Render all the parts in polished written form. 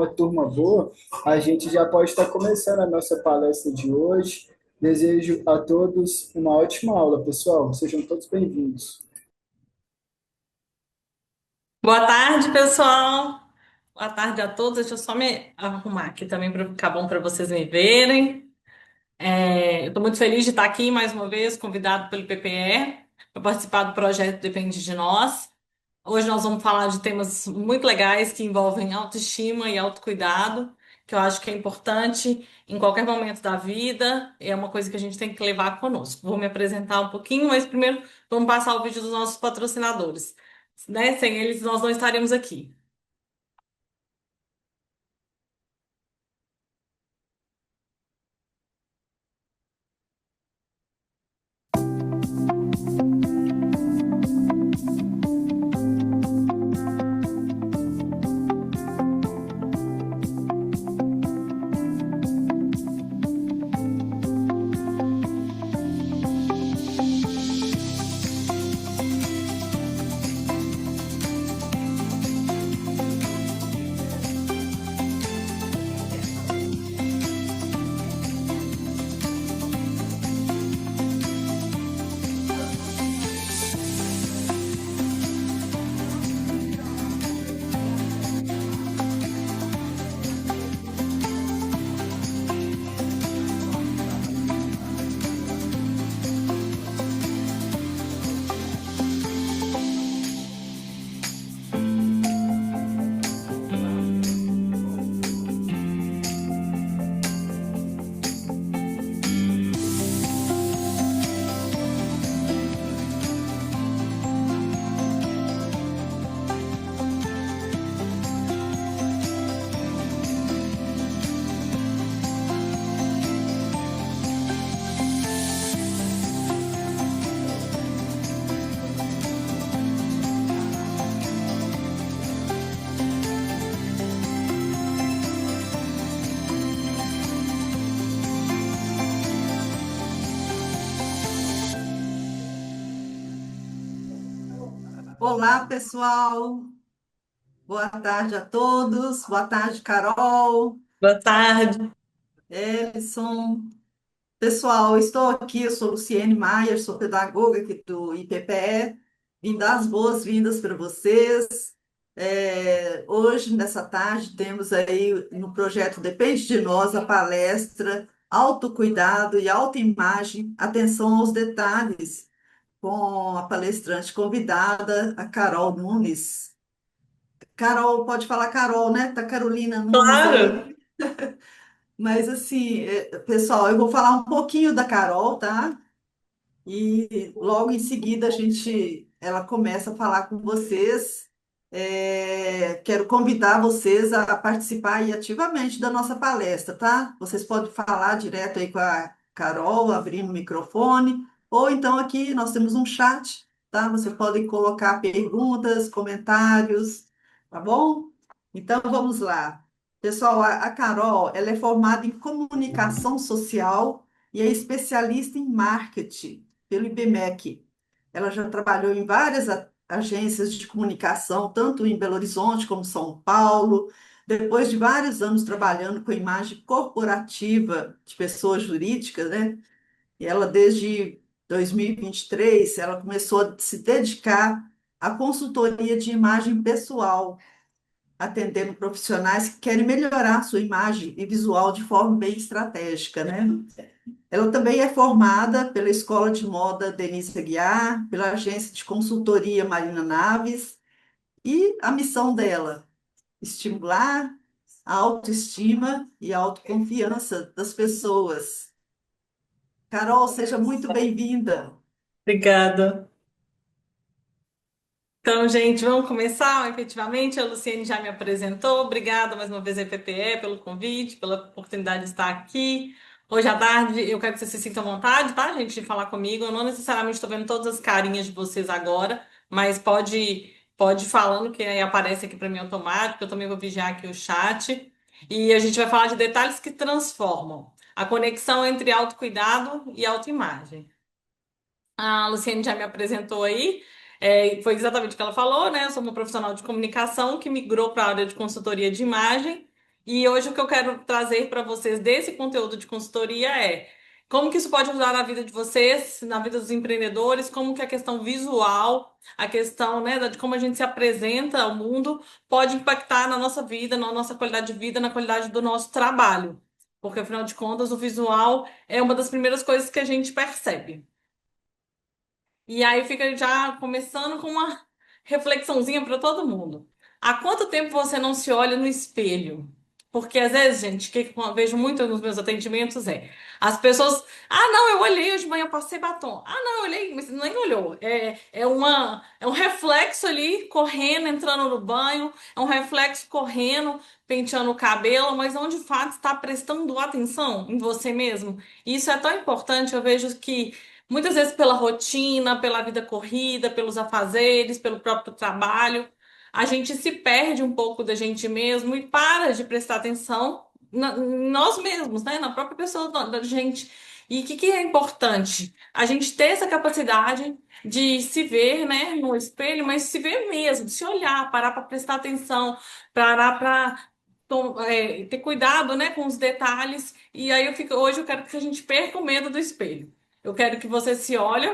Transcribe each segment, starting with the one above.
uma turma boa, a gente já pode estar começando a nossa palestra de hoje. Desejo a todos uma ótima aula, pessoal. Sejam todos bem-vindos. Boa tarde, pessoal. Boa tarde a todos. Deixa eu só me arrumar aqui também para ficar bom para vocês me verem. Eu estou muito feliz de estar aqui mais uma vez, convidado pelo PPE, para participar do projeto Depende de Nós. Hoje nós vamos falar de temas muito legais que envolvem autoestima e autocuidado, que eu acho que é importante em qualquer momento da vida, é uma coisa que a gente tem que levar conosco. Vou me apresentar um pouquinho, mas primeiro vamos passar o vídeo dos nossos patrocinadores. Né? Sem eles, nós não estaríamos aqui. Olá, pessoal. Boa tarde a todos. Boa tarde, Carol, Boa tarde. Ellison. Pessoal, estou aqui, eu sou Luciene Maier, sou pedagoga aqui do IPPE. Vim dar as boas-vindas para vocês. Hoje, nessa tarde, temos aí no projeto Depende de Nós a palestra Autocuidado e Autoimagem, Atenção aos Detalhes, com a palestrante convidada, a Carol Nunes. Carol, pode falar Carol, né? Tá Carolina Nunes Claro. aí. Mas assim, pessoal, eu vou falar um pouquinho da Carol, tá? E logo em seguida ela começa a falar com vocês. Quero convidar vocês a participar aí ativamente da nossa palestra, tá? Vocês podem falar direto aí com a Carol, abrindo o microfone, ou então aqui nós temos um chat, tá? Vocês podem colocar perguntas, comentários, tá bom? Então vamos lá. Pessoal, a Carol, ela é formada em comunicação social e é especialista em marketing pelo IBMEC. Ela já trabalhou em várias agências de comunicação, tanto em Belo Horizonte como São Paulo. Depois de vários anos trabalhando com imagem corporativa de pessoas jurídicas, né? E ela, desde 2023, ela começou a se dedicar à consultoria de imagem pessoal, atendendo profissionais que querem melhorar sua imagem e visual de forma bem estratégica, né? Ela também é formada pela Escola de Moda Denise Aguiar, pela agência de consultoria Marina Naves, e a missão dela, estimular a autoestima e a autoconfiança das pessoas. Carol, seja muito bem-vinda. Obrigada. Então, gente, vamos começar efetivamente. A Luciene já me apresentou. Obrigada mais uma vez, EPPE, pelo convite, pela oportunidade de estar aqui. Hoje à tarde, eu quero que vocês se sintam à vontade, tá, gente, de falar comigo. Eu não necessariamente estou vendo todas as carinhas de vocês agora, mas pode ir falando, que aí aparece aqui para mim automático. Eu também vou vigiar aqui o chat. E a gente vai falar de detalhes que transformam a conexão entre autocuidado e autoimagem. A Luciene já me apresentou aí, foi exatamente o que ela falou, né? Eu sou uma profissional de comunicação que migrou para a área de consultoria de imagem E hoje o que eu quero trazer para vocês desse conteúdo de consultoria é como que isso pode ajudar na vida de vocês, na vida dos empreendedores, como que a questão visual, a questão, né, de como a gente se apresenta ao mundo pode impactar na nossa vida, na nossa qualidade de vida, na qualidade do nosso trabalho. Porque, afinal de contas, o visual é uma das primeiras coisas que a gente percebe. E aí fica já começando com uma reflexãozinha para todo mundo. Há quanto tempo você não se olha no espelho? Porque às vezes, gente, o que eu vejo muito nos meus atendimentos é as pessoas, ah, não, eu olhei hoje de manhã, passei batom. Ah, não, eu olhei, mas nem olhou. É um reflexo ali correndo, entrando no banho, é um reflexo correndo, penteando o cabelo, mas não de fato está prestando atenção em você mesmo. E isso é tão importante, eu vejo que muitas vezes pela rotina, pela vida corrida, pelos afazeres, pelo próprio trabalho, a gente se perde um pouco da gente mesmo e para de prestar atenção em nós mesmos, né? Na própria pessoa da gente. E o que é importante? A gente ter essa capacidade de se ver, né, no espelho, mas se ver mesmo, se olhar, parar para prestar atenção, parar para ter cuidado, né, com os detalhes. E aí hoje eu quero que a gente perca o medo do espelho. Eu quero que você se olhe,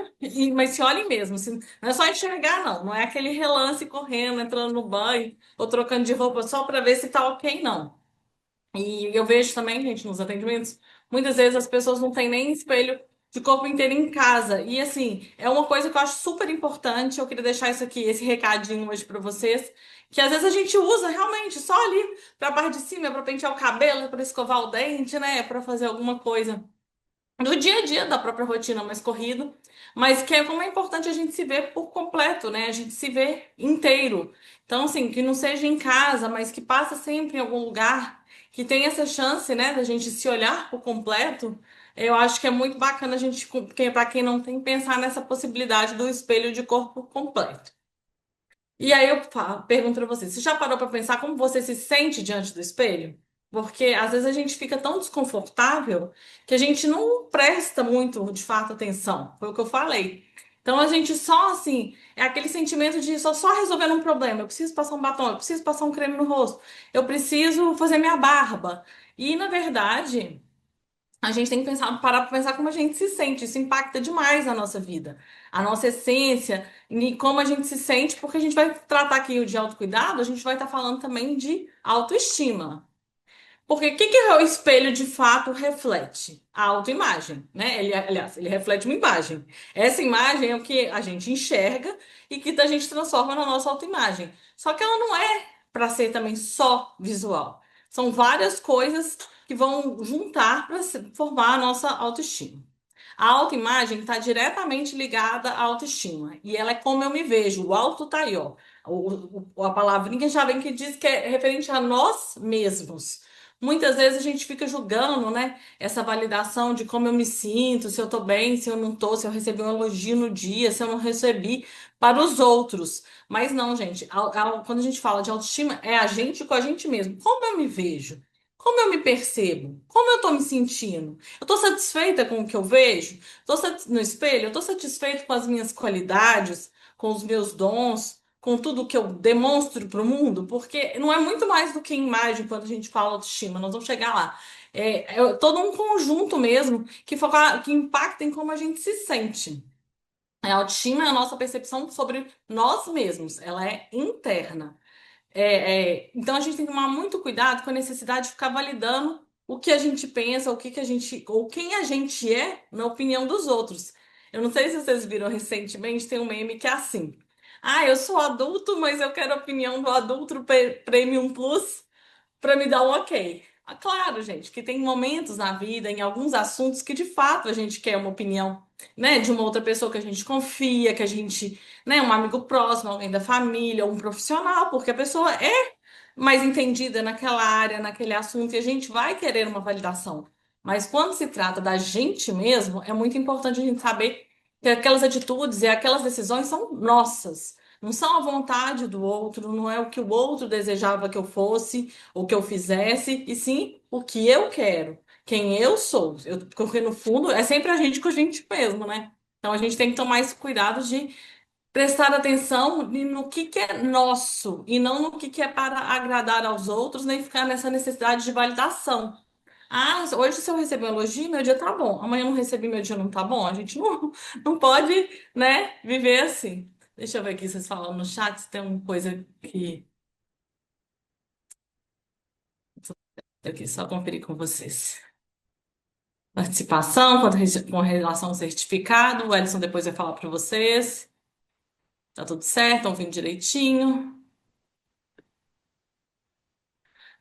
mas se olhe mesmo. Não é só enxergar, não. Não é aquele relance correndo, entrando no banho ou trocando de roupa só para ver se tá ok, não. E eu vejo também, gente, nos atendimentos, muitas vezes as pessoas não têm nem espelho de corpo inteiro em casa. E assim, é uma coisa que eu acho super importante. Eu queria deixar isso aqui, esse recadinho hoje para vocês, que às vezes a gente usa realmente só ali para a parte de cima, para pentear o cabelo, para escovar o dente, né, para fazer alguma coisa do dia a dia da própria rotina mais corrido, mas que é como é importante a gente se ver por completo, né? A gente se ver inteiro. Então, assim, que não seja em casa, mas que passa sempre em algum lugar, que tem essa chance, né, da gente se olhar por completo. Eu acho que é muito bacana a gente, para quem não tem, pensar nessa possibilidade do espelho de corpo completo. E aí eu pergunto pra você já parou pra pensar como você se sente diante do espelho? Porque às vezes a gente fica tão desconfortável que a gente não presta muito, de fato, atenção. Foi o que eu falei. Então a gente só assim, é aquele sentimento de só resolvendo um problema. Eu preciso passar um batom, eu preciso passar um creme no rosto, eu preciso fazer minha barba. E na verdade, a gente tem que parar para pensar como a gente se sente. Isso impacta demais a nossa vida, a nossa essência, e como a gente se sente, porque a gente vai tratar aqui de autocuidado, a gente vai estar falando também de autoestima. Porque o que é o espelho de fato reflete? A autoimagem, né? Aliás, ele reflete uma imagem. Essa imagem é o que a gente enxerga e que a gente transforma na nossa autoimagem. Só que ela não é para ser também só visual. São várias coisas que vão juntar para formar a nossa autoestima. A autoimagem está diretamente ligada à autoestima. E ela é como eu me vejo. O auto tá aí, ó. A palavrinha já vem que diz que é referente a nós mesmos. Muitas vezes a gente fica julgando, né? Essa validação de como eu me sinto, se eu tô bem, se eu não tô, se eu recebi um elogio no dia, se eu não recebi, para os outros. Mas não, gente. Quando a gente fala de autoestima, é a gente com a gente mesmo. Como eu me vejo? Como eu me percebo? Como eu tô me sentindo? Eu tô satisfeita com o que eu vejo? No espelho? Eu tô satisfeita com as minhas qualidades, com os meus dons, com tudo que eu demonstro para o mundo? Porque não é muito mais do que imagem quando a gente fala autoestima, nós vamos chegar lá. É todo um conjunto mesmo que impacta em como a gente se sente. A autoestima é a nossa percepção sobre nós mesmos, ela é interna. Então a gente tem que tomar muito cuidado com a necessidade de ficar validando o que a gente pensa, o que a gente, ou quem a gente é na opinião dos outros. Eu não sei se vocês viram recentemente, tem um meme que é assim. Ah, eu sou adulto, mas eu quero a opinião do adulto Premium Plus para me dar um ok. Ah, claro, gente, que tem momentos na vida, em alguns assuntos, que de fato a gente quer uma opinião, né, de uma outra pessoa que a gente confia, que a gente, né, um amigo próximo, alguém da família, ou um profissional, porque a pessoa é mais entendida naquela área, naquele assunto, e a gente vai querer uma validação. Mas quando se trata da gente mesmo, é muito importante a gente saber que aquelas atitudes e aquelas decisões são nossas. Não são a vontade do outro, não é o que o outro desejava que eu fosse, o que eu fizesse, e sim o que eu quero, quem eu sou. Porque no fundo é sempre a gente com a gente mesmo, né? Então a gente tem que tomar esse cuidado de prestar atenção no que é nosso e não no que é para agradar aos outros, nem ficar nessa necessidade de validação. Ah, hoje se eu receber um elogio, meu dia tá bom. Amanhã eu não recebi, meu dia não tá bom. A gente não pode, né, viver assim. Deixa eu ver aqui, vocês falam no chat, se tem uma coisa que... Aqui, só conferir com vocês. Participação com relação ao certificado. O Edson depois vai falar para vocês. Tá tudo certo, estão vindo direitinho.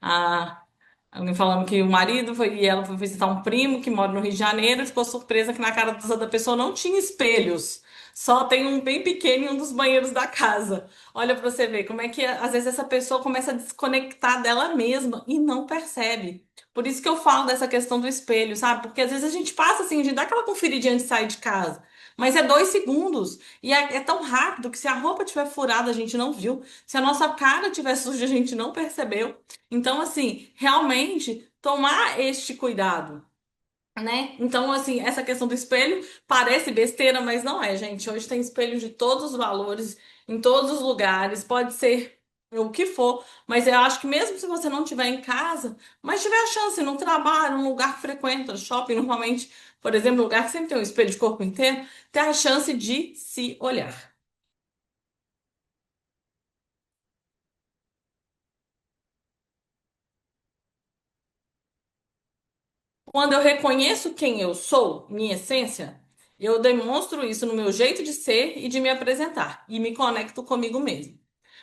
Ah, alguém falando que o marido foi, e ela foi visitar um primo que mora no Rio de Janeiro e ficou surpresa que na cara da pessoa não tinha espelhos. Só tem um bem pequeno em um dos banheiros da casa. Olha pra você ver como é que às vezes essa pessoa começa a desconectar dela mesma e não percebe. Por isso que eu falo dessa questão do espelho, sabe? Porque às vezes a gente passa assim, a gente dá aquela conferidinha antes de sair de casa. Mas é 2 segundos. E é tão rápido que se a roupa tiver furada, a gente não viu. Se a nossa cara tiver suja, a gente não percebeu. Então, assim, realmente tomar este cuidado, né? Então, assim, essa questão do espelho parece besteira, mas não é, gente. Hoje tem espelhos de todos os valores, em todos os lugares, pode ser o que for, mas eu acho que mesmo se você não estiver em casa, mas tiver a chance no trabalho, num lugar que frequenta, shopping, normalmente, por exemplo, um lugar que sempre tem um espelho de corpo inteiro, ter a chance de se olhar. Quando eu reconheço quem eu sou, minha essência, eu demonstro isso no meu jeito de ser e de me apresentar, e me conecto comigo mesmo.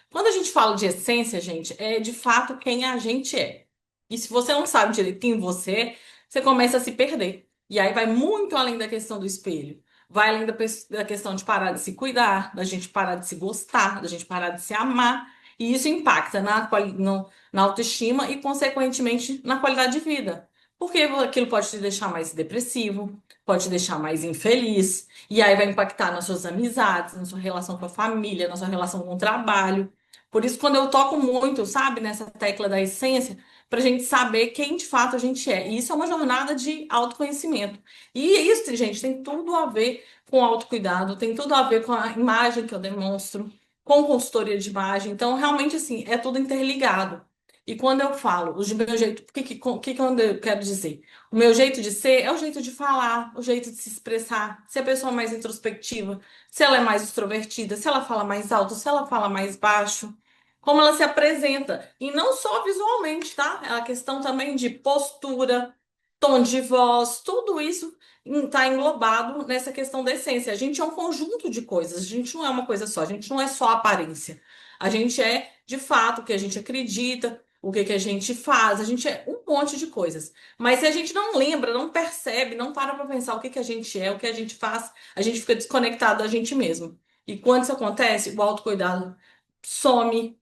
Quando a gente fala de essência, gente, é de fato quem a gente é. E se você não sabe direito quem você é, você começa a se perder. E aí vai muito além da questão do espelho. Vai além da questão de parar de se cuidar, da gente parar de se gostar, da gente parar de se amar. E isso impacta na autoestima e, consequentemente, na qualidade de vida. Porque aquilo pode te deixar mais depressivo, pode te deixar mais infeliz, e aí vai impactar nas suas amizades, na sua relação com a família, na sua relação com o trabalho. Por isso, quando eu toco muito, sabe, nessa tecla da essência, para a gente saber quem de fato a gente é. E isso é uma jornada de autoconhecimento. E isso, gente, tem tudo a ver com autocuidado, tem tudo a ver com a imagem que eu demonstro, com consultoria de imagem. Então, realmente, assim, é tudo interligado. E quando eu falo, o meu jeito, o que eu quero dizer? O meu jeito de ser é o jeito de falar, o jeito de se expressar. Se a pessoa é mais introspectiva, se ela é mais extrovertida, se ela fala mais alto, se ela fala mais baixo, como ela se apresenta. E não só visualmente, tá? É a questão também de postura, tom de voz, tudo isso está englobado nessa questão da essência. A gente é um conjunto de coisas, a gente não é uma coisa só, a gente não é só aparência. A gente é, de fato, o que a gente acredita, o que que a gente faz, a gente é um monte de coisas. Mas se a gente não lembra, não percebe, não para pensar o que que a gente é, o que a gente faz, a gente fica desconectado da gente mesmo. E quando isso acontece, o autocuidado some,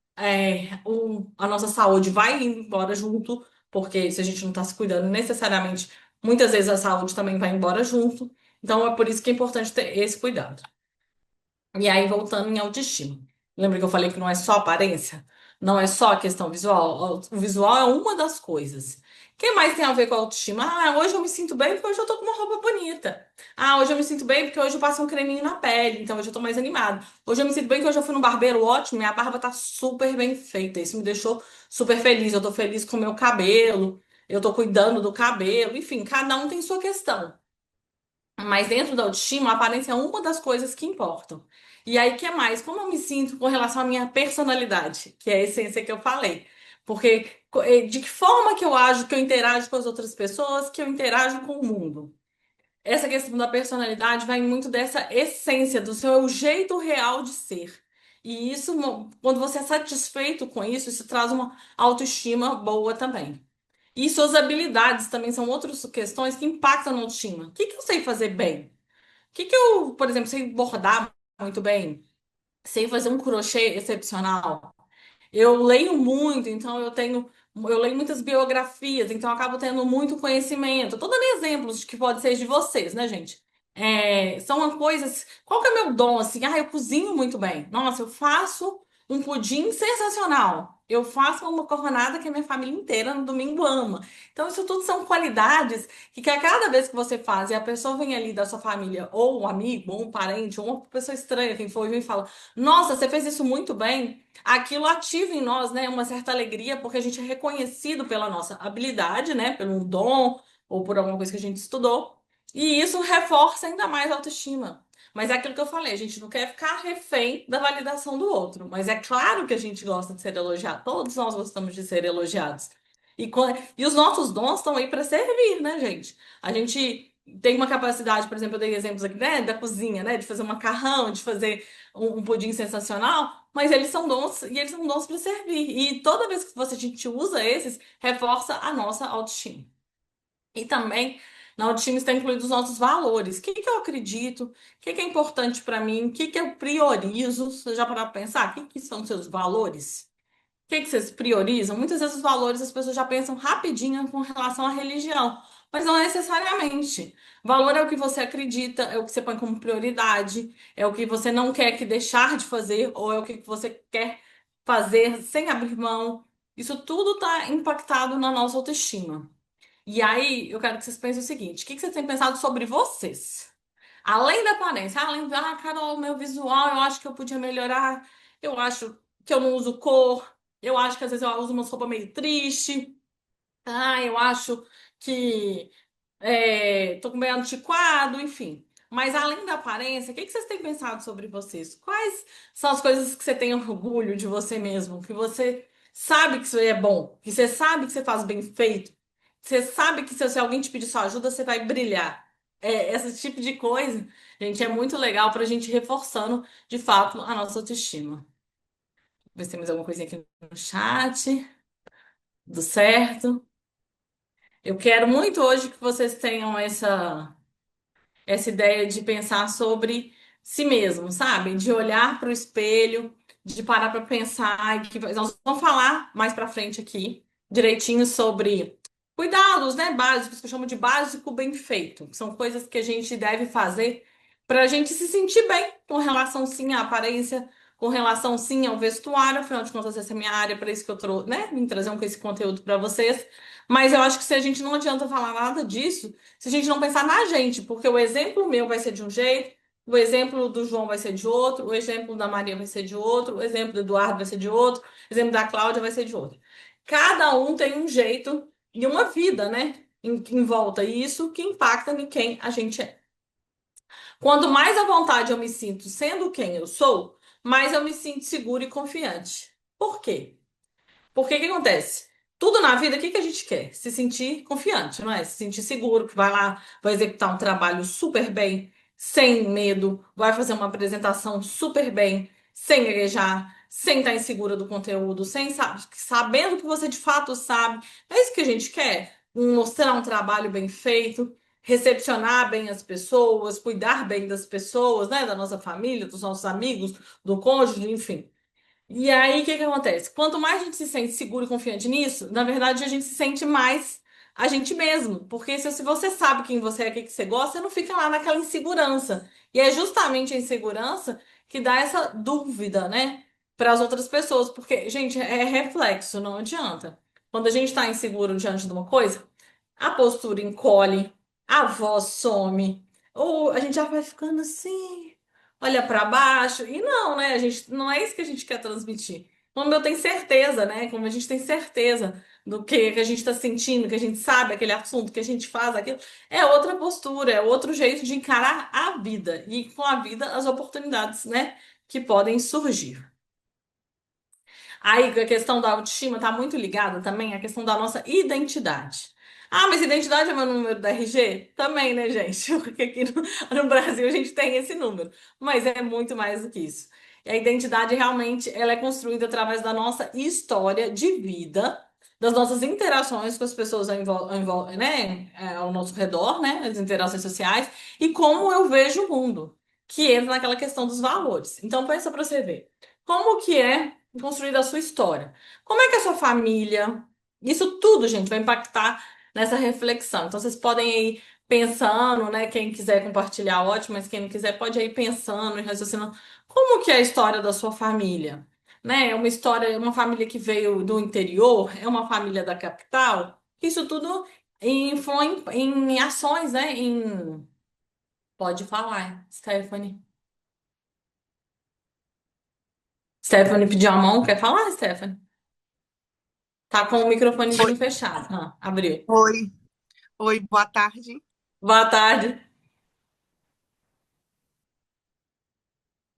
a nossa saúde vai embora junto, porque se a gente não está se cuidando necessariamente, muitas vezes a saúde também vai embora junto. Então é por isso que é importante ter esse cuidado. E aí, voltando em autoestima. Lembra que eu falei que não é só aparência? Não é só a questão visual? O visual é uma das coisas. O que mais tem a ver com a autoestima? Ah, hoje eu me sinto bem porque hoje eu tô com uma roupa bonita. Ah, hoje eu me sinto bem porque hoje eu passo um creminho na pele, então hoje eu tô mais animada. Hoje eu me sinto bem porque hoje eu fui no barbeiro ótimo, minha barba tá super bem feita. Isso me deixou super feliz. Eu tô feliz com o meu cabelo, eu tô cuidando do cabelo. Enfim, cada um tem sua questão. Mas dentro da autoestima, a aparência é uma das coisas que importam. E aí, que mais? Como eu me sinto com relação à minha personalidade, que é a essência que eu falei. Porque de que forma que eu ajo, que eu interajo com as outras pessoas, que eu interajo com o mundo. Essa questão da personalidade vai muito dessa essência, do seu jeito real de ser. E isso, quando você é satisfeito com isso, isso traz uma autoestima boa também. E suas habilidades também são outras questões que impactam na autoestima. O que que eu sei fazer bem? O que que eu, por exemplo, sei bordar muito bem? Sei fazer um crochê excepcional? Eu leio muito, então eu leio muitas biografias, então eu acabo tendo muito conhecimento. Tô dando exemplos de que pode ser de vocês, né, gente? São coisas. Qual que é o meu dom, assim? Ah, eu cozinho muito bem. Nossa, eu faço um pudim sensacional. Eu faço uma macarronada que a minha família inteira no domingo ama. Então, isso tudo são qualidades que a cada vez que você faz e a pessoa vem ali da sua família, ou um amigo, ou um parente, ou uma pessoa estranha, quem for, vem e fala: Nossa, você fez isso muito bem. Aquilo ativa em nós, né, uma certa alegria, porque a gente é reconhecido pela nossa habilidade, né, pelo dom, ou por alguma coisa que a gente estudou. E isso reforça ainda mais a autoestima. Mas é aquilo que eu falei, a gente não quer ficar refém da validação do outro. Mas é claro que a gente gosta de ser elogiado. Todos nós gostamos de ser elogiados. E os nossos dons estão aí para servir, né, gente? A gente tem uma capacidade, por exemplo, eu dei exemplos aqui, né, da cozinha, né, de fazer um macarrão, de fazer um pudim sensacional, mas eles são dons e eles são dons para servir. E toda vez que a gente usa esses, reforça a nossa autoestima. E também na autoestima está incluídos os nossos valores. O que que eu acredito? O que que é importante para mim? O que que eu priorizo? Você já parou para pensar? O que que são seus valores? O que que vocês priorizam? Muitas vezes os valores as pessoas já pensam rapidinho com relação à religião, mas não necessariamente. Valor é o que você acredita, é o que você põe como prioridade, é o que você não quer que deixar de fazer, ou é o que você quer fazer sem abrir mão. Isso tudo está impactado na nossa autoestima. E aí, eu quero que vocês pensem o seguinte: o que que vocês têm pensado sobre vocês? Além da aparência, além da, Carol, meu visual, eu acho que eu podia melhorar. Eu acho que eu não uso cor. Eu acho que às vezes eu uso uma roupa meio triste. Ah, eu acho que tô com meio antiquado, enfim. Mas além da aparência, o que que vocês têm pensado sobre vocês? Quais são as coisas que você tem orgulho de você mesmo? Que você sabe que isso aí é bom? Que você sabe que você faz bem feito? Você sabe que se alguém te pedir sua ajuda, você vai brilhar? Esse tipo de coisa, gente, é muito legal pra gente ir reforçando, de fato, a nossa autoestima. Ver se tem mais alguma coisinha aqui no chat. Tudo certo? Eu quero muito hoje que vocês tenham essa ideia de pensar sobre si mesmo, sabe? De olhar para o espelho, de parar para pensar, e que nós vamos falar mais para frente aqui direitinho sobre cuidados, né, básicos, que eu chamo de básico bem feito, que são coisas que a gente deve fazer para a gente se sentir bem com relação sim à aparência, com relação sim ao vestuário, afinal de contas essa é a minha área, para isso que eu trouxe, né, vim trazer esse conteúdo para vocês. Mas eu acho que se a gente não adianta falar nada disso se a gente não pensar na gente, porque o exemplo meu vai ser de um jeito, o exemplo do João vai ser de outro, o exemplo da Maria vai ser de outro, o exemplo do Eduardo vai ser de outro, o exemplo da Cláudia vai ser de outro. Cada um tem um jeito e uma vida, né? Em volta, e isso que impacta em quem a gente é. Quanto mais à vontade eu me sinto sendo quem eu sou, mais eu me sinto seguro e confiante. Por quê? Porque o que acontece? Tudo na vida, o que que a gente quer? Se sentir confiante, não é? Se sentir seguro, que vai lá, vai executar um trabalho super bem, sem medo, vai fazer uma apresentação super bem, sem gaguejar, sem estar insegura do conteúdo, sem sabendo que você de fato sabe. É isso que a gente quer? Mostrar um trabalho bem feito, recepcionar bem as pessoas, cuidar bem das pessoas, né? Da nossa família, dos nossos amigos, do cônjuge, enfim. E aí, o que que acontece? Quanto mais a gente se sente seguro e confiante nisso, na verdade, a gente se sente mais a gente mesmo. Porque se você sabe quem você é, o que que você gosta, você não fica lá naquela insegurança. E é justamente a insegurança que dá essa dúvida, né, para as outras pessoas. Porque, gente, é reflexo, não adianta. Quando a gente está inseguro diante de uma coisa, a postura encolhe, a voz some, ou a gente já vai ficando assim, olha para baixo, e não, né? A gente não é isso que a gente quer transmitir. Quando eu tenho certeza, né? Como a gente tem certeza do que a gente está sentindo, que a gente sabe aquele assunto, que a gente faz aquilo, é outra postura, é outro jeito de encarar a vida e com a vida as oportunidades, né, que podem surgir. Aí a questão da autoestima está muito ligada também à questão da nossa identidade. Ah, mas identidade é meu número da RG? Também, né, gente? Porque aqui no Brasil a gente tem esse número. Mas é muito mais do que isso. E a identidade realmente ela é construída através da nossa história de vida, das nossas interações com as pessoas né, ao nosso redor, né, as interações sociais, e como eu vejo o mundo, que entra naquela questão dos valores. Então, pensa para você ver. Como que é construída a sua história? Como é que é a sua família? Isso tudo, gente, vai impactar nessa reflexão. Então, vocês podem ir pensando, né? Quem quiser compartilhar, ótimo, mas quem não quiser pode ir pensando e raciocinando. Como que é a história da sua família? né? É uma história, uma família que veio do interior, é uma família da capital. Isso tudo foi em ações, né? Pode falar, Stephanie. Stephanie pediu a mão, quer falar, Stephanie? Tá com o Oi, microfonezinho fechado. Ah, abriu. oi, oi, boa tarde. Boa tarde.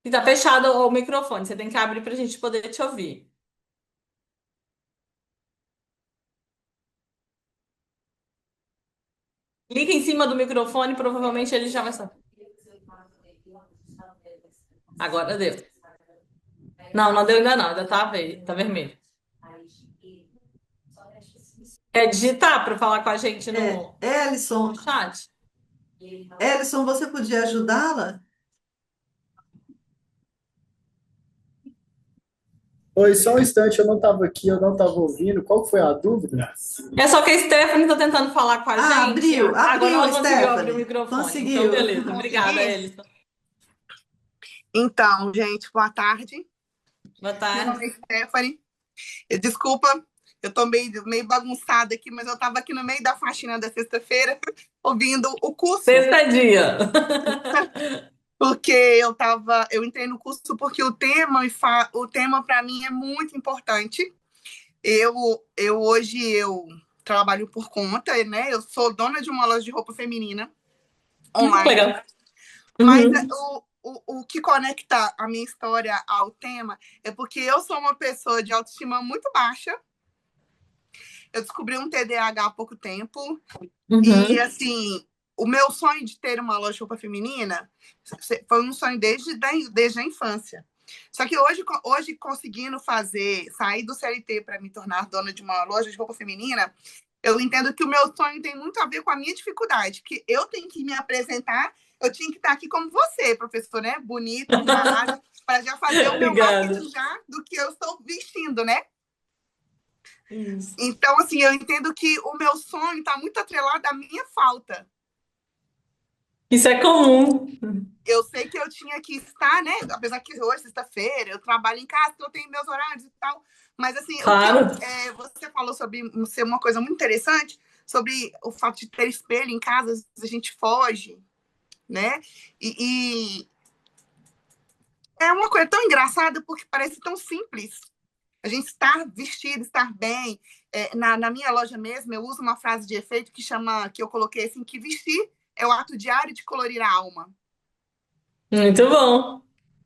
E tá fechado o microfone, você tem que abrir pra gente poder te ouvir. Clica em cima do microfone, provavelmente ele já vai saber. Agora deu. Não, não deu ainda não, ainda tá vermelho. Quer digitar para falar com a gente no Ellison, chat? Ellison, você podia ajudá-la? Oi, só um instante, eu não estava aqui, eu não estava ouvindo. Qual foi a dúvida? É só que a Stephanie tá tentando falar com a Ah, gente. abriu, Agora abriu, ela conseguiu abrir o Stephanie. microfone. Então, Conseguiu. beleza. Obrigada, Consegui? Elison. Então, gente, boa tarde. Boa Meu tarde. nome é Stephanie. Desculpa, eu tô meio bagunçada aqui, mas eu tava aqui no meio da faxina da sexta-feira, ouvindo o curso, Sexta dia. porque eu entrei no curso porque o tema para mim é muito importante. Hoje eu trabalho por conta, né? Eu sou dona de uma loja de roupa feminina online. Legal. Mas Uhum. o que conecta a minha história ao tema é porque eu sou uma pessoa de autoestima muito baixa. Eu descobri um TDAH há pouco tempo. E, Uhum. assim, o meu sonho de ter uma loja de roupa feminina foi um sonho desde a infância. Só que hoje conseguindo sair do CLT para me tornar dona de uma loja de roupa feminina, eu entendo que o meu sonho tem muito a ver com a minha dificuldade, que eu tenho que me apresentar, eu tinha que estar aqui como você, professor, né? Bonita, arrumada, para já fazer o meu Obrigada. marketing já do que eu estou vestindo, né? Isso. Então, assim, eu entendo que o meu sonho está muito atrelado à minha falta. Isso é comum. Eu sei que eu tinha que estar, né? Apesar que hoje, sexta-feira, eu trabalho em casa, então eu tenho meus horários e tal. Mas, assim, Claro. você falou sobre ser uma coisa muito interessante, sobre o fato de ter espelho em casa, às vezes a gente foge, né? E é uma coisa tão engraçada porque parece tão simples. A gente estar vestido, estar bem. Na minha loja mesmo, eu uso uma frase de efeito que eu coloquei assim, que vestir é o ato diário de colorir a alma. Muito bom.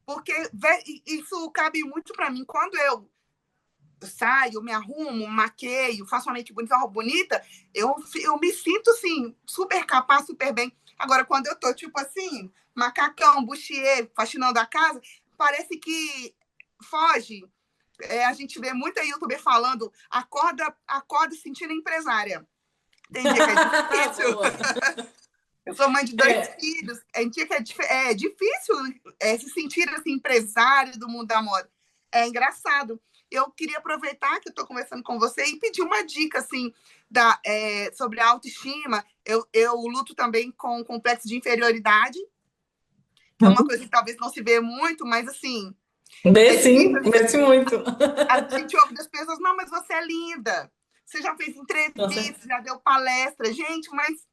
Porque isso cabe muito para mim. Quando eu saio, me arrumo, maqueio, faço uma make bonita, uma roupa bonita, eu me sinto, assim, super capaz, super bem. Agora, quando eu tô, tipo assim, macacão, bustier, faxinando a casa, parece que foge. A gente vê muita youtuber falando, acorda se sentindo empresária. Tem dia que é difícil. Boa. Eu sou mãe de 2 filhos. Tem dia que é difícil se sentir assim, empresário do mundo da moda. É engraçado. Eu queria aproveitar que eu estou conversando com você e pedir uma dica assim, sobre a autoestima. Eu luto também com complexo de inferioridade, que é uma coisa que talvez não se vê muito, mas assim, Vê é difícil. sim, vê sim muito. A gente ouve das pessoas, não, mas você é linda. Você já fez Nossa. entrevista, já deu palestra. Gente, mas,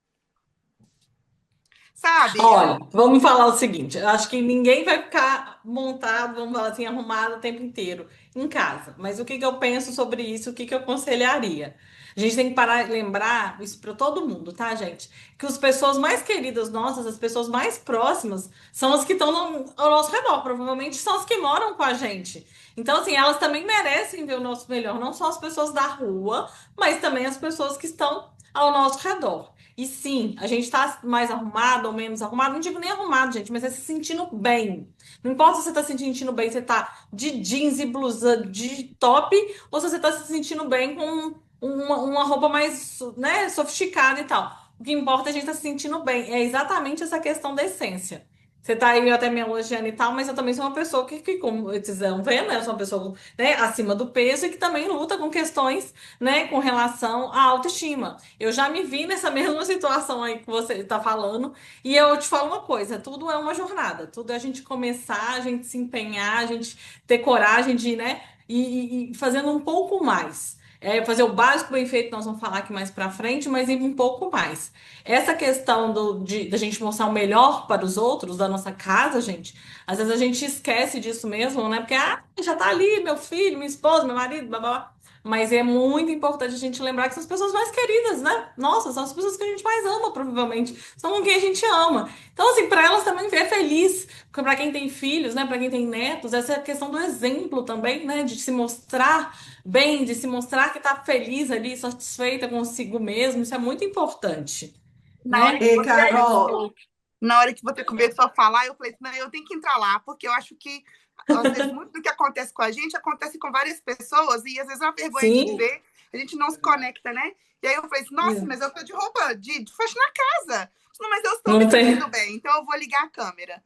sabe, Olha, vamos falar o seguinte, eu acho que ninguém vai ficar montado, vamos falar assim, arrumado o tempo inteiro em casa. Mas o que que eu penso sobre isso, o que que eu aconselharia? A gente tem que parar e lembrar isso para todo mundo, tá, gente? Que as pessoas mais queridas nossas, as pessoas mais próximas, são as que estão ao nosso redor, provavelmente são as que moram com a gente. Então, assim, elas também merecem ver o nosso melhor, não só as pessoas da rua, mas também as pessoas que estão ao nosso redor. E sim, a gente tá mais arrumado ou menos arrumado, não digo nem arrumado, gente, mas é se sentindo bem. Não importa se você tá se sentindo bem, você tá de jeans e blusa de top, ou se você tá se sentindo bem com uma roupa mais, né, sofisticada e tal. O que importa é a gente tá se sentindo bem. É exatamente essa questão da essência. Você tá aí até me elogiando e tal, mas eu também sou uma pessoa que como vocês estão vendo, né, eu sou uma pessoa, né, acima do peso e que também luta com questões, né, com relação à autoestima. Eu já me vi nessa mesma situação aí que você está falando, e eu te falo uma coisa: tudo é uma jornada, tudo é a gente começar, a gente se empenhar, a gente ter coragem de, né? e fazendo um pouco mais. Fazer o básico bem feito, nós vamos falar aqui mais pra frente, mas ir um pouco mais. Essa questão da gente mostrar o melhor para os outros, da nossa casa, gente, às vezes a gente esquece disso mesmo, né? Porque, já tá ali, meu filho, minha esposa, meu marido, blá, blá, blá. Mas é muito importante a gente lembrar que são as pessoas mais queridas, né? Nossa, são as pessoas que a gente mais ama, provavelmente. São com quem a gente ama. Então, assim, para elas também ver feliz. Porque para quem tem filhos, né? Para quem tem netos, essa é a questão do exemplo também, né? De se mostrar bem, de se mostrar que tá feliz ali, satisfeita consigo mesmo. Isso é muito importante, Na hora né? que Ei, você Carol, começou, na hora que você começou a falar, eu falei, não, eu tenho que entrar lá, porque eu acho que, às vezes, muito do que acontece com a gente acontece com várias pessoas, e às vezes é uma vergonha de Sim. dizer, a gente não se conecta, né? E aí eu falei assim, nossa, mas eu tô de roupa de faxina na casa. Não, mas eu estou me Não tem. sentindo bem, então eu vou ligar a câmera.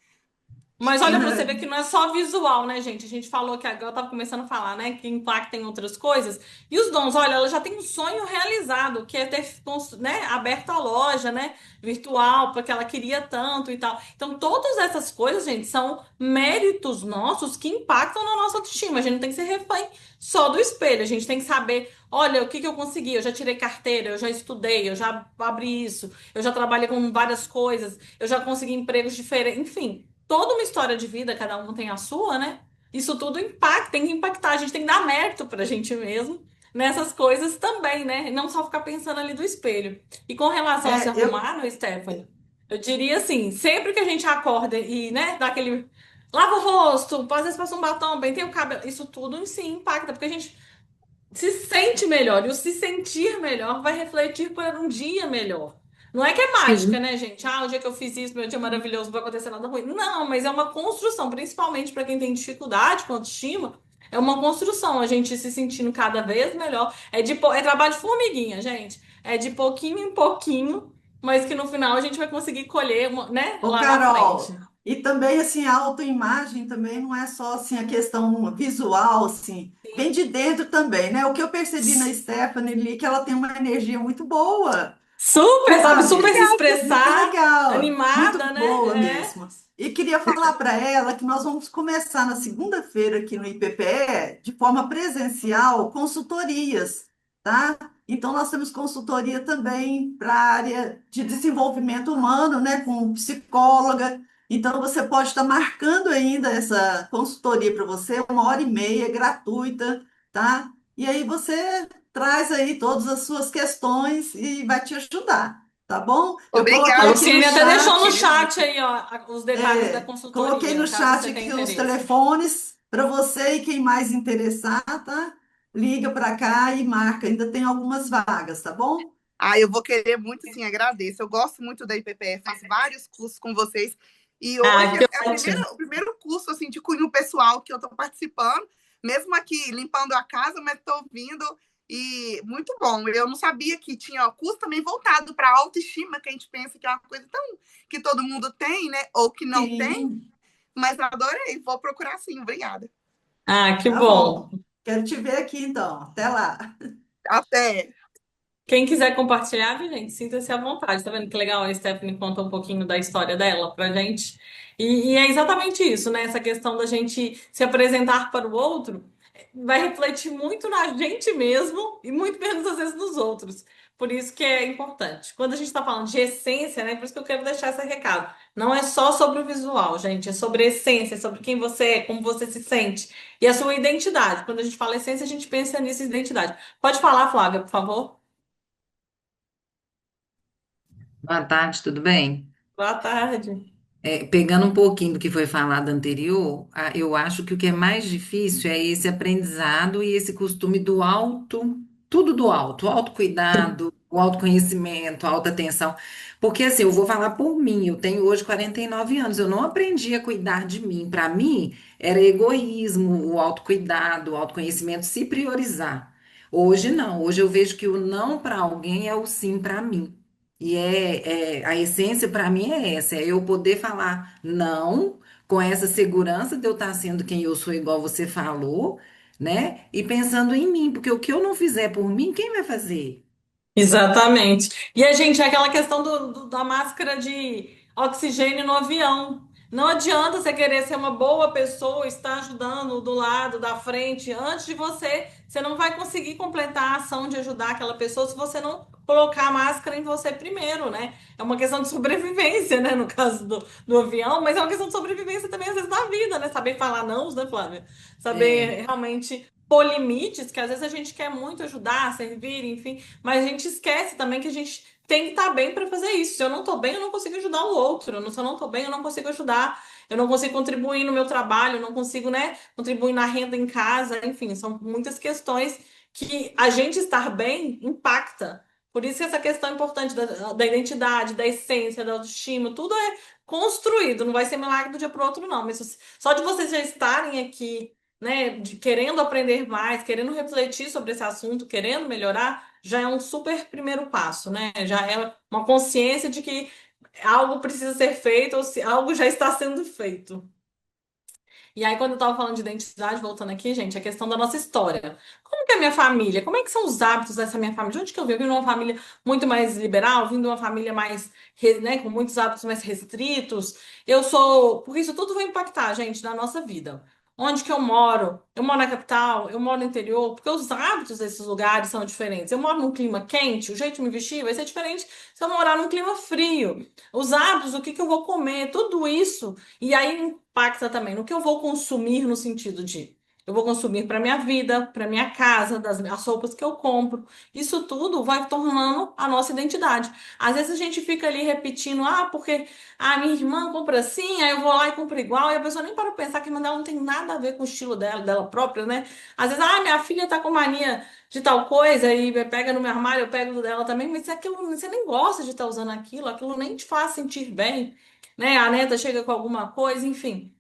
Mas olha E pra você ver que não é só visual, né, gente? A gente falou que agora eu tava começando a falar, né, que impacta em outras coisas. E os dons, olha, ela já tem um sonho realizado, que é ter, né, aberto a loja, né, virtual, porque ela queria tanto e tal. Então, todas essas coisas, gente, são méritos nossos que impactam na nossa autoestima. A gente não tem que ser refém só do espelho. A gente tem que saber, olha, o que que eu consegui? Eu já tirei carteira, eu já estudei, eu já abri isso, eu já trabalhei com várias coisas, eu já consegui empregos diferentes, enfim, toda uma história de vida, cada um tem a sua, né? Isso tudo impacta, tem que impactar, a gente tem que dar mérito pra gente mesmo nessas coisas também, né? Não só ficar pensando ali do espelho. E com relação a se eu arrumar, no Stephanie, eu diria assim, sempre que a gente acorda e, né, dá aquele lava o rosto, às vezes passa um batom, bem tem o cabelo, isso tudo em si impacta, porque a gente se sente melhor. E o se sentir melhor vai refletir para um dia melhor. Não é que é mágica, sim. né, gente? O dia que eu fiz isso, meu dia maravilhoso, não vai acontecer nada ruim. Não, mas é uma construção, principalmente para quem tem dificuldade com autoestima. É uma construção, a gente se sentindo cada vez melhor. É trabalho de formiguinha, gente. É de pouquinho em pouquinho, mas que no final a gente vai conseguir colher, né, Ô, lá na Carol, frente. e também assim, a autoimagem também não é só assim a questão visual, assim, vem de dentro também, né? O que eu percebi na Stephanie ali, que ela tem uma energia muito boa, Super, sabe? Super sabe? se Muito expressar, legal, muito animada, boa né? É. mesmo. E queria falar para ela que nós vamos começar na segunda-feira aqui no IPPE, de forma presencial, consultorias, tá? Então, nós temos consultoria também para a área de desenvolvimento humano, né, com psicóloga. Então, você pode estar marcando ainda essa consultoria para você, 1 hora e meia, gratuita, tá? E aí você traz aí todas as suas questões e vai te ajudar, tá bom? Eu A coloquei obrigada, aqui no Luciene até deixou no chat, chat aí, ó, os detalhes da coloquei no consultoria, caso chat você tenha aqui os interesse. telefones para você e quem mais interessar, tá? Liga para cá e marca. Ainda tem algumas vagas, tá bom? eu vou querer muito, sim, agradeço. Eu gosto muito da IPPE, faço vários cursos com vocês. E hoje Que é ótimo. o primeiro curso assim, de cunho pessoal que eu estou participando, mesmo aqui limpando a casa, mas estou vindo e muito bom. Eu não sabia que tinha curso também voltado para a autoestima, que a gente pensa que é uma coisa tão que todo mundo tem, né? Ou que não tem, Sim, mas adorei. Vou procurar sim. Obrigada. Que tá bom. bom. Quero te ver aqui então. Até lá. Até. Quem quiser compartilhar, viu, gente, sinta-se à vontade. Tá vendo que legal? A Stephanie conta um pouquinho da história dela pra gente. E é exatamente isso, né? Essa questão da gente se apresentar para o outro vai refletir muito na gente mesmo e muito menos às vezes nos outros. Por isso que é importante. Quando a gente está falando de essência, né? Por isso que eu quero deixar esse recado. Não é só sobre o visual, gente, é sobre a essência, é sobre quem você é, como você se sente e a sua identidade. Quando a gente fala essência, a gente pensa nisso, identidade. Pode falar, Flávia, por favor? Boa tarde, tudo bem? Boa tarde. Pegando um pouquinho do que foi falado anterior, eu acho que o que é mais difícil é esse aprendizado e esse costume do alto, tudo do alto, o autocuidado, o autoconhecimento, a autoatenção. Porque assim, eu vou falar por mim, eu tenho hoje 49 anos, eu não aprendi a cuidar de mim. Para mim, era egoísmo, o autocuidado, o autoconhecimento, se priorizar. Hoje não, hoje eu vejo que o não para alguém é o sim para mim. E a essência para mim é essa, é eu poder falar não com essa segurança de eu estar sendo quem eu sou, igual você falou, né? E pensando em mim, porque o que eu não fizer por mim, quem vai fazer? Exatamente. E a gente, é aquela questão da máscara de oxigênio no avião. Não adianta você querer ser uma boa pessoa, estar ajudando do lado, da frente, antes de você, você não vai conseguir completar a ação de ajudar aquela pessoa se você não colocar a máscara em você primeiro, né? É uma questão de sobrevivência, né? No caso do avião, mas é uma questão de sobrevivência também, às vezes, na vida, né? Saber falar não, né, Flávia? É, Saber realmente pôr limites, que às vezes a gente quer muito ajudar, servir, enfim, mas a gente esquece também que a gente tem que estar bem para fazer isso. Se eu não estou bem, eu não consigo ajudar o outro. Se eu não estou bem, eu não consigo ajudar. Eu não consigo contribuir no meu trabalho, eu não consigo, né, contribuir na renda em casa. Enfim, são muitas questões que a gente estar bem impacta. Por isso que essa questão é importante da identidade, da essência, da autoestima, tudo é construído, não vai ser milagre do dia para o outro, não. Mas só de vocês já estarem aqui, né, querendo aprender mais, querendo refletir sobre esse assunto, querendo melhorar, já é um super primeiro passo, né? Já é uma consciência de que algo precisa ser feito ou se algo já está sendo feito. E aí, quando eu estava falando de identidade, voltando aqui, gente, a questão da nossa história. Como que é a minha família? Como é que são os hábitos dessa minha família? De onde que eu vim? Eu vim de uma família muito mais liberal, vim de uma família mais, né, com muitos hábitos mais restritos. Eu sou. Porque isso tudo vai impactar, gente, na nossa vida. Onde que eu moro? Eu moro na capital, eu moro no interior, porque os hábitos desses lugares são diferentes. Eu moro num clima quente, o jeito de me vestir vai ser diferente se eu morar num clima frio. Os hábitos, o que que eu vou comer, tudo isso. E aí impacta também no que eu vou consumir no sentido de eu vou consumir para minha vida, para minha casa, das minhas roupas que eu compro. Isso tudo vai tornando a nossa identidade. Às vezes a gente fica ali repetindo, porque minha irmã compra assim, aí eu vou lá e compro igual, e a pessoa nem para pensar que a irmã dela não tem nada a ver com o estilo dela própria, né? Às vezes, minha filha tá com mania de tal coisa e pega no meu armário, eu pego do dela também, mas aquilo, você nem gosta de estar usando aquilo nem te faz sentir bem, né? A neta chega com alguma coisa, enfim.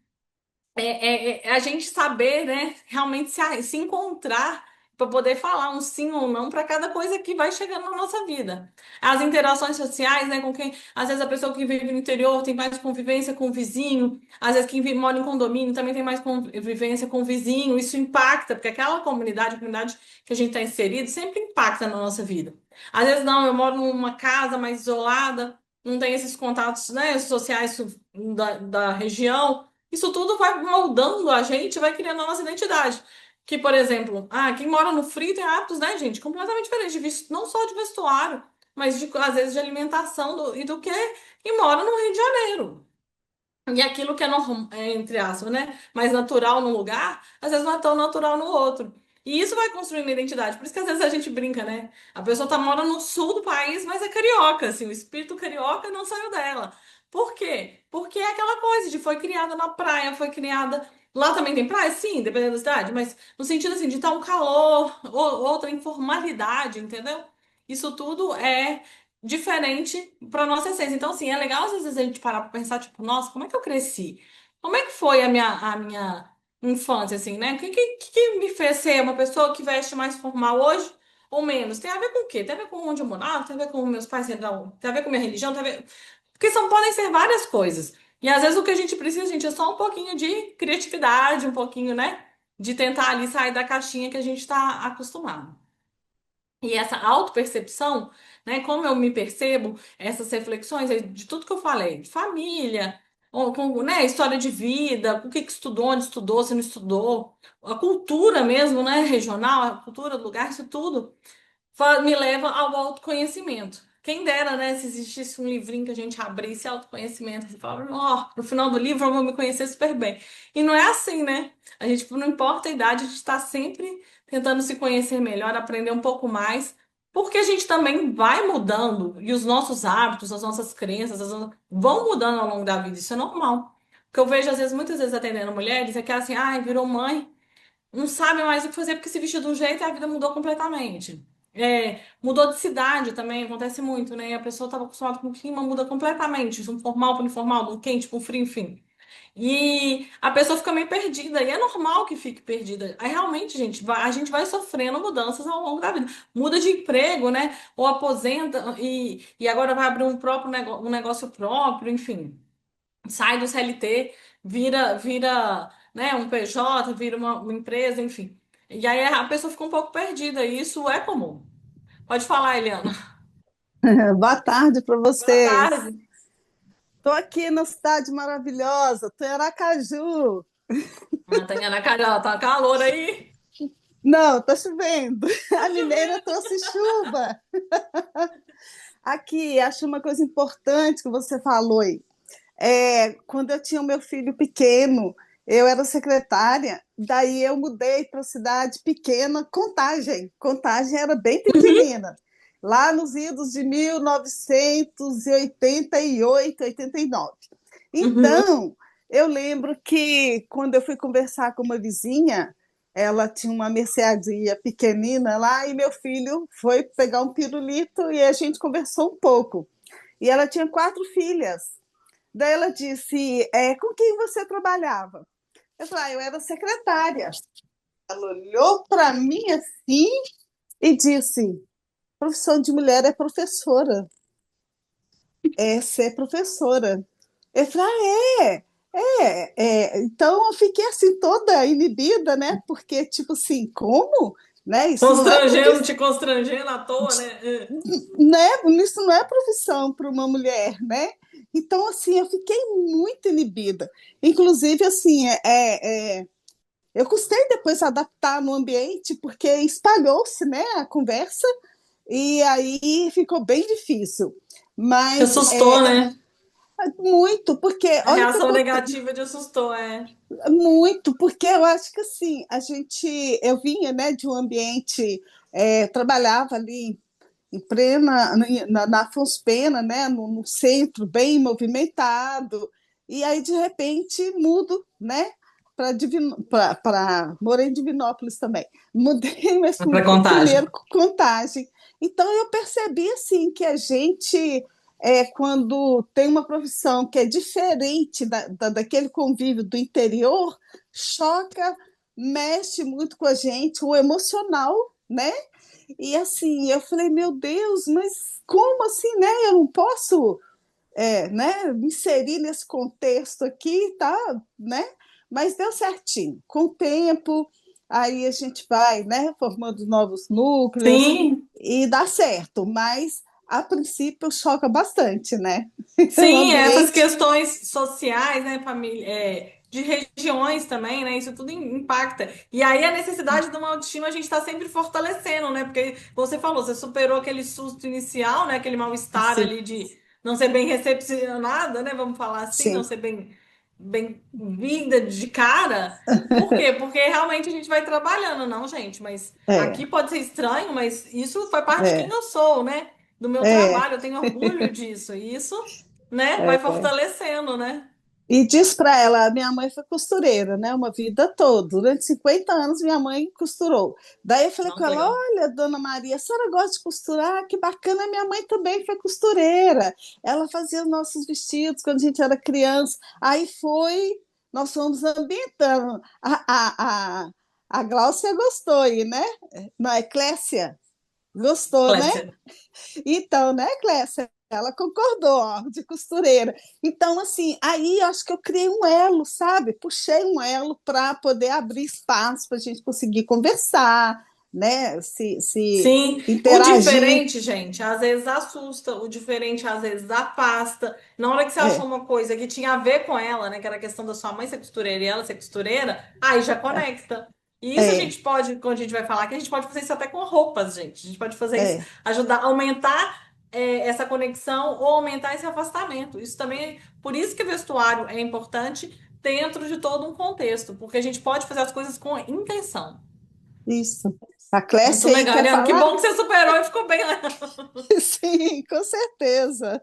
É a gente saber, né, realmente se encontrar para poder falar um sim ou não para cada coisa que vai chegando na nossa vida. As interações sociais, né, com quem, às vezes a pessoa que vive no interior tem mais convivência com o vizinho, às vezes quem mora em condomínio também tem mais convivência com o vizinho, isso impacta, porque aquela comunidade, a comunidade que a gente está inserido, sempre impacta na nossa vida. Às vezes não, eu moro numa casa mais isolada, não tem esses contatos, né, sociais da região. Isso tudo vai moldando a gente, vai criando a nossa identidade. Que, por exemplo, quem mora no frio tem hábitos, né, gente, completamente diferentes, não só de vestuário, mas às vezes de alimentação e do que quem mora no Rio de Janeiro. E aquilo que é, entre aspas, né, mais natural num lugar, às vezes não é tão natural no outro. E isso vai construindo a identidade. Por isso que às vezes a gente brinca, né? A pessoa mora no sul do país, mas é carioca, assim, o espírito carioca não saiu dela. Por quê? Porque é aquela coisa de foi criada na praia, foi criada. Lá também tem praia, sim, dependendo da cidade, mas no sentido assim, de estar um calor, outra informalidade, entendeu? Isso tudo é diferente para nossa essência. Então, assim, é legal às vezes a gente parar para pensar, tipo, nossa, como é que eu cresci? Como é que foi a minha infância, assim, né? O que me fez ser uma pessoa que veste mais formal hoje ou menos? Tem a ver com o quê? Tem a ver com onde eu morava, tem a ver com meus pais, não, tem a ver com minha religião, tem a ver. Porque podem ser várias coisas. E às vezes o que a gente precisa, gente, é só um pouquinho de criatividade, um pouquinho, né? De tentar ali sair da caixinha que a gente está acostumado. E essa autopercepção, né, como eu me percebo, essas reflexões de tudo que eu falei, de família, ou com, né, história de vida, o que que estudou, onde estudou, se não estudou, a cultura mesmo, né, regional, a cultura do lugar, isso tudo me leva ao autoconhecimento. Quem dera, né, se existisse um livrinho que a gente abrisse autoconhecimento, e fala, no final do livro eu vou me conhecer super bem. E não é assim, né? A gente, não importa a idade, a gente está sempre tentando se conhecer melhor, aprender um pouco mais, porque a gente também vai mudando e os nossos hábitos, as nossas crenças, vão mudando ao longo da vida. Isso é normal. O que eu vejo, às vezes, muitas vezes atendendo mulheres é que assim, virou mãe, não sabe mais o que fazer porque se vestiu de um jeito e a vida mudou completamente. Mudou de cidade também, acontece muito, né? A pessoa estava acostumada com o clima, muda completamente, de um formal para um informal, de um quente para um frio, enfim. E a pessoa fica meio perdida, e é normal que fique perdida. Aí realmente, gente, a gente vai sofrendo mudanças ao longo da vida. Muda de emprego, né? Ou aposenta e agora vai abrir um negócio próprio, enfim, sai do CLT, vira, né, um PJ, vira uma empresa, enfim. E aí a pessoa fica um pouco perdida, e isso é comum. Pode falar, Eliana. Boa tarde para Boa vocês. tarde. Tô aqui na cidade maravilhosa, tô em Aracaju. Tânia Carol, tá calor aí? Não, tá chovendo. A mineira trouxe chuva. Aqui, acho uma coisa importante que você falou aí. Quando eu tinha o meu filho pequeno, eu era secretária, daí eu mudei para cidade pequena, Contagem. Contagem era bem Uhum, pequenina, lá nos idos de 1988, 89. uhum. Então, eu lembro que quando eu fui conversar com uma vizinha, ela tinha uma mercearia pequenina lá e meu filho foi pegar um pirulito e a gente conversou um pouco. E ela tinha 4 filhas. Daí ela disse: com quem você trabalhava? Eu falei: eu era secretária. Ela olhou para mim assim e disse: profissão de mulher é professora, é ser professora. Eu falei: então eu fiquei assim toda inibida, né? Porque, tipo assim, como? Né? Isso não é Constrangendo, profissão, te constrangendo à toa, né? né? Isso não é profissão para uma mulher, né? Então, assim, eu fiquei muito inibida. Inclusive, assim, eu custei depois adaptar no ambiente, porque espalhou-se, né, a conversa, e aí ficou bem difícil. Te Mas assustou, né? muito, porque A olha o que reação acontece. negativa te assustou, é. Muito, porque eu acho que assim, eu vinha, né, de um ambiente, trabalhava ali em plena, na Afonso Pena, né, no centro, bem movimentado, e aí de repente mudo, né, para morei em Divinópolis também, mudei, mas Pra primeiro Contagem. Contagem. Então eu percebi assim que a gente quando tem uma profissão que é diferente daquele convívio do interior, choca, mexe muito com a gente, o emocional, né? E assim, eu falei, meu Deus, mas como assim, né? Eu não posso, né, me inserir nesse contexto aqui, tá, né? Mas deu certinho. Com o tempo, aí a gente vai, né, formando novos núcleos Sim, e dá certo, mas a princípio choca bastante, né? O sim, essas ambiente. questões sociais, né, família, de regiões também, né, isso tudo impacta. E aí a necessidade de uma autoestima a gente está sempre fortalecendo, né, porque você falou, você superou aquele susto inicial, né, aquele mal-estar Sim, ali de não ser bem recepcionada, né, vamos falar assim, não sim, ser bem vinda de cara. Por quê? Porque realmente a gente vai trabalhando, não, gente, mas é, aqui pode ser estranho, mas isso foi parte de quem é, eu sou, né? Do meu é, trabalho, eu tenho orgulho disso. E isso, né, vai é. fortalecendo, né? E diz para ela, minha mãe foi costureira, né? Uma vida toda. Durante 50 anos, minha mãe costurou. Daí eu falei Não, com que ela: legal. olha, dona Maria, a senhora gosta de costurar? Que bacana, minha mãe também foi costureira. Ela fazia os nossos vestidos quando a gente era criança. Aí foi, nós fomos ambientando. A Gláucia gostou aí, né? Não, é Clécia? Gostou, né? Clécia. Então, né, Clécia? Ela concordou, ó, de costureira. Então, assim, aí eu acho que eu criei um elo, sabe? Puxei um elo para poder abrir espaço para a gente conseguir conversar, né? Se Sim, o interagir. diferente, gente, às vezes assusta, o diferente às vezes afasta. Na hora que você achou É, uma coisa que tinha a ver com ela, né, que era a questão da sua mãe ser costureira e ela ser costureira, aí já conecta. E isso a é, gente pode, quando a gente vai falar, que a gente pode fazer isso até com roupas, gente. A gente pode fazer isso, é, ajudar a aumentar essa conexão ou aumentar esse afastamento. Isso também, por isso que o vestuário é importante dentro de todo um contexto, porque a gente pode fazer as coisas com intenção. isso. A Muito Clécia aí legal. quer Eliana, que falar? bom que você superou e ficou bem. Sim, com certeza.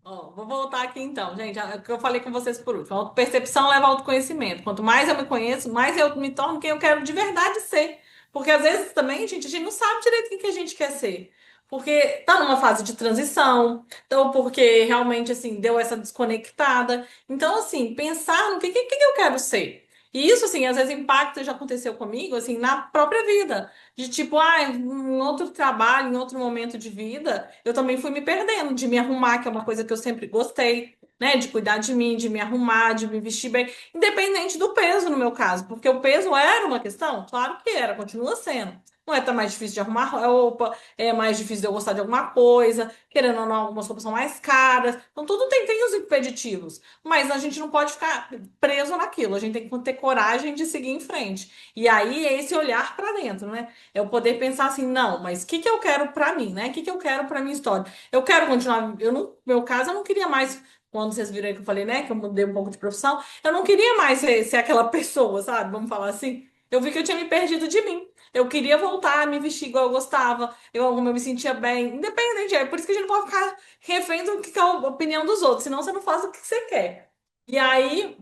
Ó, vou voltar aqui então, gente. O que eu falei com vocês por último. Percepção leva ao autoconhecimento. Quanto mais eu me conheço, mais eu me torno quem eu quero de verdade ser. Porque às vezes também, gente, a gente não sabe direito o que a gente quer ser. Porque tá numa fase de transição, então porque realmente assim deu essa desconectada. Então, assim, pensar no que eu quero ser. E isso, assim, às vezes impacta, já aconteceu comigo, assim, na própria vida. De tipo, em outro trabalho, em outro momento de vida, eu também fui me perdendo de me arrumar, que é uma coisa que eu sempre gostei, né? De cuidar de mim, de me arrumar, de me vestir bem, independente do peso no meu caso, porque o peso era uma questão, claro que era, continua sendo. Não é tá mais difícil de arrumar roupa, é mais difícil de eu gostar de alguma coisa, querendo ou não, algumas roupas são mais caras. Então, tudo tem os impeditivos. Mas a gente não pode ficar preso naquilo, a gente tem que ter coragem de seguir em frente. E aí é esse olhar para dentro, né? É o poder pensar assim, não, mas o que que eu quero para mim, né? O que que eu quero para minha história? Eu quero continuar, eu não, no meu caso, eu não queria mais, quando vocês viram aí que eu falei, né, que eu mudei um pouco de profissão, eu não queria mais ser aquela pessoa, sabe? Vamos falar assim. Eu vi que eu tinha me perdido de mim. Eu queria voltar a me vestir igual eu gostava, como eu me sentia bem, independente. É por isso que a gente não pode ficar refém do que é a opinião dos outros, senão você não faz o que você quer. E aí,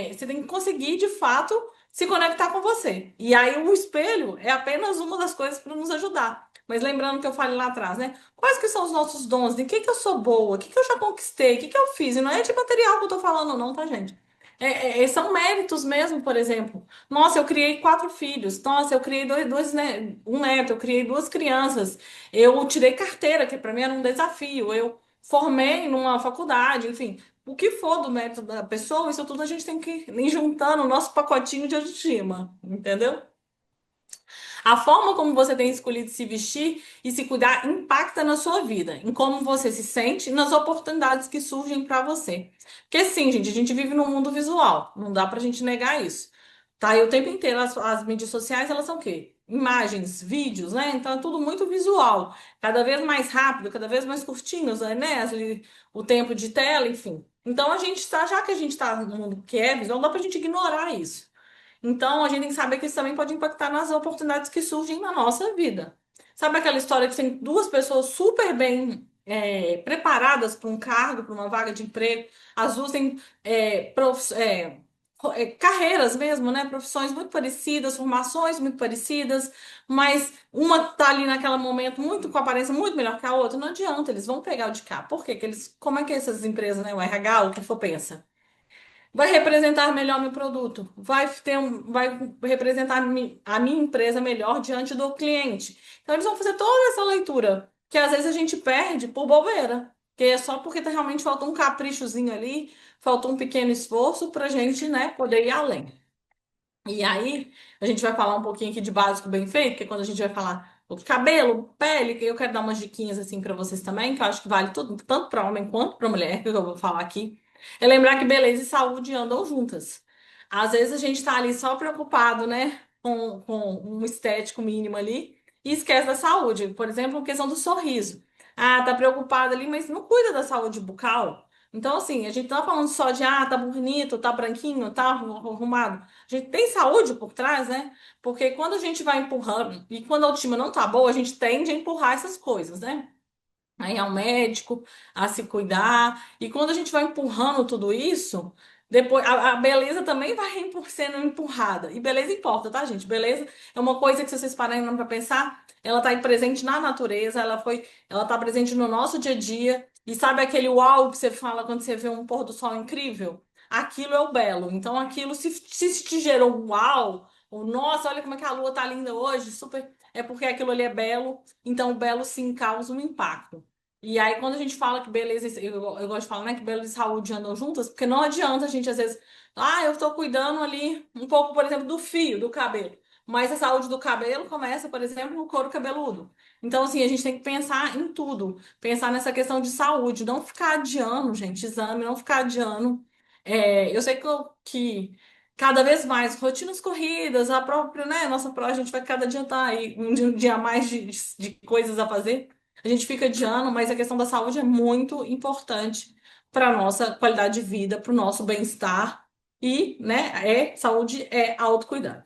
você tem que conseguir, de fato, se conectar com você. E aí, o espelho é apenas uma das coisas para nos ajudar. Mas lembrando que eu falei lá atrás, né? Quais que são os nossos dons? De que eu sou boa? O que que eu já conquistei? O que que eu fiz? E não é de material que eu tô falando, não, tá, gente? São méritos mesmo, por exemplo. Nossa, eu criei 4 filhos. Nossa, eu criei um neto, eu criei 2 crianças. Eu tirei carteira, que para mim era um desafio. Eu formei numa faculdade, enfim. O que for do mérito da pessoa, isso tudo a gente tem que ir juntando o nosso pacotinho de autoestima, entendeu? A forma como você tem escolhido se vestir e se cuidar impacta na sua vida, em como você se sente e nas oportunidades que surgem para você. Porque sim, gente, a gente vive num mundo visual, não dá pra gente negar isso. Tá aí o tempo inteiro, as mídias sociais, elas são o quê? Imagens, vídeos, né? Então é tudo muito visual, cada vez mais rápido, cada vez mais curtinhos, né? O tempo de tela, enfim. Então a gente está, já que a gente está no mundo que é visual, não dá pra gente ignorar isso. Então, a gente tem que saber que isso também pode impactar nas oportunidades que surgem na nossa vida. Sabe aquela história que tem 2 pessoas super bem preparadas para um cargo, para uma vaga de emprego? As duas têm carreiras mesmo, né? Profissões muito parecidas, formações muito parecidas, mas uma tá ali naquele momento muito com aparência muito melhor que a outra. Não adianta, eles vão pegar o de cá. Por quê? Como é que essas empresas, né? O RH, o que for, pensa? Vai representar melhor meu produto, vai representar a minha empresa melhor diante do cliente. Então, eles vão fazer toda essa leitura, que às vezes a gente perde por bobeira, que é só porque realmente faltou um caprichozinho ali, faltou um pequeno esforço para a gente, né, poder ir além. E aí, a gente vai falar um pouquinho aqui de básico bem feito, que é quando a gente vai falar o cabelo, pele, que eu quero dar umas diquinhas assim para vocês também, que eu acho que vale tudo, tanto para homem quanto para mulher, que eu vou falar aqui. É lembrar que beleza e saúde andam juntas. Às vezes a gente tá ali só preocupado, né, com um estético mínimo ali e esquece da saúde. Por exemplo, a questão do sorriso. Ah, tá preocupado ali, mas não cuida da saúde bucal. Então, assim, a gente não tá falando só de, tá bonito, tá branquinho, tá arrumado. A gente tem saúde por trás, né? Porque quando a gente vai empurrando, e quando a autoestima não tá boa, a gente tende a empurrar essas coisas, né? Aí ao médico, a se cuidar. E quando a gente vai empurrando tudo isso, depois a beleza também vai sendo empurrada. E beleza importa, tá, gente? Beleza é uma coisa que, se vocês pararem para pensar, ela tá aí presente na natureza, ela tá presente no nosso dia a dia. E sabe aquele uau que você fala quando você vê um pôr do sol incrível? Aquilo é o belo. Então, aquilo, se te gerou um uau, ou nossa, olha como é que a lua tá linda hoje, super. É porque aquilo ali é belo, então o belo sim causa um impacto. E aí, quando a gente fala que beleza, eu gosto de falar, né, que beleza e saúde andam juntas, porque não adianta a gente, às vezes, eu estou cuidando ali um pouco, por exemplo, do fio do cabelo. Mas a saúde do cabelo começa, por exemplo, no couro cabeludo. Então, assim, a gente tem que pensar em tudo. Pensar nessa questão de saúde. Não ficar adiando, gente, exame, não ficar adiando. Eu sei que cada vez mais, rotinas corridas, a própria, né, nossa a gente vai cada dia estar aí, um dia a mais de coisas a fazer. A gente fica adiando, mas a questão da saúde é muito importante para a nossa qualidade de vida, para o nosso bem-estar. E, né, saúde é autocuidado.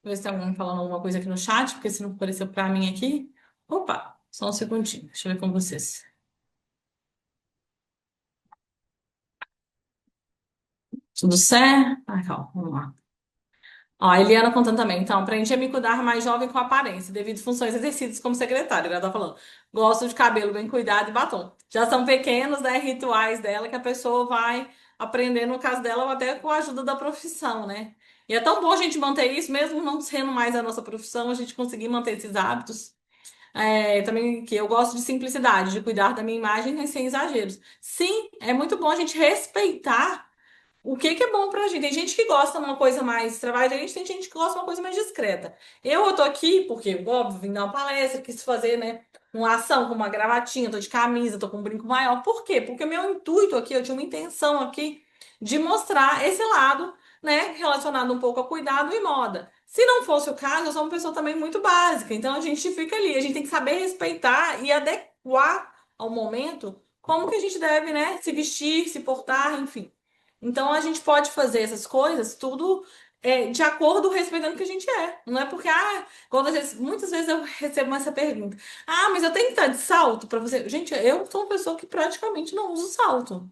Vou ver se tem alguém falando alguma coisa aqui no chat, porque se não apareceu para mim aqui. Opa, só um segundinho, deixa eu ver com vocês. Tudo certo? Calma, vamos lá. Ó, a Eliana contando também. Então, aprendi a me cuidar mais jovem com aparência, devido funções exercidas como secretária. Ela tá falando. Gosto de cabelo bem cuidado e batom. Já são pequenos, né, rituais dela que a pessoa vai aprender, no caso dela, até com a ajuda da profissão, né? E é tão bom a gente manter isso, mesmo não sendo mais a nossa profissão, a gente conseguir manter esses hábitos. Também que eu gosto de simplicidade, de cuidar da minha imagem, mas sem exageros. Sim, é muito bom a gente respeitar o que que é bom pra gente. Tem gente que gosta de uma coisa mais extravagante, tem gente que gosta de uma coisa mais discreta. Eu tô aqui porque, óbvio, vim dar uma palestra, quis fazer, né, uma ação com uma gravatinha, tô de camisa, tô com um brinco maior. Por quê? Porque o meu intuito aqui, eu tinha uma intenção aqui de mostrar esse lado, né, relacionado um pouco a cuidado e moda. Se não fosse o caso, eu sou uma pessoa também muito básica, então a gente fica ali, a gente tem que saber respeitar e adequar ao momento como que a gente deve, né, se vestir, se portar, enfim. Então a gente pode fazer essas coisas tudo de acordo respeitando o que a gente é. Não é porque, muitas vezes eu recebo essa pergunta: ah, mas eu tenho que estar de salto para você. Gente, eu sou uma pessoa que praticamente não uso salto.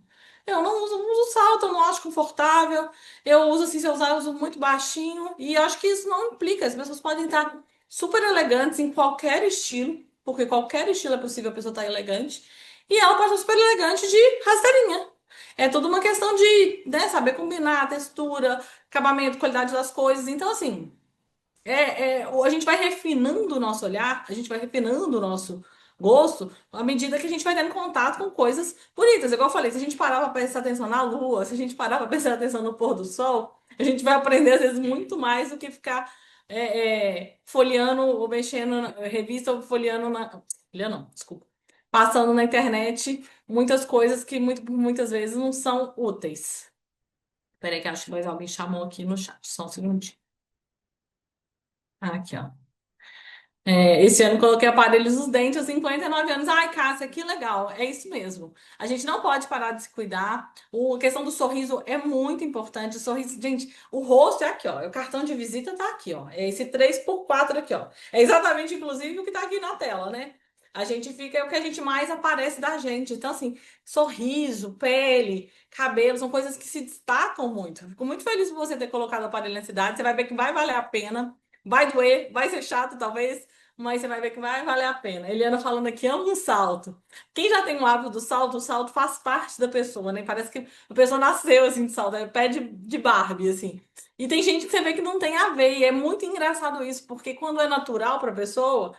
Eu não uso salto, eu não acho confortável. Eu uso assim, se eu usar, eu uso muito baixinho. E eu acho que isso não implica. As pessoas podem estar super elegantes em qualquer estilo, porque qualquer estilo é possível a pessoa estar elegante. E ela pode estar super elegante de rasteirinha. É tudo uma questão de, né, saber combinar a textura, acabamento, qualidade das coisas. Então, assim, a gente vai refinando o nosso olhar, a gente vai refinando o nosso gosto à medida que a gente vai tendo contato com coisas bonitas. Igual eu falei, se a gente parar para prestar atenção na lua, se a gente parar para prestar atenção no pôr do sol, a gente vai aprender, às vezes, muito mais do que ficar folheando ou mexendo na revista ou folheando na. Folheando não, desculpa. Passando na internet muitas coisas que muitas vezes não são úteis. Peraí, que acho que mais alguém chamou aqui no chat. Só um segundinho. Aqui, ó. Esse ano coloquei aparelhos nos dentes aos 59 anos. Ai, Cássia, que legal. É isso mesmo. A gente não pode parar de se cuidar. A questão do sorriso é muito importante. O sorriso, gente, o rosto é aqui, ó. O cartão de visita tá aqui, ó. É esse 3x4 aqui, ó. É exatamente, inclusive, o que tá aqui na tela, né? A gente fica, é o que a gente mais aparece da gente. Então, assim, sorriso, pele, cabelo, são coisas que se destacam muito. Fico muito feliz por você ter colocado o aparelho na cidade. Você vai ver que vai valer a pena. Vai doer, vai ser chato, talvez, mas você vai ver que vai valer a pena. Eliana falando aqui, amo um salto. Quem já tem o hábito do salto, o salto faz parte da pessoa, né? Parece que a pessoa nasceu assim de salto, é pé de Barbie, assim. E tem gente que você vê que não tem a ver, e é muito engraçado isso, porque quando é natural para a pessoa,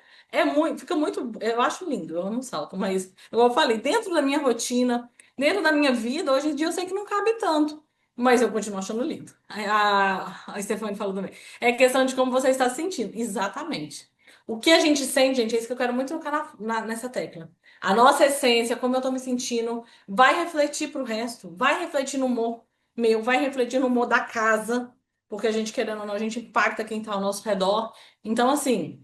fica muito, eu acho lindo, eu amo salto, mas, igual eu falei, dentro da minha rotina, dentro da minha vida, hoje em dia eu sei que não cabe tanto. Mas eu continuo achando lindo. A Stefane falou também. É questão de como você está se sentindo. Exatamente. O que a gente sente, gente, é isso que eu quero muito tocar nessa tecla. A nossa essência, como eu tô me sentindo, vai refletir pro resto, vai refletir no humor meu, vai refletir no humor da casa, porque a gente, querendo ou não, a gente impacta quem tá ao nosso redor. Então, assim.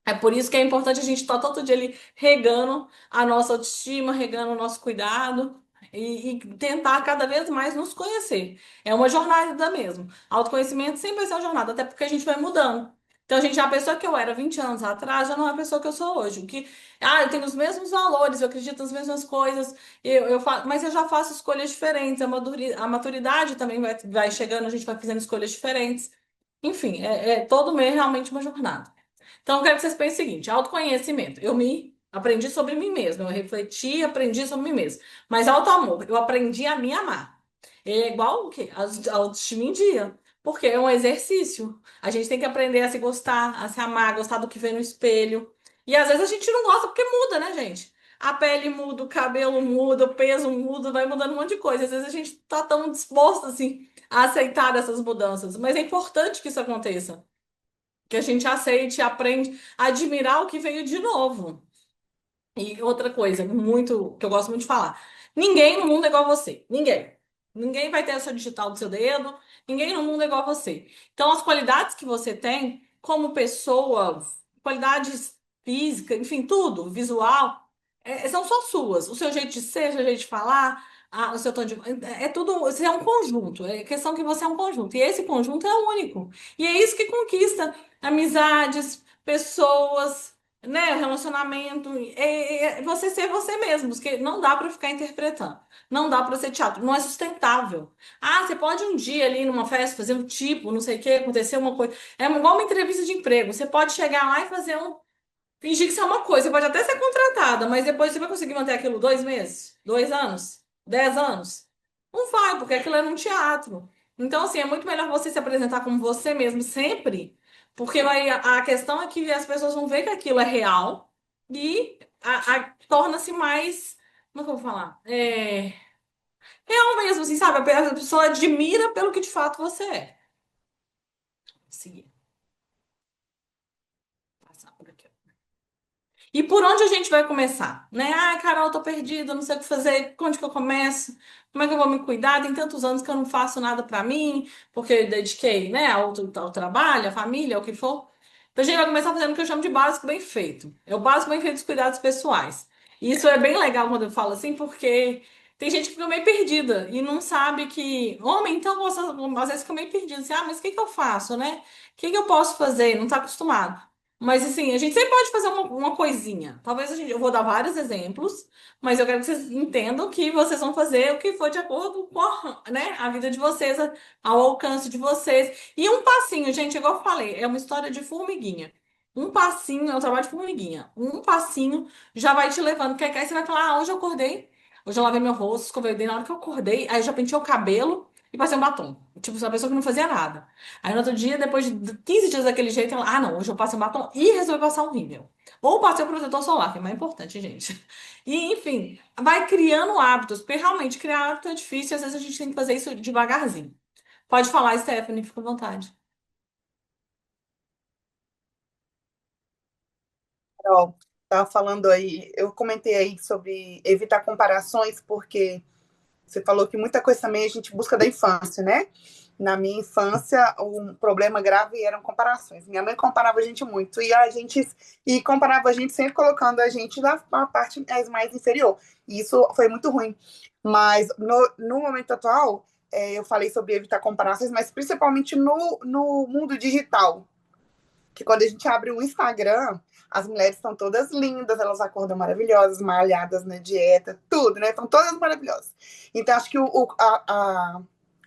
É por isso que é importante a gente estar todo dia ali regando a nossa autoestima, regando o nosso cuidado e tentar cada vez mais nos conhecer. É uma jornada mesmo. Autoconhecimento sempre vai ser uma jornada, até porque a gente vai mudando. Então, gente, a pessoa que eu era 20 anos atrás já não é a pessoa que eu sou hoje. Eu tenho os mesmos valores, eu acredito nas mesmas coisas, mas eu já faço escolhas diferentes. A maturidade também vai chegando, a gente vai fazendo escolhas diferentes. Enfim, todo mês realmente uma jornada. Então, eu quero que vocês pensem o seguinte: autoconhecimento. Eu me aprendi sobre mim mesma, eu refleti, aprendi sobre mim mesma. Mas autoamor, eu aprendi a me amar. É igual o quê? A autoestima em dia. Porque é um exercício. A gente tem que aprender a se gostar, a se amar, a gostar do que vê no espelho. E às vezes a gente não gosta porque muda, né, gente? A pele muda, o cabelo muda, o peso muda, vai mudando um monte de coisa. Às vezes a gente tá tão disposto assim a aceitar essas mudanças, mas é importante que isso aconteça, que a gente aceite, aprende a admirar o que veio de novo. E outra coisa, muito que eu gosto muito de falar: ninguém no mundo é igual a você. Ninguém. Ninguém vai ter a sua digital do seu dedo, ninguém no mundo é igual a você. Então, as qualidades que você tem como pessoa, qualidades físicas, enfim, tudo, visual, são só suas. O seu jeito de ser, o seu jeito de falar, o seu tom de. É tudo. Você é um conjunto. É questão que você é um conjunto. E esse conjunto é único. E é isso que conquista amizades, pessoas, né, relacionamento, você ser você mesmo, porque não dá para ficar interpretando, não dá para ser teatro, não é sustentável. Ah, você pode um dia ali numa festa fazer um tipo, não sei o que, acontecer uma coisa, é igual uma entrevista de emprego, você pode chegar lá e fazer fingir que isso é uma coisa, você pode até ser contratada, mas depois você vai conseguir manter aquilo 2 meses, 2 anos, 10 anos? Não vai, porque aquilo é num teatro. Então, assim, é muito melhor você se apresentar como você mesmo sempre, porque a questão é que as pessoas vão ver que aquilo é real e torna-se mais. Como é que eu vou falar? Real mesmo, assim, sabe? A pessoa admira pelo que de fato você é. Seguir. Passar por aqui. E por onde a gente vai começar, né? Ah, Carol, tô perdida, não sei o que fazer, onde que eu começo? Como é que eu vou me cuidar? Tem tantos anos que eu não faço nada pra mim, porque eu dediquei, né, ao trabalho, à família, ao que for. Então a gente vai começar fazendo o que eu chamo de básico bem feito. É o básico bem feito dos cuidados pessoais. E isso é bem legal quando eu falo assim, porque tem gente que fica meio perdida e não sabe que, homem, então, às vezes fica meio perdido, assim, ah, mas o que que eu faço, né? O que que eu posso fazer? Não tá acostumado. Mas assim, a gente sempre pode fazer uma coisinha. Talvez eu vou dar vários exemplos, mas eu quero que vocês entendam que vocês vão fazer o que for de acordo com, né, a vida de vocês, ao alcance de vocês. E um passinho, gente, igual eu falei, é uma história de formiguinha. Um passinho, é um trabalho de formiguinha. Um passinho já vai te levando, porque aí você vai falar, hoje eu acordei, hoje eu lavei meu rosto, escovei o dente, na hora que eu acordei, aí eu já pentei o cabelo e passei um batom. Tipo, sou uma pessoa que não fazia nada. Aí no outro dia, depois de 15 dias daquele jeito, ela, ah, não, hoje eu passei um batom e resolvi passar um rímel. Ou passei o protetor solar, que é mais importante, gente. E, enfim, vai criando hábitos, porque realmente criar hábito é difícil, e às vezes a gente tem que fazer isso devagarzinho. Pode falar, Stephanie, fica à vontade. Carol, estava falando aí, eu comentei aí sobre evitar comparações, porque você falou que muita coisa também a gente busca da infância, né? Na minha infância, um problema grave eram comparações. Minha mãe comparava a gente muito e comparava a gente sempre colocando a gente na parte mais inferior. E isso foi muito ruim. Mas no momento atual, eu falei sobre evitar comparações, mas principalmente no mundo digital, que quando a gente abre o Instagram, as mulheres estão todas lindas, elas acordam maravilhosas, malhadas na dieta, tudo, né? Estão todas maravilhosas. Então, acho que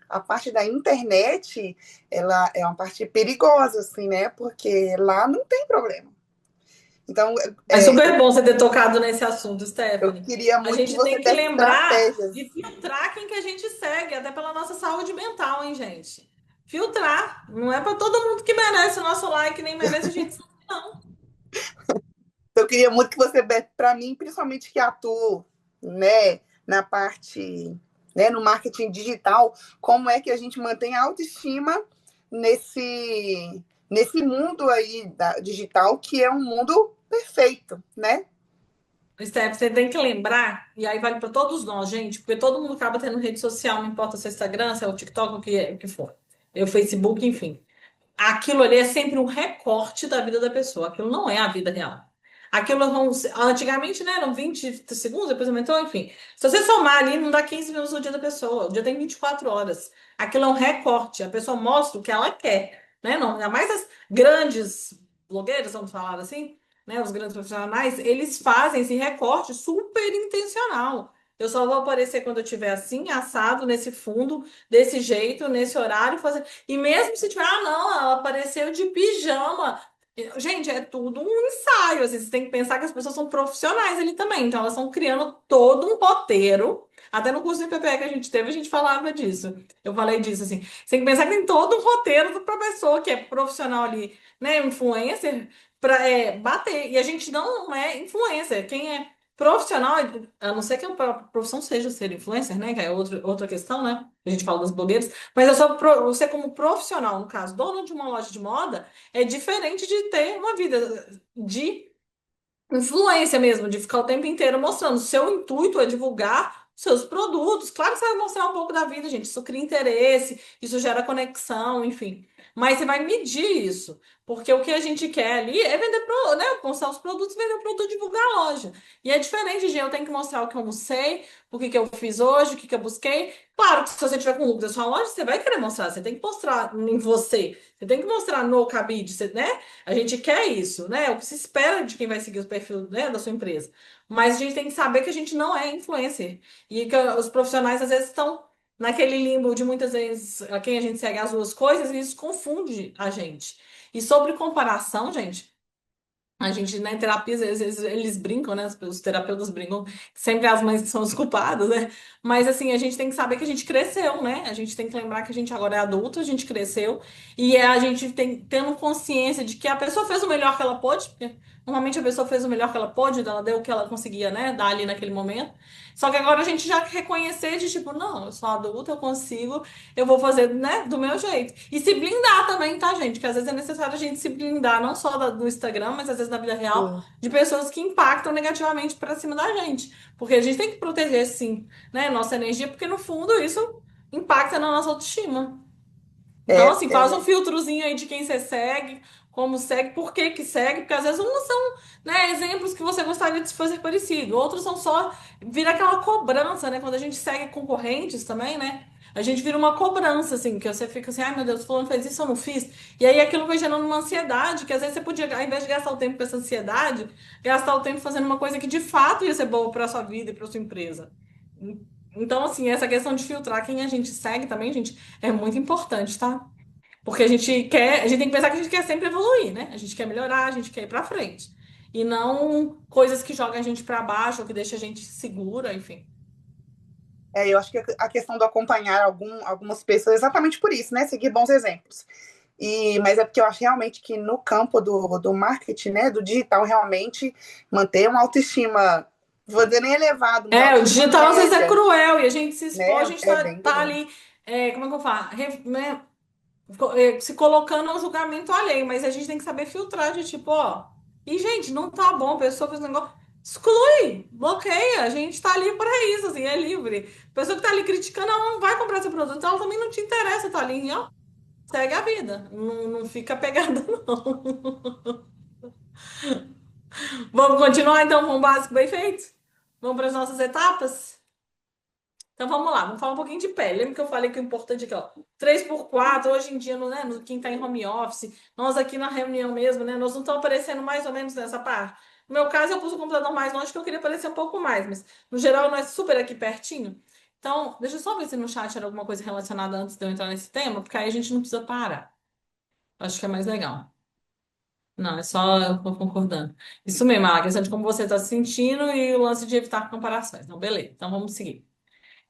a parte da internet, ela é uma parte perigosa, assim, né? Porque lá não tem problema. Então, É super bom você ter tocado nesse assunto, eu Stephanie. queria A muito que gente você tem que desse lembrar estratégias. de filtrar quem que a gente segue, até pela nossa saúde mental, hein, gente? Filtrar. Não é para todo mundo que merece o nosso like, nem merece a gente seguir, não. Eu queria muito que você, para mim, principalmente que atuo, né, na parte, né, no marketing digital, como é que a gente mantém a autoestima nesse mundo aí digital, que é um mundo perfeito, né? Steph, você tem que lembrar, e aí vale para todos nós, gente, porque todo mundo acaba tendo rede social, não importa se é Instagram, se é o TikTok, o que for. É o Facebook, enfim. Aquilo ali é sempre um recorte da vida da pessoa. Aquilo não é a vida real. Aquilo antigamente, né, eram 20 segundos, depois aumentou, enfim. Se você somar ali, não dá 15 minutos no dia da pessoa. O dia tem 24 horas. Aquilo é um recorte. A pessoa mostra o que ela quer, né? Não, ainda mais as grandes blogueiras, vamos falar assim, né? Os grandes profissionais, eles fazem esse recorte super intencional. Eu só vou aparecer quando eu estiver assim, assado, nesse fundo, desse jeito, nesse horário, fazer. E mesmo se tiver, ah, não, ela apareceu de pijama. Gente, é tudo um ensaio. Assim, você tem que pensar que as pessoas são profissionais ali também. Então, elas estão criando todo um roteiro. Até no curso de PPE que a gente teve, a gente falava disso. Eu falei disso, assim. Você tem que pensar que tem todo um roteiro para pessoa que é profissional ali, né? Influencer, para bater. E a gente não é influencer. Quem é profissional, a não ser que a profissão seja ser influencer, né? Que é outra questão, né? A gente fala das blogueiras. Mas você como profissional, no caso, dono de uma loja de moda, é diferente de ter uma vida de influência mesmo, de ficar o tempo inteiro mostrando. Seu intuito é divulgar seus produtos. Claro que você vai mostrar um pouco da vida, gente. Isso cria interesse, isso gera conexão, enfim. Mas você vai medir isso. Porque o que a gente quer ali é vender, né? Mostrar os produtos, vender o produto, divulgar a loja. E é diferente, gente. Eu tenho que mostrar o que eu almocei, o que que eu fiz hoje, o que que eu busquei. Claro que se você tiver com lucro da sua loja, você vai querer mostrar. Você tem que mostrar em você. Você tem que mostrar no cabide, né? A gente quer isso, né? O que se espera de quem vai seguir o perfil, né, da sua empresa. Mas a gente tem que saber que a gente não é influencer. E que os profissionais, às vezes, estão naquele limbo de muitas vezes a quem a gente segue as duas coisas, e isso confunde a gente. E sobre comparação, gente. A gente, né, em terapia, às vezes eles brincam, né? Os terapeutas brincam, sempre as mães que são as culpadas, né? Mas assim, a gente tem que saber que a gente cresceu, né? A gente tem que lembrar que a gente agora é adulto, a gente cresceu, e a gente tem tendo consciência de que a pessoa fez o melhor que ela pôde, porque Normalmente a pessoa fez o melhor que ela pôde, ela deu o que ela conseguia, né, dar ali naquele momento. Só que agora a gente já reconhecer de tipo, não, eu sou adulta, eu consigo, eu vou fazer, né, do meu jeito. E se blindar também, tá, gente? Que às vezes é necessário a gente se blindar, não só do Instagram, mas às vezes na vida real, Sim. de pessoas que impactam negativamente pra cima da gente. Porque a gente tem que proteger, sim, né, nossa energia, porque no fundo isso impacta na nossa autoestima. Então, É, assim, faz um é, filtrozinho aí de quem você segue, como segue, por que que segue, porque às vezes uns são, né, exemplos que você gostaria de fazer parecido, outros são só, vira aquela cobrança, né, quando a gente segue concorrentes também, né, a gente vira uma cobrança, assim, que você fica assim, ai meu Deus, fulano fez isso, eu não fiz, e aí aquilo vai gerando uma ansiedade, que às vezes você podia, ao invés de gastar o tempo com essa ansiedade, gastar o tempo fazendo uma coisa que de fato ia ser boa para sua vida e para sua empresa. Então, assim, essa questão de filtrar quem a gente segue também, gente, é muito importante, tá? Porque a gente tem que pensar que a gente quer sempre evoluir, né? A gente quer melhorar, a gente quer ir pra frente. E não coisas que jogam a gente pra baixo ou que deixam a gente segura, enfim. eu acho que a questão do acompanhar algumas pessoas, exatamente por isso, né? Seguir bons exemplos. Mas é porque eu acho realmente que no campo do marketing, né? Do digital, realmente manter uma autoestima, vou dizer nem elevado, uma O autoestima digital às vezes é média, cruel e a gente se expõe, a né? gente É tá, bem tá grande. ali, como é que eu falo? Né, se colocando ao julgamento alheio, mas a gente tem que saber filtrar de tipo, ó, e gente, não tá bom, a pessoa fez um negócio, exclui, bloqueia, a gente tá ali pra isso, assim, é livre. A pessoa que tá ali criticando, ela não vai comprar seu produto, ela também não te interessa, tá ali, ó, segue a vida, não fica pegada, não. Vamos continuar então com o básico bem feito? Vamos para as nossas etapas? Então vamos lá, vamos falar um pouquinho de pele. Lembra que eu falei que o importante é que, ó, 3x4 hoje em dia, né, quem está em home office, nós aqui na reunião mesmo, né, nós não estamos aparecendo mais ou menos nessa parte. No meu caso, eu pus o computador mais longe que eu queria aparecer um pouco mais, mas no geral nós super aqui pertinho. Então, deixa eu só ver se no chat era alguma coisa relacionada antes de eu entrar nesse tema, porque aí a gente não precisa parar. Acho que é mais legal. Não, é só eu tô concordando. Isso mesmo, a questão de como você está se sentindo e o lance de evitar comparações. Então, beleza. Então, vamos seguir.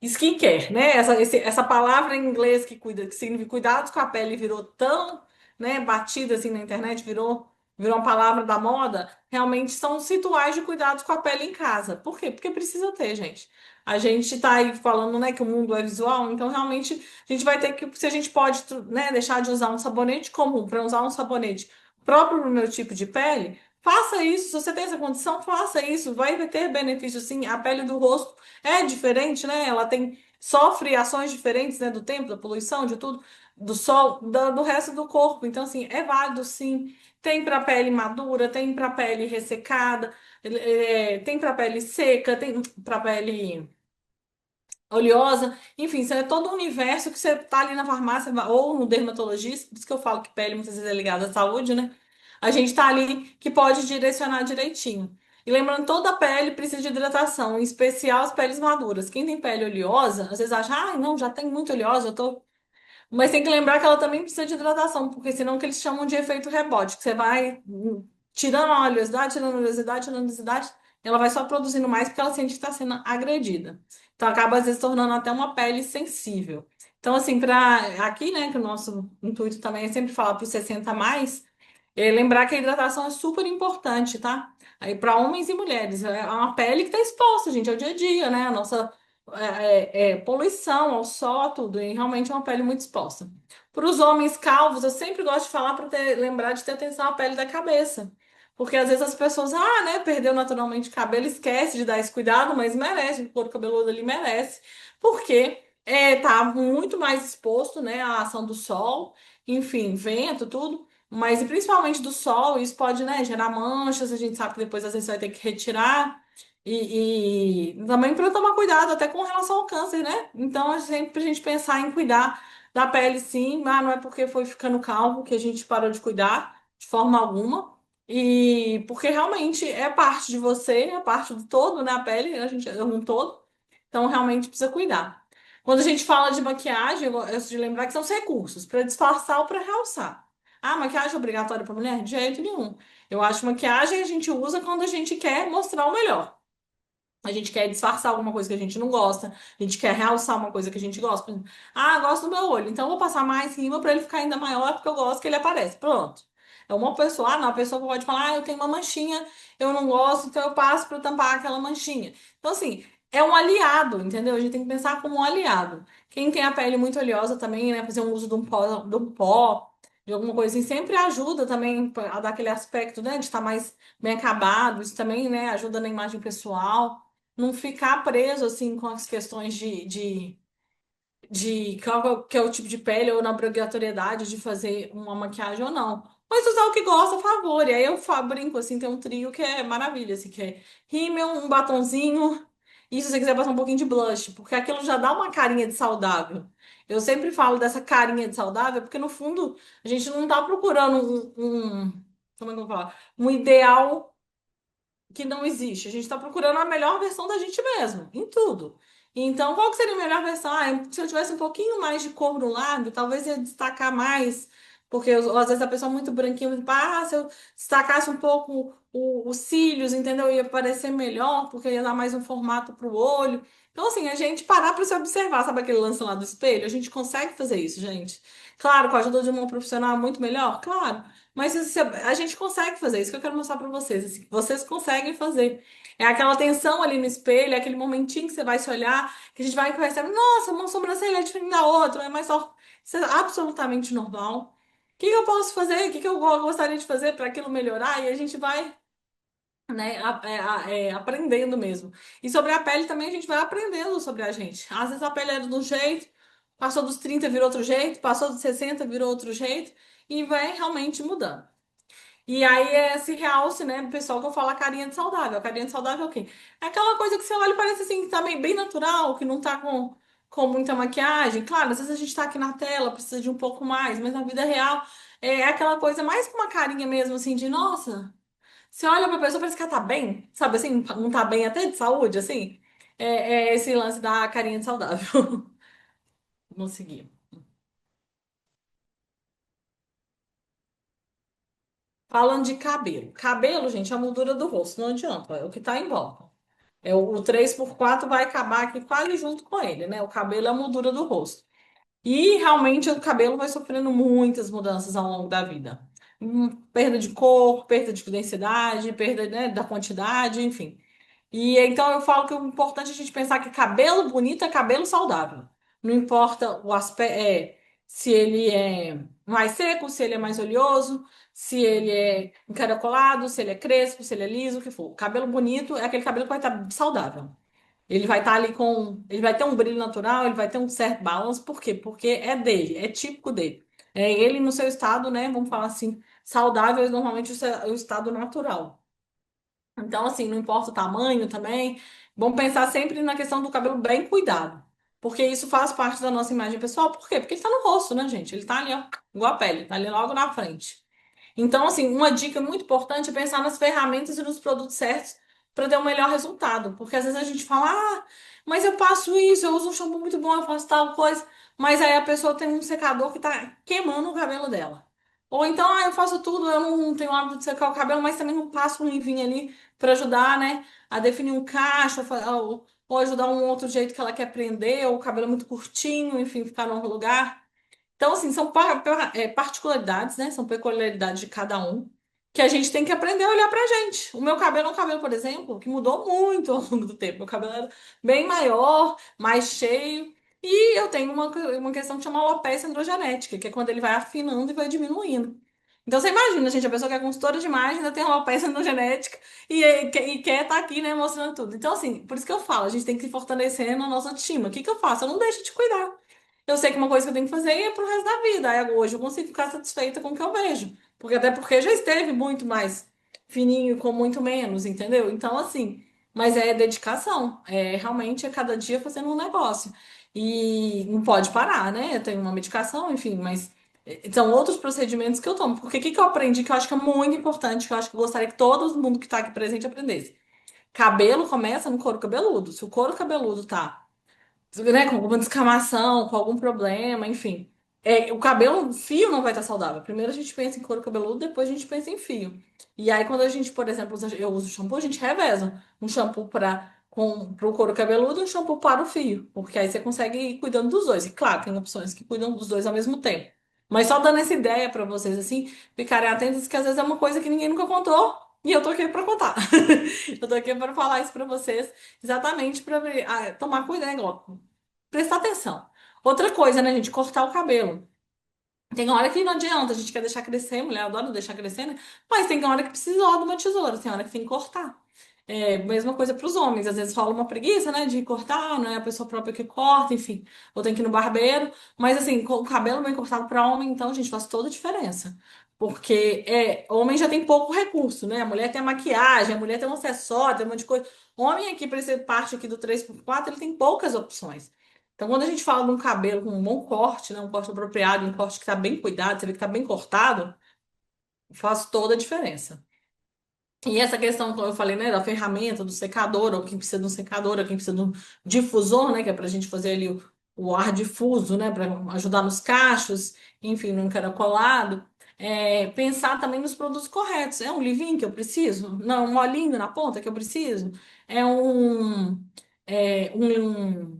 Skincare, né? Essa palavra em inglês que significa cuidados com a pele virou tão, né, batida assim na internet, virou uma palavra da moda. Realmente são os rituais de cuidados com a pele em casa. Por quê? Porque precisa ter, gente. A gente tá aí falando, né, que o mundo é visual, então realmente a gente vai ter que, se a gente pode, né, deixar de usar um sabonete comum para usar um sabonete próprio para o meu tipo de pele, faça isso. Se você tem essa condição, faça isso. Vai ter benefício, sim. A pele do rosto é diferente, né? Ela sofre ações diferentes, né? Do tempo, da poluição, de tudo, do sol, do resto do corpo. Então, assim, é válido, sim. Tem para pele madura, tem para pele ressecada, tem para pele seca, tem para pele oleosa, enfim, isso é todo um universo que você tá ali na farmácia ou no dermatologista, por isso que eu falo que pele muitas vezes é ligada à saúde, né? A gente tá ali que pode direcionar direitinho. E lembrando, toda pele precisa de hidratação, em especial as peles maduras. Quem tem pele oleosa, às vezes acha, ah, não, já tem muito oleosa, eu tô. Mas tem que lembrar que ela também precisa de hidratação, porque senão o que eles chamam de efeito rebote, que você vai tirando a tirando a oleosidade, tirando a oleosidade, ela vai só produzindo mais porque ela sente que está sendo agredida. Então acaba às vezes tornando até uma pele sensível. Então, assim, para aqui, né, que o nosso intuito também é sempre falar para os 60 a mais, lembrar que a hidratação é super importante, tá? Aí para homens e mulheres, é uma pele que está exposta, gente, é o dia a dia, né? A nossa poluição ao sol, a tudo, e realmente é uma pele muito exposta. Para os homens calvos, eu sempre gosto de falar para lembrar de ter atenção à pele da cabeça. Porque às vezes as pessoas, né, perdeu naturalmente cabelo, esquece de dar esse cuidado, mas merece, o couro cabeludo ali merece, porque tá muito mais exposto, né, à ação do sol, enfim, vento, tudo, mas e principalmente do sol, isso pode, né, gerar manchas, a gente sabe que depois às vezes vai ter que retirar. E também para tomar cuidado até com relação ao câncer, né? Então, é sempre a gente pensar em cuidar da pele, sim, mas não é porque foi ficando calvo que a gente parou de cuidar de forma alguma. E porque realmente é parte de você, é parte do todo, né? A pele, a gente é um todo. Então, realmente precisa cuidar. Quando a gente fala de maquiagem, eu gosto de lembrar que são os recursos para disfarçar ou para realçar. Ah, maquiagem é obrigatória para mulher? De jeito nenhum. Eu acho que maquiagem a gente usa quando a gente quer mostrar o melhor. A gente quer disfarçar alguma coisa que a gente não gosta, a gente quer realçar uma coisa que a gente gosta. Por exemplo, gosto do meu olho, então eu vou passar mais em cima para ele ficar ainda maior porque eu gosto que ele aparece. Pronto. É uma pessoa, não, a pessoa pode falar, eu tenho uma manchinha, eu não gosto, então eu passo para tampar aquela manchinha. Então, assim, é um aliado, entendeu? A gente tem que pensar como um aliado. Quem tem a pele muito oleosa também, né, fazer um uso de um pó, de alguma coisa assim, sempre ajuda também a dar aquele aspecto, né, de estar mais bem acabado. Isso também, né, ajuda na imagem pessoal. Não ficar preso, assim, com as questões de qual que é o tipo de pele ou na obrigatoriedade de fazer uma maquiagem ou não. Mas usar o que gosta, a favor. E aí eu brinco, assim, tem um trio que é maravilha, assim, que é rímel, um batonzinho e se você quiser passar um pouquinho de blush, porque aquilo já dá uma carinha de saudável. Eu sempre falo dessa carinha de saudável, porque no fundo a gente não tá procurando como é que eu vou falar? Um ideal que não existe. A gente está procurando a melhor versão da gente mesmo, em tudo. Então, qual que seria a melhor versão? Se eu tivesse um pouquinho mais de cor no lábio, talvez ia destacar mais, porque às vezes a pessoa é muito branquinha, muito, se eu destacasse um pouco os cílios, entendeu? Ia parecer melhor, porque ia dar mais um formato para o olho. Então, assim, a gente parar para se observar, sabe aquele lance lá do espelho? A gente consegue fazer isso, gente. Claro, com a ajuda de uma profissional é muito melhor, claro. Mas a gente consegue fazer, isso que eu quero mostrar para vocês, assim, que vocês conseguem fazer. É aquela tensão ali no espelho, é aquele momentinho que você vai se olhar, que a gente vai perceber, nossa, uma sobrancelha é diferente da outra, é mais só. Isso é absolutamente normal. O que que eu posso fazer? O que que eu gostaria de fazer para aquilo melhorar? E a gente vai, né, aprendendo mesmo. E sobre a pele também a gente vai aprendendo sobre a gente. Às vezes a pele era de um jeito, passou dos 30 virou outro jeito, passou dos 60 virou outro jeito, e vai realmente mudando. E aí é esse realce, né, do pessoal que eu falo a carinha de saudável. A carinha de saudável é o quê? É aquela coisa que você olha e parece assim, que tá bem natural, que não tá com muita maquiagem. Claro, às vezes a gente tá aqui na tela, precisa de um pouco mais, mas na vida real é aquela coisa mais com uma carinha mesmo, assim, de nossa, você olha pra pessoa, parece que ela tá bem, sabe assim, não tá bem até de saúde, assim. É esse lance da carinha de saudável. Vamos seguir. Falando de cabelo. Cabelo, gente, é a moldura do rosto, não adianta, é o que tá em volta. O 3x4 vai acabar aqui quase junto com ele, né? O cabelo é a moldura do rosto. E realmente o cabelo vai sofrendo muitas mudanças ao longo da vida. Perda de cor, perda de densidade, perda, né, da quantidade, enfim. E então eu falo que o importante é a gente pensar que cabelo bonito é cabelo saudável. Não importa o aspecto, se ele é mais seco, se ele é mais oleoso, se ele é encaracolado, se ele é crespo, se ele é liso, o que for. Cabelo bonito é aquele cabelo que vai estar saudável. Ele vai estar ali com. Ele vai ter um brilho natural, ele vai ter um certo balance. Por quê? Porque é dele, é típico dele. É ele no seu estado, né? Vamos falar assim, saudável, é normalmente o estado natural. Então, assim, não importa o tamanho também. Vamos pensar sempre na questão do cabelo bem cuidado. Porque isso faz parte da nossa imagem pessoal. Por quê? Porque ele tá no rosto, né, gente? Ele tá ali, ó, igual a pele, tá ali logo na frente. Então, assim, uma dica muito importante é pensar nas ferramentas e nos produtos certos para ter um melhor resultado. Porque às vezes a gente fala, mas eu passo isso, eu uso um shampoo muito bom, eu faço tal coisa. Mas aí a pessoa tem um secador que tá queimando o cabelo dela. Ou então, eu faço tudo, eu não tenho o hábito de secar o cabelo, mas também não passo um livinho ali para ajudar, né, a definir um cacho, ou ajudar um outro jeito que ela quer prender, ou o cabelo é muito curtinho, enfim, ficar no lugar. Então, assim, são particularidades, né? São peculiaridades de cada um que a gente tem que aprender a olhar pra gente. O meu cabelo é um cabelo, por exemplo, que mudou muito ao longo do tempo. Meu cabelo era bem maior, mais cheio. E eu tenho uma questão que chama alopecia androgenética, que é quando ele vai afinando e vai diminuindo. Então, você imagina, gente, a pessoa que é consultora de imagem ainda tem alopecia androgenética e quer estar aqui, né, mostrando tudo. Então, assim, por isso que eu falo, a gente tem que se fortalecer na nossa autoestima. O que que eu faço? Eu não deixo de cuidar. Eu sei que uma coisa que eu tenho que fazer é pro resto da vida. Aí hoje eu consigo ficar satisfeita com o que eu vejo. Porque até porque já esteve muito mais fininho com muito menos, entendeu? Então, assim, mas é dedicação. É realmente é cada dia fazendo um negócio. E não pode parar, né? Eu tenho uma medicação, enfim, mas são outros procedimentos que eu tomo. Porque o que que eu aprendi que eu acho que é muito importante, que eu acho que eu gostaria que todo mundo que está aqui presente aprendesse. Cabelo começa no couro cabeludo. Se o couro cabeludo tá, né, com alguma descamação, com algum problema, enfim. O cabelo, o fio não vai estar saudável. Primeiro a gente pensa em couro cabeludo, depois a gente pensa em fio. E aí, quando a gente, por exemplo, eu uso shampoo, a gente reveza. Um shampoo para o couro cabeludo e um shampoo para o fio. Porque aí você consegue ir cuidando dos dois. E claro, tem opções que cuidam dos dois ao mesmo tempo. Mas só dando essa ideia para vocês, assim, ficarem atentos, que às vezes é uma coisa que ninguém nunca contou. E eu tô aqui para contar. Eu tô aqui para falar isso para vocês, exatamente para tomar cuidado, igual, prestar atenção. Outra coisa, né, gente? Cortar o cabelo. Tem hora que não adianta, a gente quer deixar crescer, mulher adora deixar crescer, né? Mas tem hora que precisa ó, de uma tesoura, tem hora que tem que cortar. É, mesma coisa para os homens, às vezes rola uma preguiça, né, de cortar, não é a pessoa própria que corta, enfim, ou tem que ir no barbeiro. Mas assim, com o cabelo bem cortado para homem, então, gente, faz toda a diferença. Porque homem já tem pouco recurso, né? A mulher tem a maquiagem, a mulher tem um acessório, tem um monte de coisa. Homem aqui, para essa parte aqui do 3x4 ele tem poucas opções. Então, quando a gente fala de um cabelo com um bom corte, né, um corte apropriado, um corte que está bem cuidado, você vê que está bem cortado, faz toda a diferença. E essa questão que eu falei, né, da ferramenta, do secador, ou quem precisa de um secador, ou quem precisa de um difusor, né, que é para a gente fazer ali o ar difuso, né, para ajudar nos cachos, enfim, no encaracolado. Pensar também nos produtos corretos. É um livinho que eu preciso? Não, um olhinho na ponta que eu preciso? É um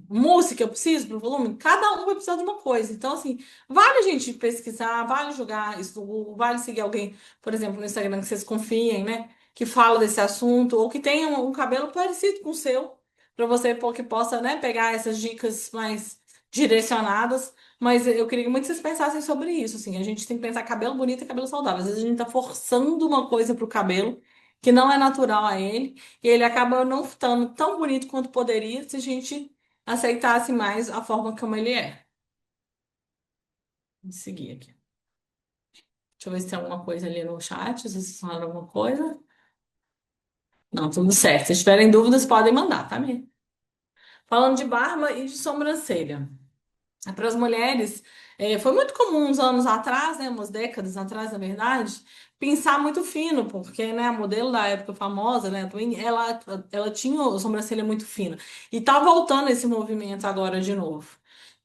mousse que eu preciso para o volume? Cada um vai precisar de uma coisa. Então, assim, vale a gente pesquisar, vale jogar isso, vale seguir alguém, por exemplo, no Instagram que vocês confiem, né? Que fala desse assunto, ou que tenha um cabelo parecido com o seu, para você que possa, né, pegar essas dicas mais direcionadas. Mas eu queria muito que vocês pensassem sobre isso, assim, a gente tem que pensar cabelo bonito e cabelo saudável. Às vezes a gente tá forçando uma coisa pro cabelo que não é natural a ele, e ele acaba não ficando tão bonito quanto poderia se a gente aceitasse mais a forma como ele é. Vou seguir aqui. Deixa eu ver se tem alguma coisa ali no chat, se vocês falaram alguma coisa. Não, tudo certo. Se tiverem dúvidas, podem mandar, tá, minha? Falando de barba e de sobrancelha. Para as mulheres, foi muito comum uns anos atrás, né, umas décadas atrás, na verdade, pensar muito fino, porque, né, a modelo da época famosa, né, a Twinnie, ela tinha a sobrancelha muito fina. E tá voltando esse movimento agora de novo.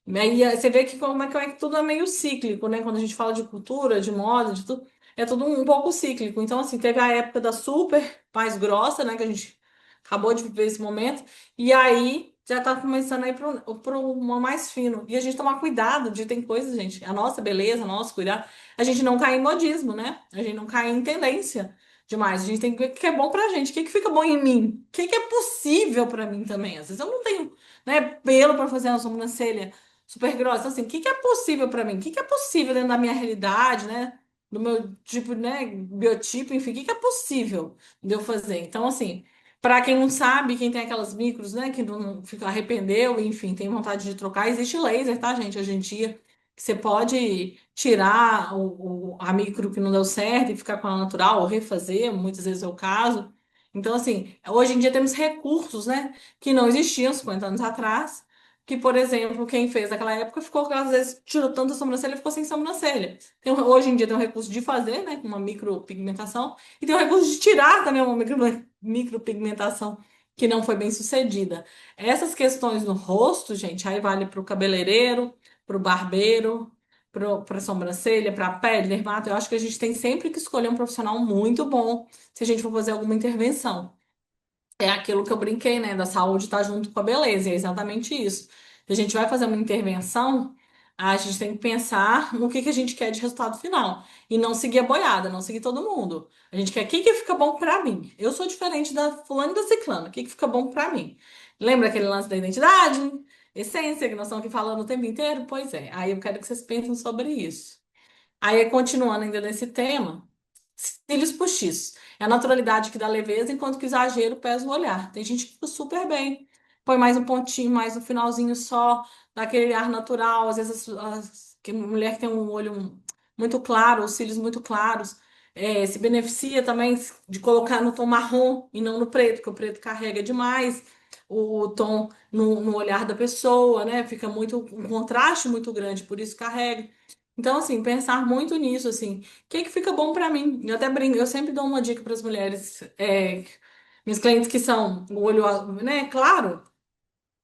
Aí você vê que como é que tudo é meio cíclico, né? Quando a gente fala de cultura, de moda, de tudo, é tudo um pouco cíclico. Então, assim, teve a época da super mais grossa, né? Que a gente acabou de viver esse momento, e aí já tá começando a ir para uma mais fino. E a gente tomar cuidado de tem coisas, gente, a nossa beleza, nosso cuidado, a gente não cair em modismo, né? A gente não cair em tendência demais. A gente tem que ver o que é bom pra gente, o que que fica bom em mim, o que que é possível pra mim também. Às vezes eu não tenho, né, pelo pra fazer uma sobrancelha super grossa. Então, assim, o que que é possível pra mim? O que que é possível dentro da minha realidade, né? Do meu tipo, né, biotipo, enfim, o que que é possível de eu fazer? Então, assim, para quem não sabe, quem tem aquelas micros, né, que não fica arrependeu, enfim, tem vontade de trocar, existe laser, tá, gente? Hoje em dia, que você pode tirar a micro que não deu certo e ficar com a natural, ou refazer, muitas vezes é o caso. Então, assim, hoje em dia temos recursos, né, que não existiam 50 anos atrás, que, por exemplo, quem fez naquela época ficou, às vezes, tirou tanta sobrancelha e ficou sem sobrancelha. Hoje em dia tem o recurso de fazer, né, com uma micropigmentação, e tem o recurso de tirar também uma micropigmentação que não foi bem sucedida. Essas questões no rosto, gente, aí vale para o cabeleireiro, para o barbeiro, para a sobrancelha, para a pele, dermato. Eu acho que a gente tem sempre que escolher um profissional muito bom se a gente for fazer alguma intervenção. É aquilo que eu brinquei, né? Da saúde estar junto com a beleza, e é exatamente isso. Se a gente vai fazer uma intervenção, a gente tem que pensar no que a gente quer de resultado final. E não seguir a boiada, não seguir todo mundo. A gente quer o que que fica bom pra mim. Eu sou diferente da fulana e da ciclana. O que que fica bom pra mim? Lembra aquele lance da identidade? Essência, que nós estamos aqui falando o tempo inteiro? Pois é. Aí eu quero que vocês pensem sobre isso. Aí, continuando ainda nesse tema. Cílios postiços. É a naturalidade que dá leveza, enquanto que o exagero pesa o olhar. Tem gente que fica super bem. Põe mais um pontinho, mais um finalzinho só, dá aquele ar natural. Às vezes, que mulher que tem um olho muito claro, os cílios muito claros, se beneficia também de colocar no tom marrom e não no preto, porque o preto carrega demais o tom no olhar da pessoa, né? Fica muito, um contraste muito grande, por isso carrega. Então, assim, pensar muito nisso, assim, o que que fica bom pra mim? Eu até brinco, eu sempre dou uma dica para as mulheres, minhas clientes que são o olho, né, claro,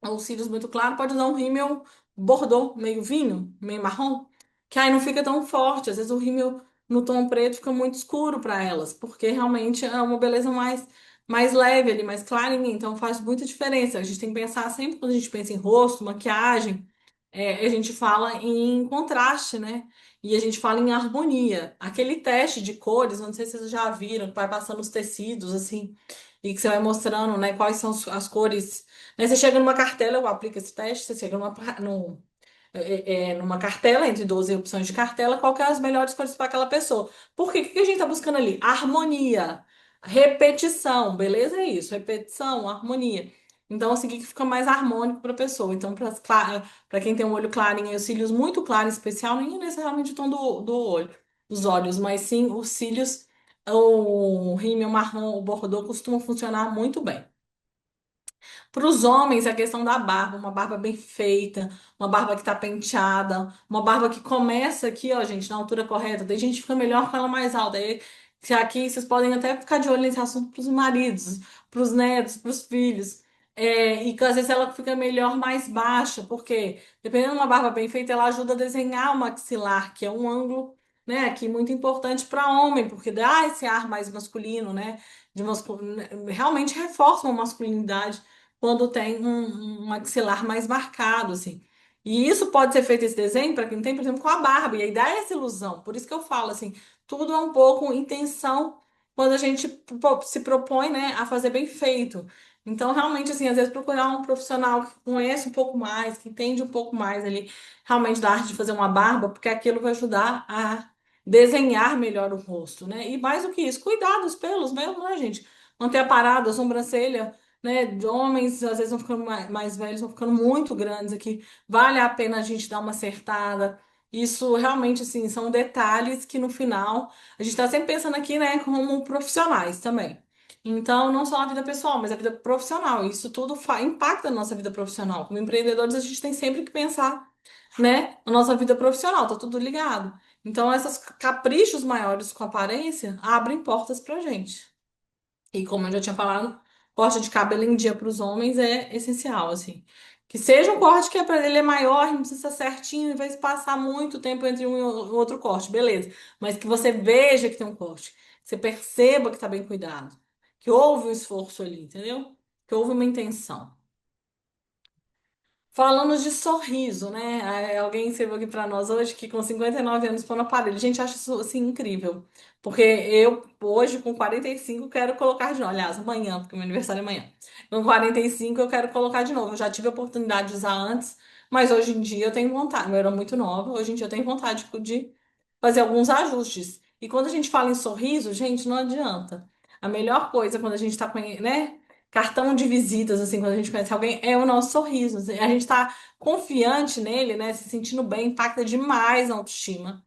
os cílios muito claros, pode usar um rímel bordô, meio vinho, meio marrom, que aí não fica tão forte. Às vezes o rímel no tom preto fica muito escuro para elas, porque realmente é uma beleza mais leve ali, mais clarinha, então faz muita diferença. A gente tem que pensar sempre quando a gente pensa em rosto, maquiagem, a gente fala em contraste, né? E a gente fala em harmonia. Aquele teste de cores, não sei se vocês já viram, que vai passando os tecidos, assim, e que você vai mostrando, né, quais são as cores. Né? Você chega numa cartela, eu aplico esse teste, você chega numa cartela, entre 12 opções de cartela, qual que é as melhores cores para aquela pessoa. Por quê? O que que a gente está buscando ali? Harmonia, repetição, beleza? É isso, repetição, harmonia. Então, assim, o que que fica mais harmônico para a pessoa. Então, para quem tem um olho clarinho e os cílios muito claros, em especial, nem necessariamente o tom do olho, dos olhos, mas sim os cílios, o rímel marrom, o bordô costumam funcionar muito bem. Para os homens, a questão da barba, uma barba bem feita, uma barba que tá penteada, uma barba que começa aqui, ó, gente, na altura correta. Tem gente que fica melhor com ela mais alta. Aí, se aqui vocês podem até ficar de olho nesse assunto para os maridos, para os netos, para os filhos. E que às vezes ela fica melhor mais baixa, porque dependendo de uma barba bem feita, ela ajuda a desenhar o maxilar, que é um ângulo, né, aqui muito importante para homem, porque dá esse ar mais masculino, né, realmente reforça uma masculinidade quando tem um maxilar mais marcado, assim. E isso pode ser feito esse desenho para quem tem, por exemplo, com a Barbie, e aí dá essa ilusão. Por isso que eu falo assim, tudo é um pouco intenção quando a gente se propõe, né, a fazer bem feito. Então, realmente, assim, às vezes procurar um profissional que conhece um pouco mais, que entende um pouco mais ali, realmente da arte de fazer uma barba, porque aquilo vai ajudar a desenhar melhor o rosto, né? E mais do que isso, cuidar dos pelos mesmo, né, gente? Manter a parada, a sobrancelha, né, de homens, às vezes vão ficando mais velhos, vão ficando muito grandes aqui. Vale a pena a gente dar uma acertada. Isso realmente, assim, são detalhes que no final a gente está sempre pensando aqui, né, como profissionais também. Então, não só a vida pessoal, mas a vida profissional. Isso tudo impacta a nossa vida profissional. Como empreendedores, a gente tem sempre que pensar, né, na nossa vida profissional, tá tudo ligado. Então, esses caprichos maiores com aparência abrem portas pra gente. E como eu já tinha falado, corte de cabelo em dia para os homens é essencial, assim. Que seja um corte que é para ele é maior, não precisa ser certinho, em vez de passar muito tempo entre um e o outro corte, beleza. Mas que você veja que tem um corte, que você perceba que está bem cuidado, que houve um esforço ali, entendeu? Que houve uma intenção. Falando de sorriso, né? Alguém escreveu aqui para nós hoje que com 59 anos põe no aparelho. Gente, acho isso assim incrível. Porque eu, hoje, com 45 quero colocar de novo. Aliás, amanhã, porque meu aniversário é amanhã. Com 45 eu quero colocar de novo. Eu já tive a oportunidade de usar antes, mas hoje em dia eu tenho vontade. Eu era muito nova, hoje em dia eu tenho vontade de fazer alguns ajustes. E quando a gente fala em sorriso, gente, não adianta. A melhor coisa quando a gente tá com, né? Cartão de visitas, assim, quando a gente conhece alguém, é o nosso sorriso. Assim, a gente tá confiante nele, né? Se sentindo bem, impacta demais a autoestima.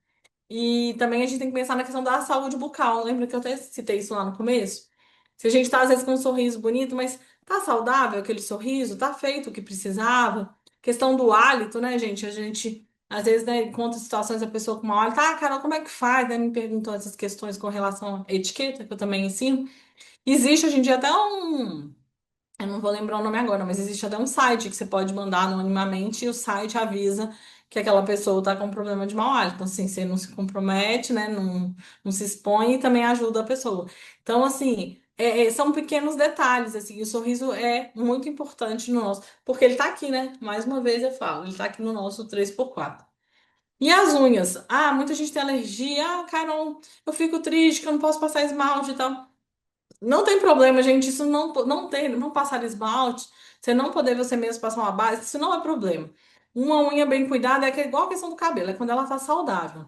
E também a gente tem que pensar na questão da saúde bucal. Lembra que eu até citei isso lá no começo? Se a gente tá, às vezes, com um sorriso bonito, mas tá saudável aquele sorriso, tá feito o que precisava. Questão do hálito, né, gente? A gente, às vezes, né, encontra situações a pessoa com mau hálito. Ah, Carol, como é que faz? Né? Me perguntou essas questões com relação à etiqueta, que eu também ensino. Existe hoje em dia até um. Eu não vou lembrar o nome agora, mas existe até um site que você pode mandar anonimamente e o site avisa que aquela pessoa está com problema de mau hálito. Então, assim, você não se compromete, né? Não se expõe e também ajuda a pessoa. Então, assim, são pequenos detalhes, assim, o sorriso é muito importante no nosso, porque ele tá aqui, né? Mais uma vez eu falo, ele tá aqui no nosso 3x4. E as unhas? Ah, muita gente tem alergia. Ah, Carol, eu fico triste que eu não posso passar esmalte e tal. Não tem problema, gente. Isso não tem, não passar esmalte, você não poder você mesmo passar uma base, isso não é problema. Uma unha bem cuidada igual a questão do cabelo, é quando ela tá saudável.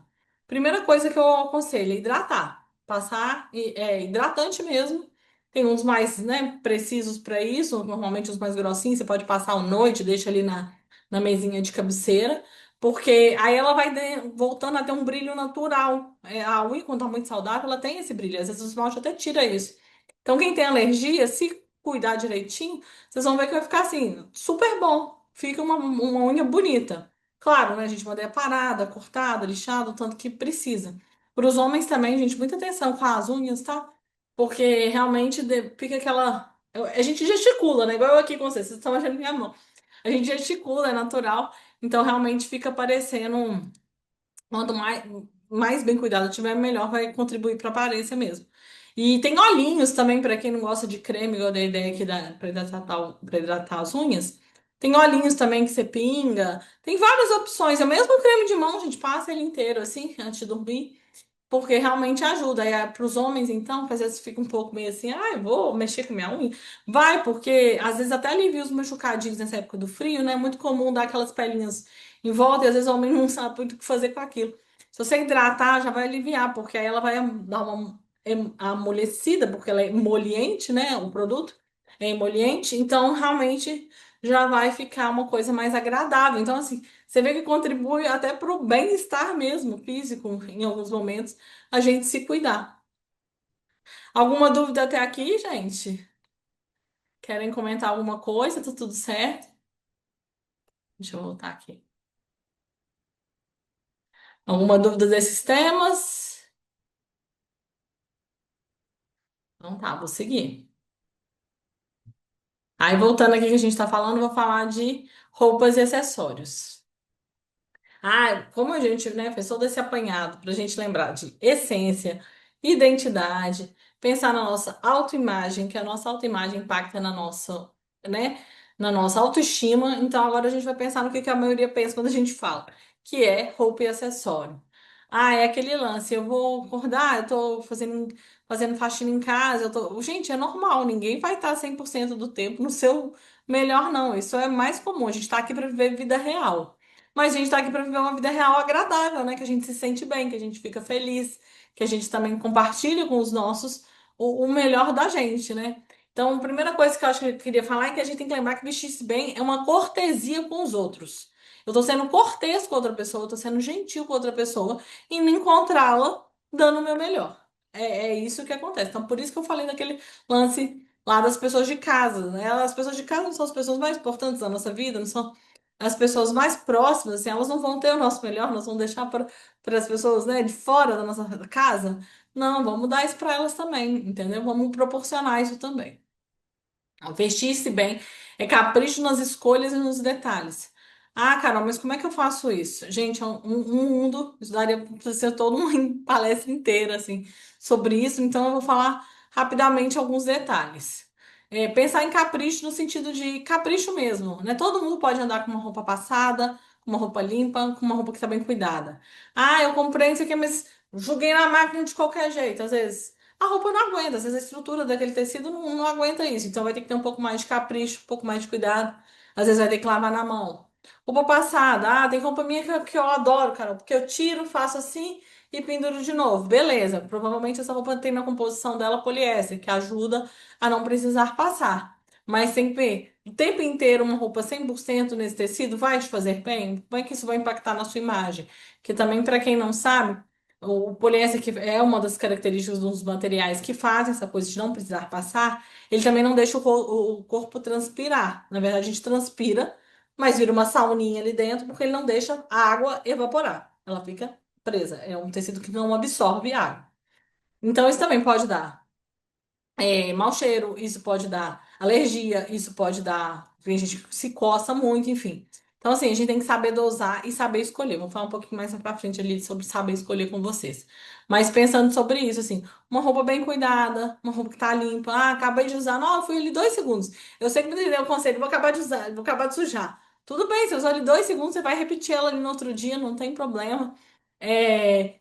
Primeira coisa que eu aconselho é hidratar. Passar hidratante mesmo. Tem uns mais, né, precisos para isso, normalmente os mais grossinhos, você pode passar à noite, deixa ali na mesinha de cabeceira, porque aí ela vai voltando a ter um brilho natural. A unha, quando tá muito saudável, ela tem esse brilho. Às vezes o esmalte até tira isso. Então, quem tem alergia, se cuidar direitinho, vocês vão ver que vai ficar assim, super bom. Fica uma unha bonita. Claro, né? A gente mantém parada, cortada, lixada, o tanto que precisa. Para os homens também, gente, muita atenção com as unhas, tá? Porque realmente fica aquela. A gente gesticula, né? Igual eu aqui com vocês, vocês estão achando minha mão. A gente gesticula, é natural. Então, realmente fica parecendo. Quanto mais bem cuidado tiver, melhor vai contribuir para a aparência mesmo. E tem olhinhos também, para quem não gosta de creme, igual eu dei a ideia aqui para hidratar as unhas. Tem olhinhos também que você pinga. Tem várias opções. É o mesmo creme de mão, a gente passa ele inteiro assim, antes de dormir. Porque realmente ajuda. Aí, para os homens, então, que às vezes fica um pouco meio assim, ah, eu vou mexer com minha unha. Vai, porque às vezes até alivia os machucadinhos nessa época do frio, né? É muito comum dar aquelas pelinhas em volta e às vezes o homem não sabe muito o que fazer com aquilo. Se você hidratar, já vai aliviar, porque aí ela vai dar uma amolecida, porque ela é emoliente, né? O produto é emoliente, então realmente já vai ficar uma coisa mais agradável. Então, assim, você vê que contribui até para o bem-estar mesmo, físico, em alguns momentos, a gente se cuidar. Alguma dúvida até aqui, gente? Querem comentar alguma coisa? Tá tudo certo? Deixa eu voltar aqui. Alguma dúvida desses temas? Então tá, vou seguir. Aí, voltando aqui que a gente está falando, vou falar de roupas e acessórios. Ah, como a gente, né, fez todo esse apanhado para a gente lembrar de essência, identidade, pensar na nossa autoimagem, que a nossa autoimagem impacta na nossa, né, na nossa autoestima. Então agora a gente vai pensar no que a maioria pensa quando a gente fala, que é roupa e acessório. Ah, é aquele lance, eu vou acordar, eu tô fazendo faxina em casa, eu tô... Gente, é normal, ninguém vai estar 100% do tempo no seu melhor, não. Isso é mais comum, a gente está aqui para viver vida real. Mas a gente tá aqui para viver uma vida real agradável, né? Que a gente se sente bem, que a gente fica feliz, que a gente também compartilha com os nossos o melhor da gente, né? Então, a primeira coisa que eu acho que eu queria falar é que a gente tem que lembrar que vestir-se bem é uma cortesia com os outros. Eu tô sendo cortês com outra pessoa, eu tô sendo gentil com outra pessoa e me encontrá-la dando o meu melhor. É isso que acontece. Então, por isso que eu falei daquele lance lá das pessoas de casa, né? As pessoas de casa não são as pessoas mais importantes da nossa vida, não são as pessoas mais próximas, assim, elas não vão ter o nosso melhor, nós vamos deixar para as pessoas, né, de fora da nossa casa. Não, vamos dar isso para elas também, entendeu? Vamos proporcionar isso também. Vestir-se bem é capricho nas escolhas e nos detalhes. Ah, Carol, mas como é que eu faço isso? Gente, é um mundo, isso daria para ser toda uma palestra inteira, assim, sobre isso, então eu vou falar rapidamente alguns detalhes. Pensar em capricho no sentido de capricho mesmo, né? Todo mundo pode andar com uma roupa passada, com uma roupa limpa, com uma roupa que está bem cuidada. Ah, eu comprei isso aqui, mas joguei na máquina de qualquer jeito, às vezes. A roupa não aguenta, às vezes a estrutura daquele tecido não aguenta isso. Então vai ter que ter um pouco mais de capricho, um pouco mais de cuidado. Às vezes vai ter que lavar na mão. Roupa passada, tem roupa minha que eu adoro, Carol, porque eu tiro, faço assim e penduro de novo. Beleza, provavelmente essa roupa tem na composição dela poliéster, que ajuda a não precisar passar. Mas tem que ver, o tempo inteiro uma roupa 100% nesse tecido vai te fazer bem? Como é que isso vai impactar na sua imagem? Que também, para quem não sabe, o poliéster, que é uma das características dos materiais que fazem essa coisa de não precisar passar, ele também não deixa o corpo transpirar. Na verdade, a gente transpira, mas vira uma sauninha ali dentro, porque ele não deixa a água evaporar. Ela fica presa. É um tecido que não absorve água. Então, isso também pode dar mau cheiro, isso pode dar alergia, isso pode dar. Tem gente que se coça muito, enfim. Então, assim, a gente tem que saber dosar e saber escolher. Vou falar um pouquinho mais pra frente ali sobre saber escolher com vocês. Mas pensando sobre isso, assim, uma roupa bem cuidada, uma roupa que tá limpa. Ah, acabei de usar, não, eu fui ali 2 segundos. Eu sei que me deu o conselho, vou acabar de usar, vou acabar de sujar. Tudo bem, você usou ali 2 segundos, você vai repetir ela ali no outro dia, não tem problema. Né,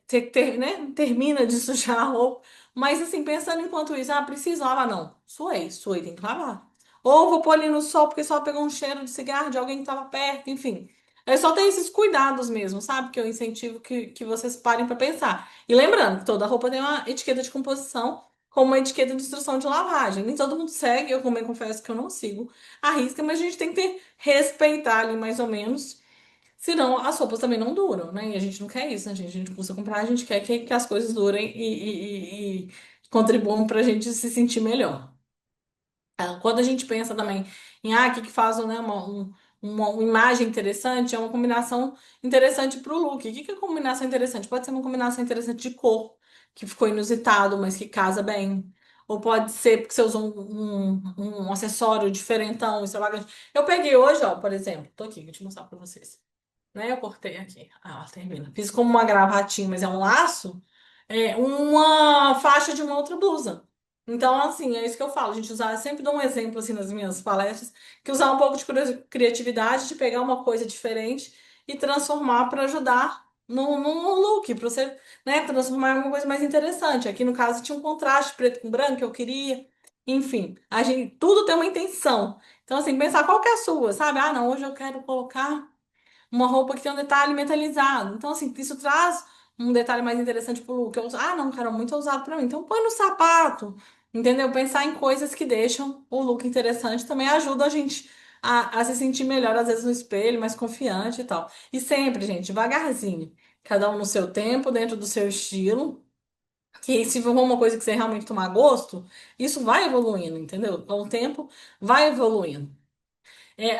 termina de sujar a roupa. Mas assim, pensando enquanto isso, preciso lavar? Não. Suei, tem que lavar. Ou vou pôr ali no sol porque só pegou um cheiro de cigarro de alguém que estava perto, enfim. É só ter esses cuidados mesmo, sabe? Que eu incentivo que vocês parem para pensar. E lembrando que toda roupa tem uma etiqueta de composição com uma etiqueta de instrução de lavagem. Nem todo mundo segue, eu também confesso que eu não sigo a risca, mas a gente tem que respeitar ali mais ou menos. Senão as roupas também não duram, né? E a gente não quer isso, né, gente? A gente precisa comprar, a gente quer que as coisas durem e contribuam para a gente se sentir melhor. Quando a gente pensa também em o que que faz, né, uma imagem interessante, é uma combinação interessante para o look. O que que é combinação interessante? Pode ser uma combinação interessante de cor, que ficou inusitado, mas que casa bem. Ou pode ser porque você usou um acessório diferentão, extravagante. Eu peguei hoje, ó, por exemplo, tô aqui, vou te mostrar para vocês, né? Eu cortei aqui. Termina. Fiz como uma gravatinha, mas é um laço. Uma faixa de uma outra blusa. Então, assim, é isso que eu falo. A gente usar, eu sempre dou um exemplo, assim, nas minhas palestras, que usar um pouco de criatividade, de pegar uma coisa diferente e transformar para ajudar no look, para você, né, transformar em uma coisa mais interessante. Aqui, no caso, tinha um contraste preto com branco que eu queria. Enfim, a gente, tudo tem uma intenção. Então, assim, pensar qual que é a sua, sabe? Ah, não, hoje eu quero colocar uma roupa que tem um detalhe metalizado. Então, assim, isso traz um detalhe mais interessante pro look. Ah, não, cara, muito ousado pra mim. Então, põe no sapato, entendeu? Pensar em coisas que deixam o look interessante também ajuda a gente a se sentir melhor, às vezes, no espelho, mais confiante e tal. E sempre, gente, devagarzinho. Cada um no seu tempo, dentro do seu estilo. Que se for uma coisa que você realmente tomar gosto, isso vai evoluindo, entendeu? Com o tempo, vai evoluindo.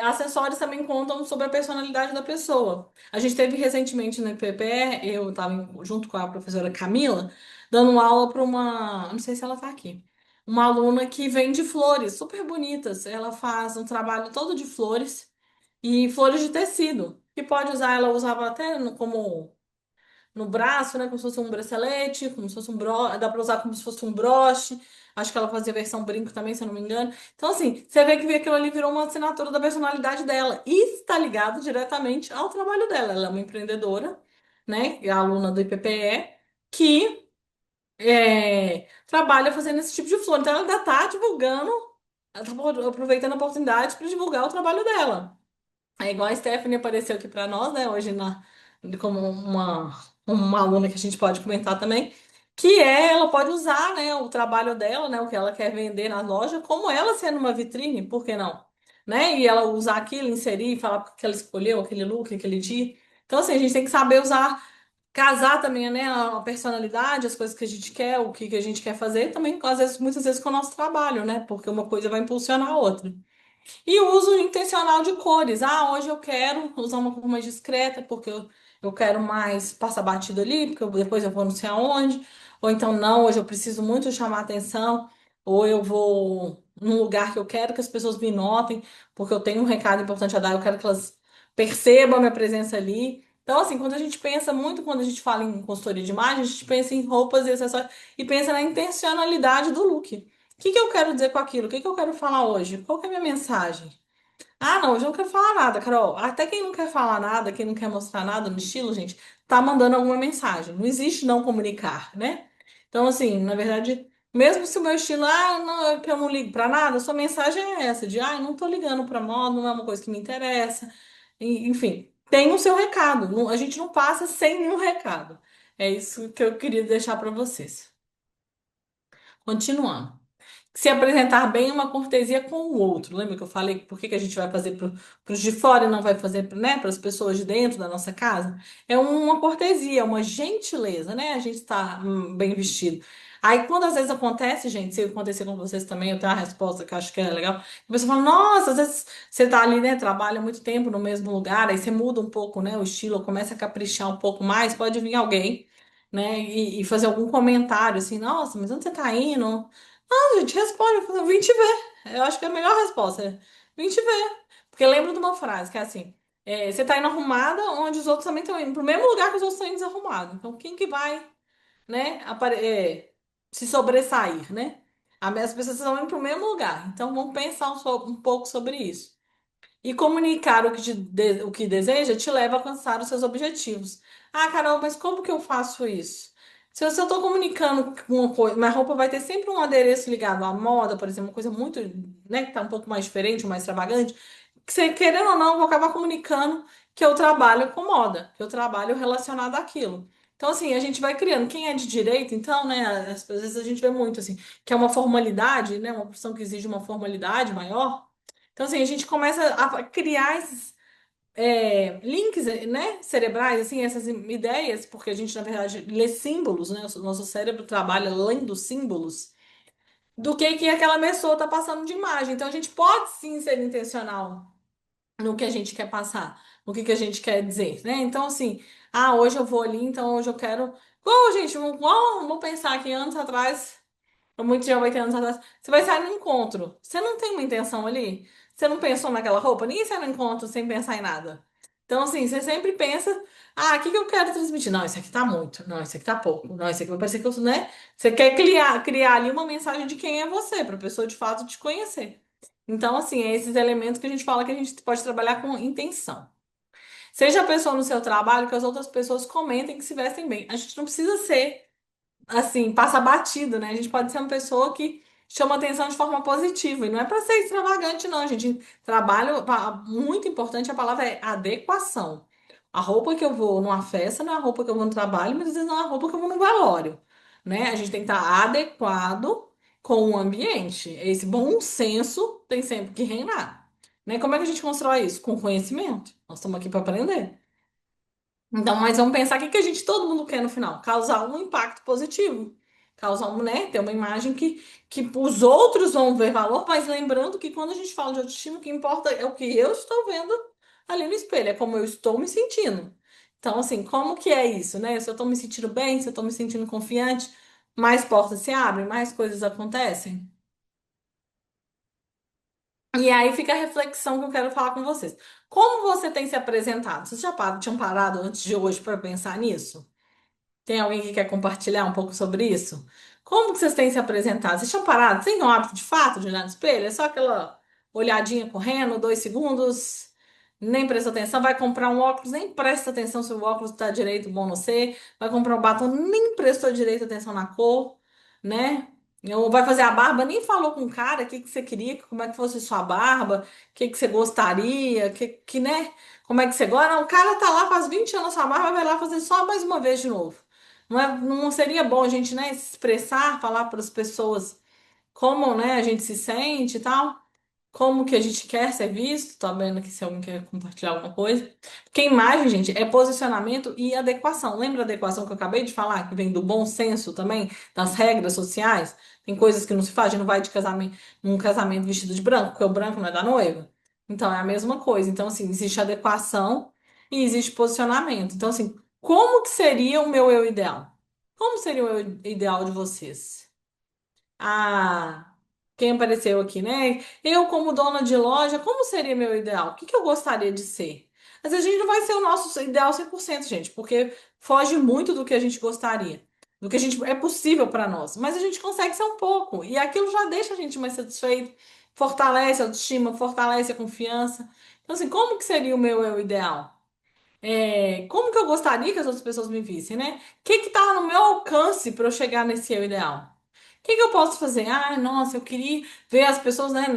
Acessórios também contam sobre a personalidade da pessoa. A gente teve recentemente no IPPE, eu estava junto com a professora Camila, dando aula para uma, não sei se ela está aqui, uma aluna que vende flores super bonitas. Ela faz um trabalho todo de flores e flores de tecido, que pode usar, ela usava até como no braço, né? Como se fosse um bracelete, como se fosse um broche, dá pra usar como se fosse um broche. Acho que ela fazia versão brinco também, se eu não me engano. Então, assim, você vê que aquilo ali virou uma assinatura da personalidade dela e está ligado diretamente ao trabalho dela. Ela é uma empreendedora, né? É aluna do IPPE, que trabalha fazendo esse tipo de flor. Então, ela ainda está divulgando, ela tá aproveitando a oportunidade para divulgar o trabalho dela. É igual a Stephanie apareceu aqui para nós, né, hoje como uma aluna que a gente pode comentar também, que ela pode usar, né, o trabalho dela, né, o que ela quer vender na loja, como ela sendo uma vitrine, por que não? Né? E ela usar aquilo, inserir, falar que ela escolheu aquele look, aquele dia. Então, assim, a gente tem que saber usar, casar também, né, a personalidade, as coisas que a gente quer, o que a gente quer fazer, também, às vezes, muitas vezes com o nosso trabalho, né, porque uma coisa vai impulsionar a outra. E o uso intencional de cores. Ah, hoje eu quero usar uma cor mais discreta, porque eu quero mais passar batido ali, porque depois eu vou não sei aonde. Ou então, não, hoje eu preciso muito chamar atenção. Ou eu vou num lugar que eu quero que as pessoas me notem, porque eu tenho um recado importante a dar, eu quero que elas percebam a minha presença ali. Então, assim, quando a gente pensa muito, quando a gente fala em consultoria de imagem, a gente pensa em roupas e acessórios e pensa na intencionalidade do look. O que que eu quero dizer com aquilo? O que que eu quero falar hoje? Qual que é a minha mensagem? Ah, não, hoje eu não quero falar nada, Carol. Até quem não quer falar nada, quem não quer mostrar nada no estilo, gente, tá mandando alguma mensagem. Não existe não comunicar, né? Então, assim, na verdade, mesmo se o meu estilo, não, que eu não ligo pra nada, a sua mensagem é essa, de, eu não tô ligando pra moda, não é uma coisa que me interessa. Enfim, tem o seu recado. A gente não passa sem nenhum recado. É isso que eu queria deixar pra vocês. Continuando. Se apresentar bem é uma cortesia com o outro. Lembra que eu falei por que que a gente vai fazer para os de fora e não vai fazer, né, para as pessoas de dentro da nossa casa? É uma cortesia, uma gentileza, né? A gente está bem vestido. Aí, quando às vezes acontece, gente, se acontecer com vocês também, eu tenho uma resposta que eu acho que é legal. A pessoa fala, nossa, às vezes você tá ali, né, trabalha muito tempo no mesmo lugar, aí você muda um pouco, né, o estilo, começa a caprichar um pouco mais, pode vir alguém, né, e fazer algum comentário assim, nossa, mas onde você tá indo? Não, gente, responde. Eu falo, vim te ver. Eu acho que é a melhor resposta. Vim te ver. Porque lembro de uma frase que é assim: você tá indo arrumada onde os outros também estão indo, pro mesmo lugar que os outros estão indo desarrumados. Então, quem que vai, né, se sobressair, né? As pessoas estão indo pro mesmo lugar. Então, vamos pensar um pouco sobre isso. E comunicar o que deseja te leva a alcançar os seus objetivos. Ah, Carol, mas como que eu faço isso? Se eu estou comunicando uma coisa, minha roupa vai ter sempre um adereço ligado à moda, por exemplo, uma coisa muito, né, que tá um pouco mais diferente, mais extravagante, que você, querendo ou não, eu vou acabar comunicando que eu trabalho com moda, que eu trabalho relacionado àquilo. Então, assim, a gente vai criando. Quem é de direito, então, né, às vezes a gente vê muito, assim, que é uma formalidade, né, uma profissão que exige uma formalidade maior. Então, assim, a gente começa a criar esses links, né, cerebrais, assim, essas ideias, porque a gente, na verdade, lê símbolos, né? O nosso cérebro trabalha lendo símbolos do que aquela pessoa está passando de imagem. Então, a gente pode sim ser intencional no que a gente quer passar, no que a gente quer dizer, né? Então, assim, hoje eu vou ali, então hoje eu quero. Igual, gente, vamos pensar que anos atrás. Muito já 80 anos atrás. Você vai sair no encontro. Você não tem uma intenção ali? Você não pensou naquela roupa? Ninguém sai no encontro sem pensar em nada. Então, assim, você sempre pensa, o que que eu quero transmitir? Não, isso aqui tá muito, não, isso aqui tá pouco, não, isso aqui vai parecer que eu sou, né? Você quer criar ali uma mensagem de quem é você, para a pessoa de fato te conhecer. Então, assim, é esses elementos que a gente fala que a gente pode trabalhar com intenção. Seja a pessoa no seu trabalho, que as outras pessoas comentem que se vestem bem. A gente não precisa ser assim, passa batido, né? A gente pode ser uma pessoa que chama atenção de forma positiva. E não é para ser extravagante, não. A gente trabalha. Muito importante, a palavra é adequação. A roupa que eu vou numa festa não é a roupa que eu vou no trabalho, mas às vezes não é a roupa que eu vou no velório. Né? A gente tem que estar adequado com o ambiente. Esse bom senso tem sempre que reinar. Né? Como é que a gente constrói isso? Com conhecimento. Nós estamos aqui para aprender. Então, mas vamos pensar o que que a gente, todo mundo quer no final? Causar um impacto positivo. Causar né, ter uma imagem que os outros vão ver valor, mas lembrando que quando a gente fala de autoestima, o que importa é o que eu estou vendo ali no espelho, é como eu estou me sentindo. Então, assim, como que é isso, né? Se eu estou me sentindo bem, se eu estou me sentindo confiante, mais portas se abrem, mais coisas acontecem. E aí fica a reflexão que eu quero falar com vocês. Como você tem se apresentado? Vocês já tinham parado antes de hoje para pensar nisso? Tem alguém que quer compartilhar um pouco sobre isso? Como que vocês têm se apresentado? Vocês tinham parado? Vocês têm um hábito de fato de olhar no espelho? É só aquela olhadinha correndo, 2 segundos, nem presta atenção. Vai comprar um óculos, nem presta atenção se o óculos está direito, bom não sei. Vai comprar um batom, nem prestou direito atenção na cor, né? Ou vai fazer a barba, nem falou com o cara o que que você queria, como é que fosse sua barba, o que que você gostaria, né? Como é que você gosta? Não, o cara tá lá faz 20 anos a sua barba, vai lá fazer só mais uma vez de novo. Não seria bom a gente, né, se expressar, falar para as pessoas como, né, a gente se sente e tal, como que a gente quer ser visto, tá vendo aqui se alguém quer compartilhar alguma coisa. Porque imagem, gente, é posicionamento e adequação. Lembra a adequação que eu acabei de falar, que vem do bom senso também, das regras sociais? Tem coisas que não se faz, a gente não vai de casamento, num casamento vestido de branco, porque o branco não é da noiva. Então é a mesma coisa. Então, assim, existe adequação e existe posicionamento. Então, assim, como que seria o meu eu ideal? Como seria o eu ideal de vocês? Ah, quem apareceu aqui, né? Eu, como dona de loja, como seria meu ideal? O que que eu gostaria de ser? Às vezes a gente não vai ser o nosso ideal 100%, gente, porque foge muito do que a gente gostaria, do que a gente é possível para nós. Mas a gente consegue ser um pouco, e aquilo já deixa a gente mais satisfeito, fortalece a autoestima, fortalece a confiança. Então, assim, como que seria o meu eu ideal? Como que eu gostaria que as outras pessoas me vissem, né? O que que tá no meu alcance para eu chegar nesse eu ideal? O que que eu posso fazer? Ah, nossa, eu queria ver as pessoas, né,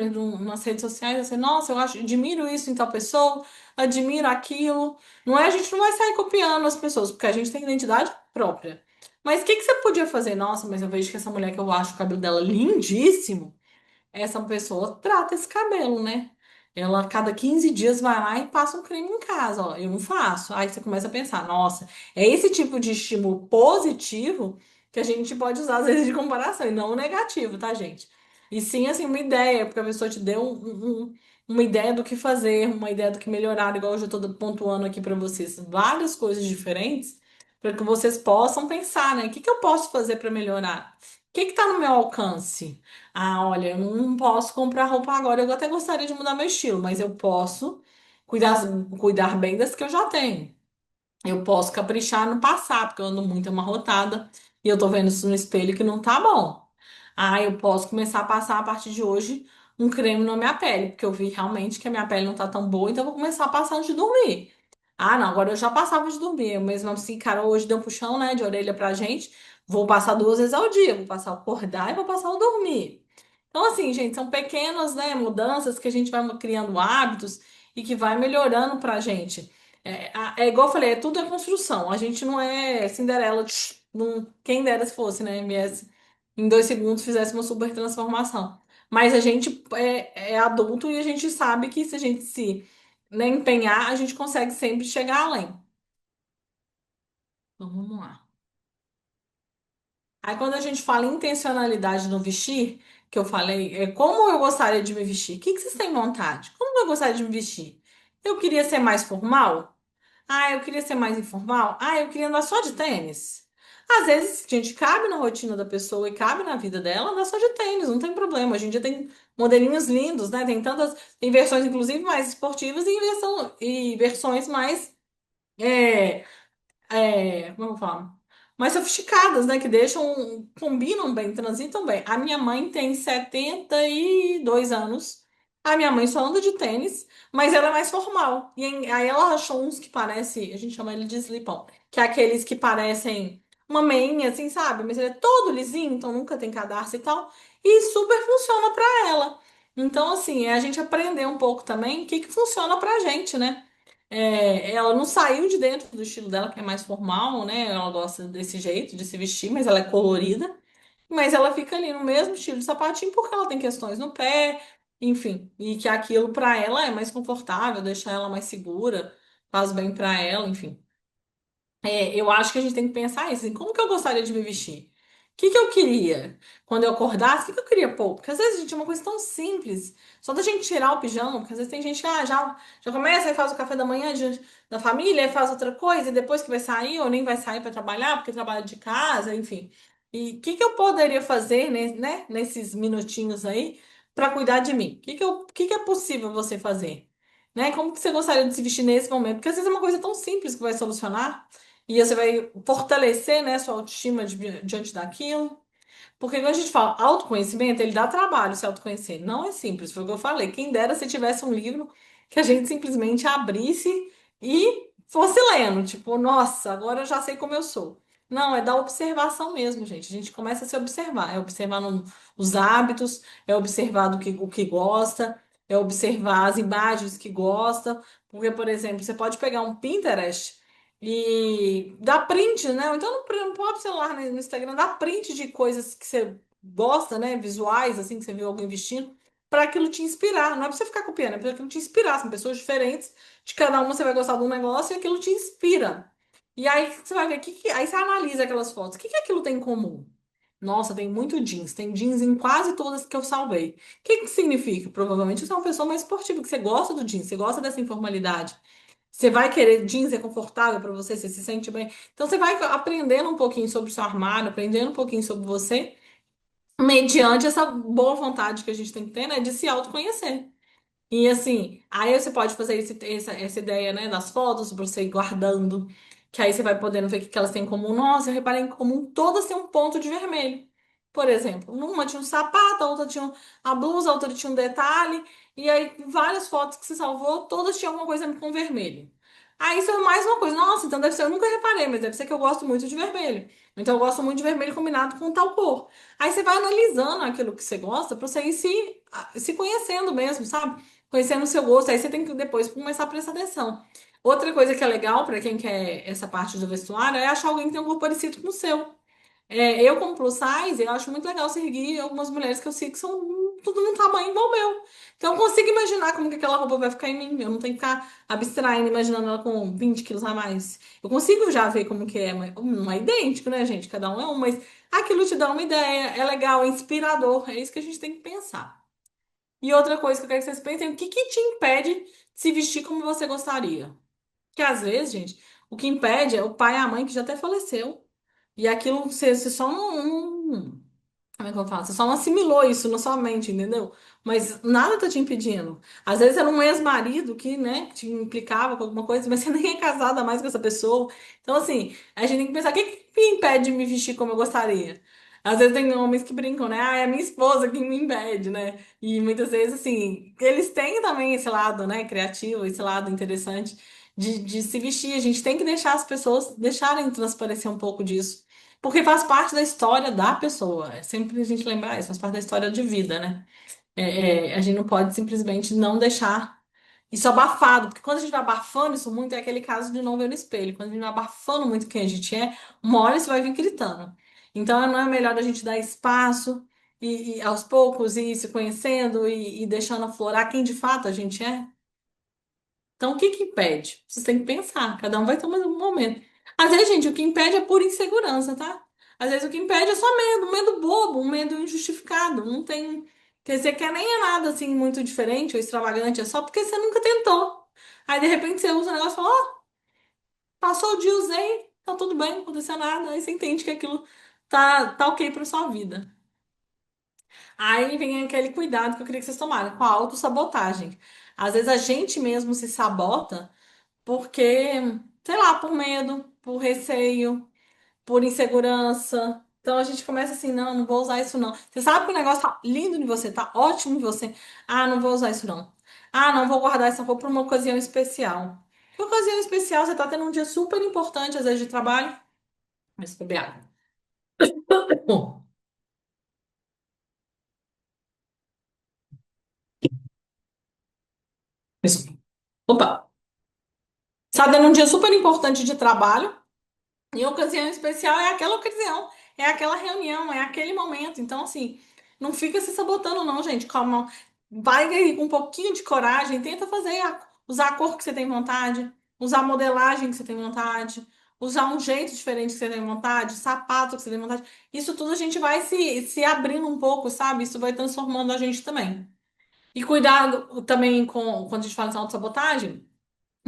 nas redes sociais, assim, nossa, admiro isso em tal pessoa, admiro aquilo. Não é, a gente não vai sair copiando as pessoas, porque a gente tem identidade própria. Mas o que que você podia fazer? Nossa, mas eu vejo que essa mulher que eu acho o cabelo dela lindíssimo, essa pessoa trata esse cabelo, né? Ela, a cada 15 dias, vai lá e passa um creme em casa, ó. Eu não faço. Aí você começa a pensar, nossa, é esse tipo de estímulo positivo que a gente pode usar, às vezes, de comparação, e não o negativo, tá, gente? E sim, assim, uma ideia, porque a pessoa te deu uma ideia do que fazer, uma ideia do que melhorar, igual eu já estou pontuando aqui para vocês, várias coisas diferentes, para que vocês possam pensar, né? O que que eu posso fazer para melhorar? O que que tá no meu alcance? Ah, olha, eu não posso comprar roupa agora. Eu até gostaria de mudar meu estilo, mas eu posso cuidar, cuidar bem das que eu já tenho. Eu posso caprichar no passar, porque eu ando muito amarrotada e eu tô vendo isso no espelho que não tá bom. Ah, eu posso começar a passar a partir de hoje um creme na minha pele, porque eu vi realmente que a minha pele não tá tão boa, então eu vou começar a passar antes de dormir. Ah, não, agora eu já passava antes de dormir. Eu mesmo assim, cara, hoje deu um puxão, né, de orelha pra gente. Vou passar 2 vezes ao dia. Vou passar o acordar e vou passar o dormir. Então, assim, gente, são pequenas, né, mudanças que a gente vai criando hábitos e que vai melhorando pra gente. É igual eu falei, tudo é construção. A gente não é Cinderela, quem dera se fosse, né, MS, em 2 segundos fizesse uma super transformação. Mas a gente é adulto e a gente sabe que se a gente se, né, empenhar, a gente consegue sempre chegar além. Então, vamos lá. Aí quando a gente fala em intencionalidade no vestir, que eu falei, como eu gostaria de me vestir? O que que vocês têm vontade? Como eu gostaria de me vestir? Eu queria ser mais formal? Ah, eu queria ser mais informal? Ah, eu queria andar só de tênis? Às vezes, gente, cabe na rotina da pessoa e cabe na vida dela andar só de tênis, não tem problema. Hoje em dia tem modelinhos lindos, né? Tem versões, inclusive, mais esportivas e versões mais, é, como eu falo? Mais sofisticadas, né? Que combinam bem, transitam bem. A minha mãe tem 72 anos. A minha mãe só anda de tênis, mas ela é mais formal. Aí ela achou uns que parecem, a gente chama ele de slip-on, que é aqueles que parecem uma meinha, assim, sabe? Mas ele é todo lisinho, então nunca tem cadarço e tal. E super funciona pra ela. Então, assim, é a gente aprender um pouco também o que que funciona pra gente, né? Ela não saiu de dentro do estilo dela, que é mais formal, né? Ela gosta desse jeito de se vestir, mas ela é colorida. Mas ela fica ali no mesmo estilo de sapatinho porque ela tem questões no pé, enfim. E que aquilo pra ela é mais confortável, deixa ela mais segura, faz bem pra ela, enfim. Eu acho que a gente tem que pensar isso, assim, como que eu gostaria de me vestir? O que que eu queria? Quando eu acordasse, o que que eu queria pôr? Porque às vezes, gente, é uma coisa tão simples. Só da gente tirar o pijama, porque às vezes tem gente que já começa e faz o café da manhã da família, e faz outra coisa, e depois que vai sair, ou nem vai sair para trabalhar, porque trabalha de casa, enfim. E o que que eu poderia fazer, né, nesses minutinhos aí, para cuidar de mim? O que que é possível você fazer? Né? Como que você gostaria de se vestir nesse momento? Porque às vezes é uma coisa tão simples que vai solucionar. E você vai fortalecer, né, sua autoestima diante daquilo. Porque quando a gente fala autoconhecimento, ele dá trabalho se autoconhecer. Não é simples, foi o que eu falei. Quem dera se tivesse um livro que a gente simplesmente abrisse e fosse lendo. Tipo, nossa, agora eu já sei como eu sou. Não, é da observação mesmo, gente. A gente começa a se observar. É observar os hábitos, é observar o que gosta, é observar as imagens que gosta. Porque, por exemplo, você pode pegar um Pinterest e dá print, né? Ou então no próprio celular, né, no Instagram, dá print de coisas que você gosta, né? Visuais, assim, que você viu alguém vestindo, para aquilo te inspirar. Não é pra você ficar copiando, é para aquilo te inspirar. São pessoas diferentes, de cada uma você vai gostar de um negócio e aquilo te inspira. E aí você vai ver, aí você analisa aquelas fotos. O que que aquilo tem em comum? Nossa, tem muito jeans. Tem jeans em quase todas que eu salvei. O que que significa? Provavelmente você é uma pessoa mais esportiva, que você gosta do jeans, você gosta dessa informalidade. Você vai querer jeans, é confortável para você, você se sente bem. Então você vai aprendendo um pouquinho sobre o seu armário, aprendendo um pouquinho sobre você, mediante essa boa vontade que a gente tem que ter, né, de se autoconhecer. E assim, aí você pode fazer essa ideia, né, das fotos, pra você ir guardando, que aí você vai podendo ver o que que elas têm em comum. Nossa, eu reparei em comum, todas têm um ponto de vermelho. Por exemplo, numa tinha um sapato, a outra tinha a blusa, a outra tinha um detalhe, e aí várias fotos que você salvou, todas tinham alguma coisa com vermelho. Aí isso é mais uma coisa. Nossa, então deve ser, eu nunca reparei, mas deve ser que eu gosto muito de vermelho. Então eu gosto muito de vermelho combinado com tal cor. Aí você vai analisando aquilo que você gosta pra você ir se conhecendo mesmo, sabe? Conhecendo o seu gosto, aí você tem que depois começar a prestar atenção. Outra coisa que é legal para quem quer essa parte do vestuário é achar alguém que tem um corpo parecido com o seu. Eu, como plus size, eu acho muito legal seguir algumas mulheres que eu sigo que são tudo num tamanho igual ao meu. Então, eu consigo imaginar como que aquela roupa vai ficar em mim. Eu não tenho que ficar abstraindo, imaginando ela com 20 quilos a mais. Eu consigo já ver como que é, mas não é idêntico, né, gente? Cada um é um, mas aquilo te dá uma ideia, é legal, é inspirador. É isso que a gente tem que pensar. E outra coisa que eu quero que vocês pensem, o que que te impede de se vestir como você gostaria? Porque às vezes, gente, o que impede é o pai e a mãe que já até faleceu. E aquilo você só como é que eu falo? Você só não assimilou isso na sua mente, entendeu? Mas nada tá te impedindo. Às vezes era um ex-marido que, né, te implicava com alguma coisa, mas você nem é casada mais com essa pessoa. Então, assim, a gente tem que pensar, o que que me impede de me vestir como eu gostaria? Às vezes tem homens que brincam, né? Ah, é a minha esposa que me impede, né? E muitas vezes, assim, eles têm também esse lado, né, criativo, esse lado interessante de se vestir. A gente tem que deixar as pessoas deixarem transparecer um pouco disso. Porque faz parte da história da pessoa. É sempre a gente lembrar isso, faz parte da história de vida, né? A gente não pode simplesmente não deixar isso abafado, porque quando a gente vai abafando isso muito, é aquele caso de não ver no espelho. Quando a gente vai abafando muito quem a gente é, uma hora isso vai vir gritando. Então não é melhor a gente dar espaço e aos poucos ir se conhecendo e deixando aflorar quem de fato a gente é? Então, o que que impede? Vocês têm que pensar, cada um vai ter um momento. Às vezes, gente, o que impede é pura insegurança, tá? Às vezes o que impede é só medo, um medo bobo, um medo injustificado. Não tem. Quer dizer, que nem é nada assim muito diferente ou extravagante, é só porque você nunca tentou. Aí, de repente, você usa o negócio e fala, ó, passou o dia, usei. tá tudo bem, não aconteceu nada. Aí você entende que aquilo tá ok pra sua vida. Aí vem aquele cuidado que eu queria que vocês tomaram com a autossabotagem. Às vezes a gente mesmo se sabota porque, sei lá, por medo, por receio, por insegurança. Então a gente começa assim, não, não vou usar isso não. Você sabe que o negócio tá lindo em você, tá ótimo em você. Ah, não vou usar isso não. Ah, não vou guardar essa roupa para uma ocasião especial. Que ocasião especial? Você tá tendo um dia super importante, às vezes, de trabalho. Mas beber água. Bom, isso. Opa! Você tá tendo um dia super importante de trabalho. E ocasião especial é aquela ocasião, é aquela reunião, é aquele momento. Então, assim, não fica se sabotando, não, gente. Calma. Vai aí com um pouquinho de coragem, tenta fazer, usar a cor que você tem vontade, usar a modelagem que você tem vontade, usar um jeito diferente que você tem vontade, sapato que você tem vontade. Isso tudo a gente vai se abrindo um pouco, sabe? Isso vai transformando a gente também. E cuidado também com quando a gente fala em autossabotagem.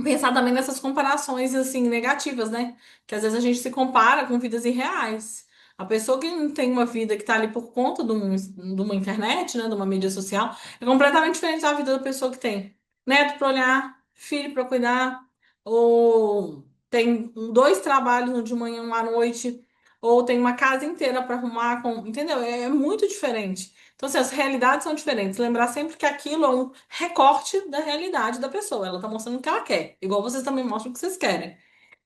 Pensar também nessas comparações assim negativas, né? Que às vezes a gente se compara com vidas irreais. A pessoa que não tem uma vida que está ali por conta de uma internet, né, de uma mídia social, é completamente diferente da vida da pessoa que tem neto para olhar, filho para cuidar, ou tem dois trabalhos, um de manhã, um à noite, ou tem uma casa inteira para arrumar, entendeu? É muito diferente. Então, assim, as realidades são diferentes. Lembrar sempre que aquilo é um recorte da realidade da pessoa. Ela tá mostrando o que ela quer, igual vocês também mostram o que vocês querem.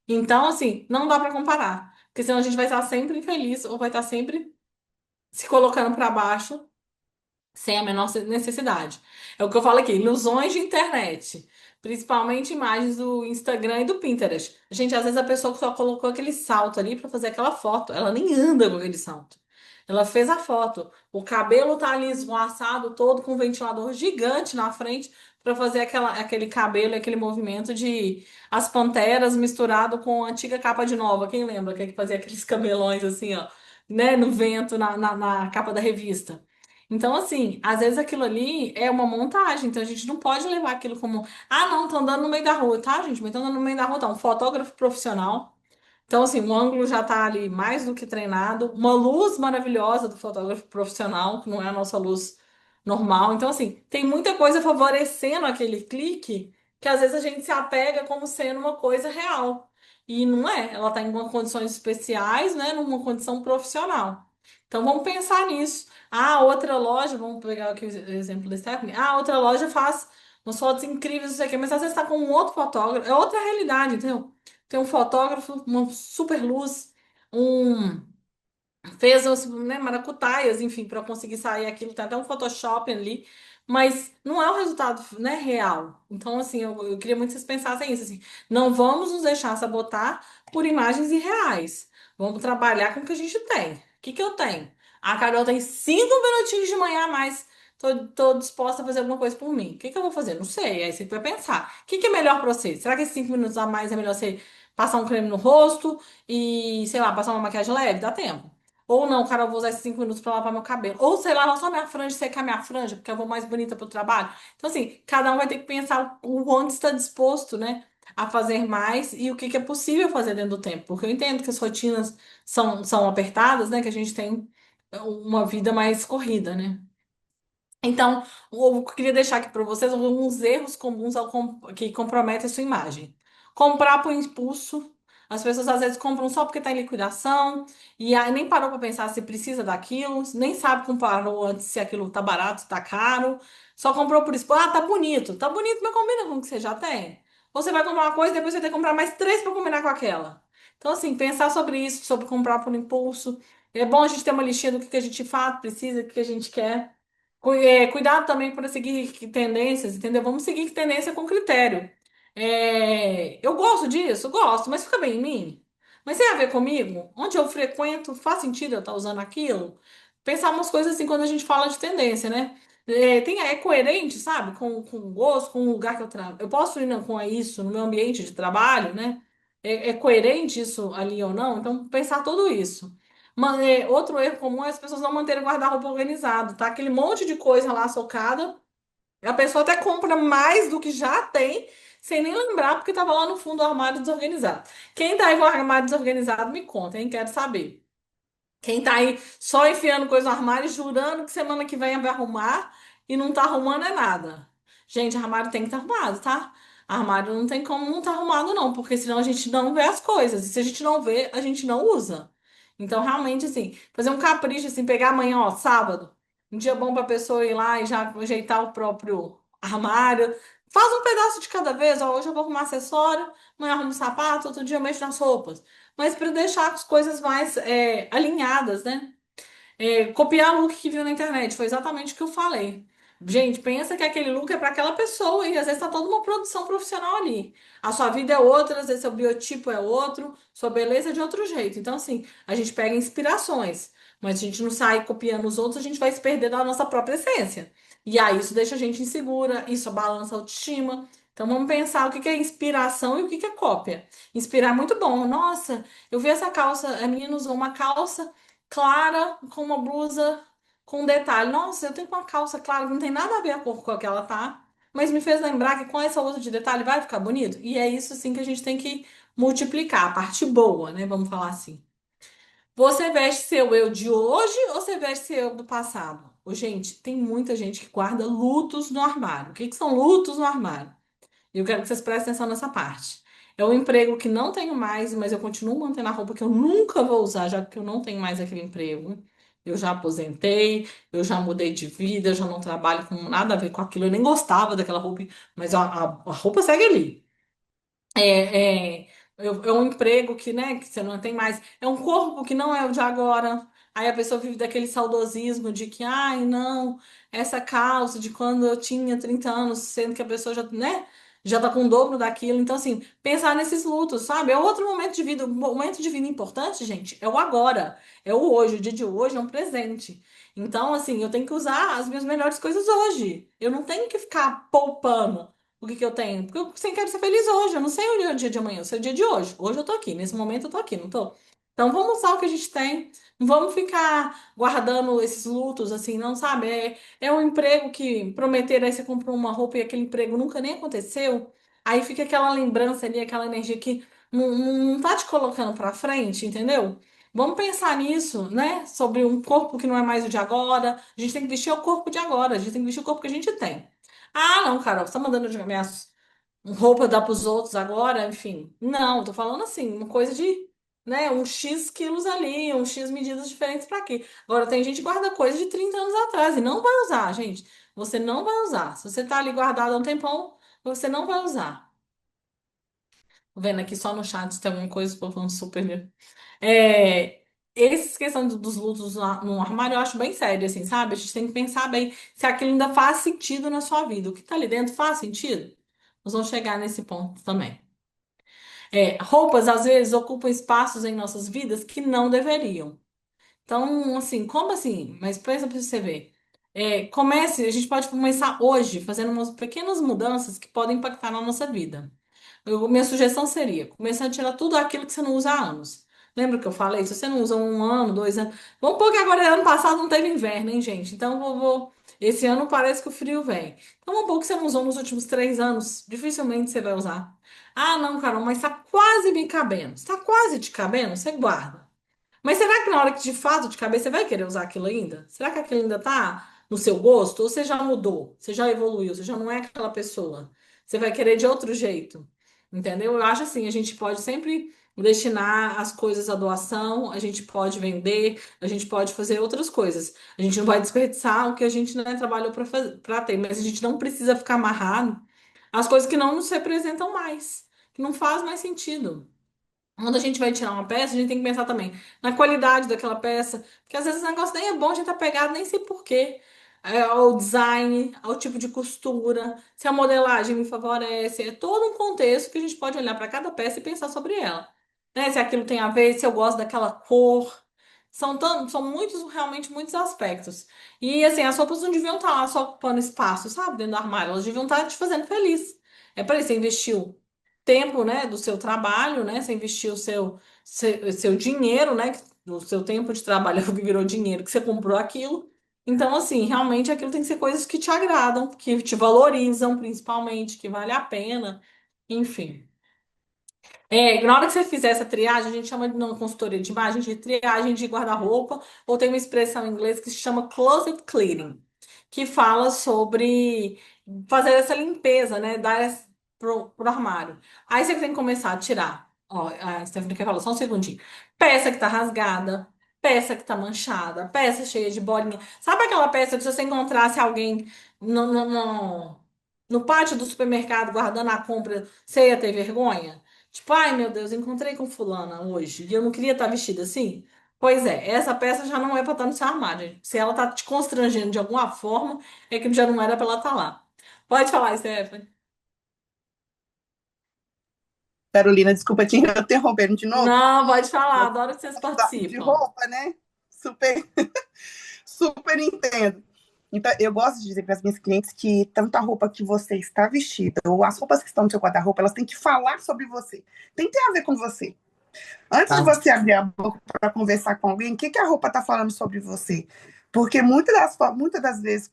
Então, assim, não dá pra comparar, porque senão a gente vai estar sempre infeliz ou vai estar sempre se colocando pra baixo sem a menor necessidade. É o que eu falo aqui, ilusões de internet. Principalmente imagens do Instagram e do Pinterest. Gente, às vezes a pessoa só colocou aquele salto ali pra fazer aquela foto. Ela nem anda com aquele salto. Ela fez a foto. O cabelo tá ali esvoaçado, todo com um ventilador gigante na frente pra fazer aquele cabelo, aquele movimento de as panteras misturado com a antiga capa de Nova. Quem lembra que fazia aqueles cabelões assim, ó, né, no vento, na capa da revista. Então, assim, às vezes aquilo ali é uma montagem, então a gente não pode levar aquilo como, ah, não, tô andando no meio da rua, tá, gente? Mas tô andando no meio da rua, tá um fotógrafo profissional. Então, assim, o ângulo já tá ali mais do que treinado, uma luz maravilhosa do fotógrafo profissional, que não é a nossa luz normal. Então, assim, tem muita coisa favorecendo aquele clique que às vezes a gente se apega como sendo uma coisa real. E não é, ela tá em uma condições especiais, né, numa condição profissional. Então, vamos pensar nisso. Ah, outra loja, vamos pegar aqui o exemplo da Stephanie. Ah, outra loja faz umas fotos incríveis, não sei o quê, mas às vezes está com um outro fotógrafo, é outra realidade, entendeu? Tem um fotógrafo, uma super luz, um fez as, né, maracutaias, enfim, para conseguir sair aquilo, tem até um Photoshop ali, mas não é o resultado, né, real. Então, assim, eu queria muito que vocês pensassem isso, assim, não vamos nos deixar sabotar por imagens irreais. Vamos trabalhar com o que a gente tem. O que que eu tenho? A Carol tem 5 minutinhos de manhã a mais. Tô disposta a fazer alguma coisa por mim. O que que eu vou fazer? Não sei. Aí você vai pensar. O que que é melhor para você? Será que esses 5 minutos a mais é melhor você passar um creme no rosto e, sei lá, passar uma maquiagem leve? Dá tempo. Ou não, cara, eu vou usar esses 5 minutos pra lavar meu cabelo. Ou, sei lá, só minha franja, secar minha franja, porque eu vou mais bonita pro trabalho. Então, assim, cada um vai ter que pensar o onde está disposto, né, a fazer mais e o que que é possível fazer dentro do tempo. Porque eu entendo que as rotinas são apertadas, né, que a gente tem uma vida mais corrida, né? Então, eu queria deixar aqui para vocês alguns erros comuns que comprometem a sua imagem. Comprar por impulso. As pessoas às vezes compram só porque está em liquidação e aí nem parou para pensar se precisa daquilo, nem sabe comparou antes se aquilo tá barato, tá caro. Só comprou por isso. Ah, tá bonito, mas combina com o que você já tem. Ou você vai comprar uma coisa e depois você tem que comprar mais três para combinar com aquela. Então, assim, pensar sobre isso, sobre comprar por impulso. É bom a gente ter uma listinha do que a gente faz, precisa, o que a gente quer. Cuidado também para seguir tendências, entendeu? Vamos seguir tendência com critério. Eu gosto disso, gosto, mas fica bem em mim. Mas tem a ver comigo? Onde eu frequento, faz sentido eu estar usando aquilo? Pensar umas coisas assim quando a gente fala de tendência, né? É coerente, sabe? Com o gosto, com o lugar que eu trabalho. Eu posso ir com isso no meu ambiente de trabalho, né? É coerente isso ali ou não? Então, pensar tudo isso. Outro erro comum é as pessoas não manterem o guarda-roupa organizado, tá? Aquele monte de coisa lá socada. A pessoa até compra mais do que já tem, sem nem lembrar, porque estava lá no fundo do armário desorganizado. Quem tá aí com o armário desorganizado, me conta, hein? Quero saber. Quem tá aí só enfiando coisa no armário e jurando que semana que vem vai arrumar e não tá arrumando é nada. Gente, armário tem que estar arrumado, tá? Armário não tem como não estar arrumado, não, porque senão a gente não vê as coisas. E se a gente não vê, a gente não usa. Então, realmente, assim, fazer um capricho, assim, pegar amanhã, ó, sábado, um dia bom pra pessoa ir lá e já ajeitar o próprio armário. Faz um pedaço de cada vez, ó. Hoje eu vou arrumar acessório, amanhã eu arrumo sapato, outro dia eu mexo nas roupas, mas para deixar as coisas mais alinhadas, né? Copiar look que viu na internet, foi exatamente o que eu falei. Gente, pensa que aquele look é para aquela pessoa e às vezes tá toda uma produção profissional ali. A sua vida é outra, às vezes seu biotipo é outro, sua beleza é de outro jeito. Então, assim, a gente pega inspirações, mas a gente não sai copiando os outros, a gente vai se perder da nossa própria essência. E aí isso deixa a gente insegura, isso balança a autoestima. Então vamos pensar o que que é inspiração e o que que é cópia. Inspirar é muito bom. Nossa, eu vi essa calça, a menina usou uma calça clara com uma blusa com um detalhe. Nossa, eu tenho uma calça clara que não tem nada a ver a cor com a que ela tá, mas me fez lembrar que com essa outra de detalhe vai ficar bonito. E é isso sim que a gente tem que multiplicar, a parte boa, né? Vamos falar assim. Você veste seu eu de hoje ou você veste seu eu do passado? Ô, gente, tem muita gente que guarda lutos no armário. O que que são lutos no armário? E eu quero que vocês prestem atenção nessa parte. É um emprego que não tenho mais, mas eu continuo mantendo a roupa que eu nunca vou usar, já que eu não tenho mais aquele emprego. Eu já aposentei, eu já mudei de vida, eu já não trabalho com nada a ver com aquilo. Eu nem gostava daquela roupa, mas a roupa segue ali. É um emprego que, né, que você não tem mais. É um corpo que não é o de agora. Aí a pessoa vive daquele saudosismo de que, ai, não, essa calça de quando eu tinha 30 anos, sendo que a pessoa já, né, já tá com o dobro daquilo. Então, assim, pensar nesses lutos, sabe? É outro momento de vida. O momento de vida importante, gente, é o agora. É o hoje. O dia de hoje é um presente. Então, assim, eu tenho que usar as minhas melhores coisas hoje. Eu não tenho que ficar poupando o que que eu tenho? Porque eu sempre quero ser feliz hoje. Eu não sei o dia de amanhã, eu sei o dia de hoje. Hoje eu tô aqui, nesse momento eu tô aqui, não tô? Então vamos usar o que a gente tem. Não vamos ficar guardando esses lutos assim, não, sabe? É um emprego que prometeram, aí você comprou uma roupa e aquele emprego nunca nem aconteceu. Aí fica aquela lembrança ali, aquela energia que não tá te colocando pra frente, entendeu? Vamos pensar nisso, né? Sobre um corpo que não é mais o de agora. A gente tem que vestir o corpo de agora, a gente tem que vestir o corpo que a gente tem. Ah, não, Carol, você tá mandando minhas roupa dar pros outros agora, enfim. Não, tô falando assim, uma coisa de, né, um X quilos ali, um X medidas diferentes pra quê? Agora, tem gente que guarda coisa de 30 anos atrás e não vai usar, gente. Você não vai usar. Se você tá ali guardado há um tempão, você não vai usar. Tô vendo aqui só no chat se tem alguma coisa, tô falando super. É, essa questão dos lutos no armário eu acho bem sério, assim, sabe? A gente tem que pensar bem se aquilo ainda faz sentido na sua vida. O que tá ali dentro faz sentido? Nós vamos chegar nesse ponto também. Roupas, às vezes, ocupam espaços em nossas vidas que não deveriam. Então, assim, como assim? Mas pensa pra você ver. A gente pode começar hoje fazendo umas pequenas mudanças que podem impactar na nossa vida. Minha sugestão seria começar a tirar tudo aquilo que você não usa há anos. Lembra que eu falei? Se você não usa um ano, 2 anos. Vamos pôr que agora ano passado não teve inverno, hein, gente? Então esse ano parece que o frio vem. Então vamos pôr que você não usou nos últimos 3 anos. Dificilmente você vai usar. Ah, não, Carol, mas tá quase me cabendo. Está quase te cabendo? Você guarda. Mas será que na hora que de fato de cabeça você vai querer usar aquilo ainda? Será que aquilo ainda tá no seu gosto? Ou você já mudou? Você já evoluiu? Você já não é aquela pessoa? Você vai querer de outro jeito? Entendeu? Eu acho assim, a gente pode sempre destinar as coisas à doação, a gente pode vender, a gente pode fazer outras coisas. A gente não vai desperdiçar o que a gente, né, trabalhou para ter, mas a gente não precisa ficar amarrado às coisas que não nos representam mais, que não faz mais sentido. Quando a gente vai tirar uma peça, a gente tem que pensar também na qualidade daquela peça, porque às vezes o negócio nem é bom, a gente tá pegado, nem sei por quê. Ao design, ao tipo de costura, se a modelagem me favorece, é todo um contexto que a gente pode olhar para cada peça e pensar sobre ela. Né? Se aquilo tem a ver, se eu gosto daquela cor. São muitos, realmente muitos aspectos. E assim, as roupas não deviam estar lá só ocupando espaço, sabe, dentro do armário, elas deviam estar te fazendo feliz. É para isso, você investiu tempo, né, do seu trabalho, né? Você investiu o seu dinheiro, né? Do seu tempo de trabalho que virou dinheiro, que você comprou aquilo. Então, assim, realmente aquilo tem que ser coisas que te agradam, que te valorizam, principalmente, que vale a pena. enfim. Na hora que você fizer essa triagem, a gente chama de na consultoria de imagem de triagem de guarda-roupa, ou tem uma expressão em inglês que se chama closet cleaning, que fala sobre fazer essa limpeza, né? Dar pro armário. Aí você tem que começar a tirar. Ó, a Stephanie quer falar, só um segundinho. Peça que tá rasgada, peça que tá manchada, peça cheia de bolinha. Sabe aquela peça que se você encontrasse alguém no pátio do supermercado guardando a compra, você ia ter vergonha? Tipo, ai meu Deus, encontrei com fulana hoje e eu não queria estar vestida assim. Pois é, essa peça já não é para estar no seu armário, gente. Se ela tá te constrangendo de alguma forma, é que já não era para ela estar lá. Pode falar, Stephanie. Carolina, desculpa te interromper de novo. Não, pode falar, adoro que vocês De participam. roupa, né? Super, super entendo. Então, eu gosto de dizer para as minhas clientes que tanto a roupa que você está vestida ou as roupas que estão no seu guarda-roupa, elas têm que falar sobre você. Tem que ter a ver com você. Antes de Tá. você abrir a boca para conversar com alguém, o que, que a roupa está falando sobre você? Porque muitas das vezes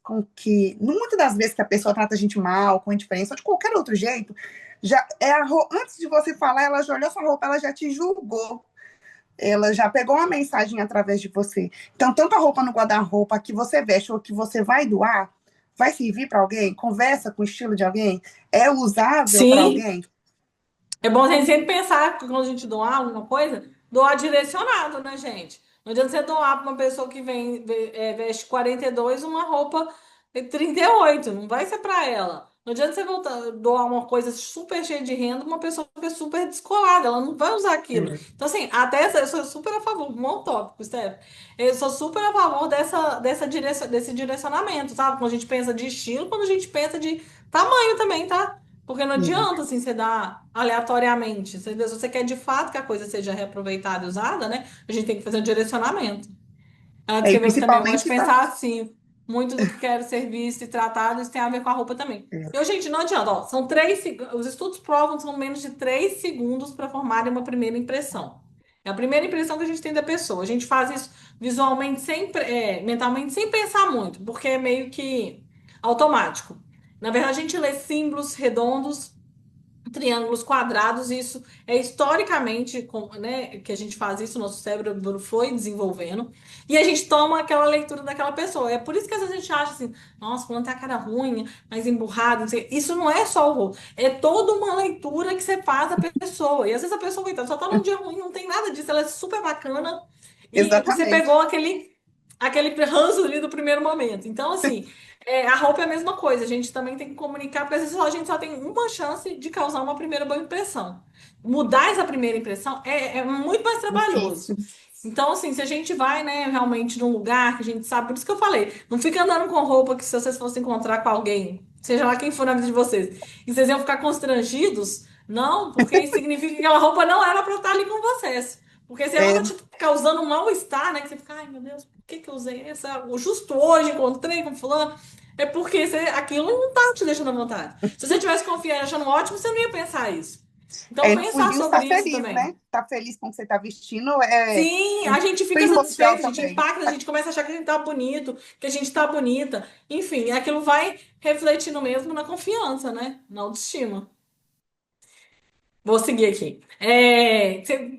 muitas das vezes que a pessoa trata a gente mal, com indiferença, ou de qualquer outro jeito, já é antes de você falar, ela já olhou sua roupa, ela já te julgou. Ela já pegou uma mensagem através de você. Então, tanto a roupa no guarda-roupa que você veste ou que você vai doar, vai servir para alguém? Conversa com o estilo de alguém? É usável para Sim, alguém? é bom a gente sempre pensar que quando a gente doar alguma coisa, doar direcionado, né, gente? Não adianta você doar para uma pessoa que veste 42 uma roupa 38, não vai ser para ela. Não adianta você doar uma coisa super cheia de renda, uma pessoa que é super descolada, ela não vai usar aquilo. Então, assim, eu sou super a favor, bom tópico, Steph. Eu sou super a favor desse direcionamento, sabe? Quando a gente pensa de estilo, quando a gente pensa de tamanho também, tá? Porque não Sim. adianta, assim, você dar aleatoriamente. Se você quer de fato que a coisa seja reaproveitada e usada, né? A gente tem que fazer um direcionamento. Ela E descreveu que também eu gosto de principalmente tá. pensar assim. Muito do que quero ser visto e tratado, isso tem a ver com a roupa também. Eu, gente, não adianta, ó, são 3 segundos. Os estudos provam que são menos de 3 segundos para formarem uma primeira impressão. É a primeira impressão que a gente tem da pessoa. A gente faz isso visualmente, mentalmente, sem pensar muito, porque é meio que automático. Na verdade, a gente lê símbolos redondos, triângulos quadrados, isso é historicamente, né, que a gente faz isso, nosso cérebro foi desenvolvendo, e a gente toma aquela leitura daquela pessoa. É por isso que às vezes a gente acha assim, nossa, fulano tem a cara ruim, mais emburrado, não sei. Isso não é só o rosto, é toda uma leitura que você faz da pessoa. E às vezes a pessoa, coitada, só tá num dia ruim, não tem nada disso, ela é super bacana, e você Exatamente. pegou aquele ranço ali do primeiro momento. Então, assim, a roupa é a mesma coisa. A gente também tem que comunicar, porque às vezes a gente só tem uma chance de causar uma primeira boa impressão. Mudar essa primeira impressão é muito mais trabalhoso. Difícil. Então, assim, se a gente vai, né, realmente num lugar que a gente sabe, por isso que eu falei, não fica andando com roupa que se vocês fossem encontrar com alguém, seja lá quem for na vida de vocês, e vocês iam ficar constrangidos, não, porque isso significa que aquela roupa não era para estar ali com vocês. Porque se ela É, tá te causando um mal-estar, né, que você fica, ai meu Deus, por que que eu usei essa? Justo hoje encontrei com fulano. É porque aquilo não tá te deixando à vontade. Se você tivesse confiando, achando ótimo, você não ia pensar isso. Então, no pensar fundinho está sobre isso feliz, também. né? Tá feliz com o que você está vestindo é Sim, a gente fica primordial satisfeito, a gente também. impacta, a gente começa a achar que a gente tá bonito, que a gente tá bonita. Enfim, aquilo vai refletindo mesmo na confiança, né? Na autoestima. Vou seguir aqui.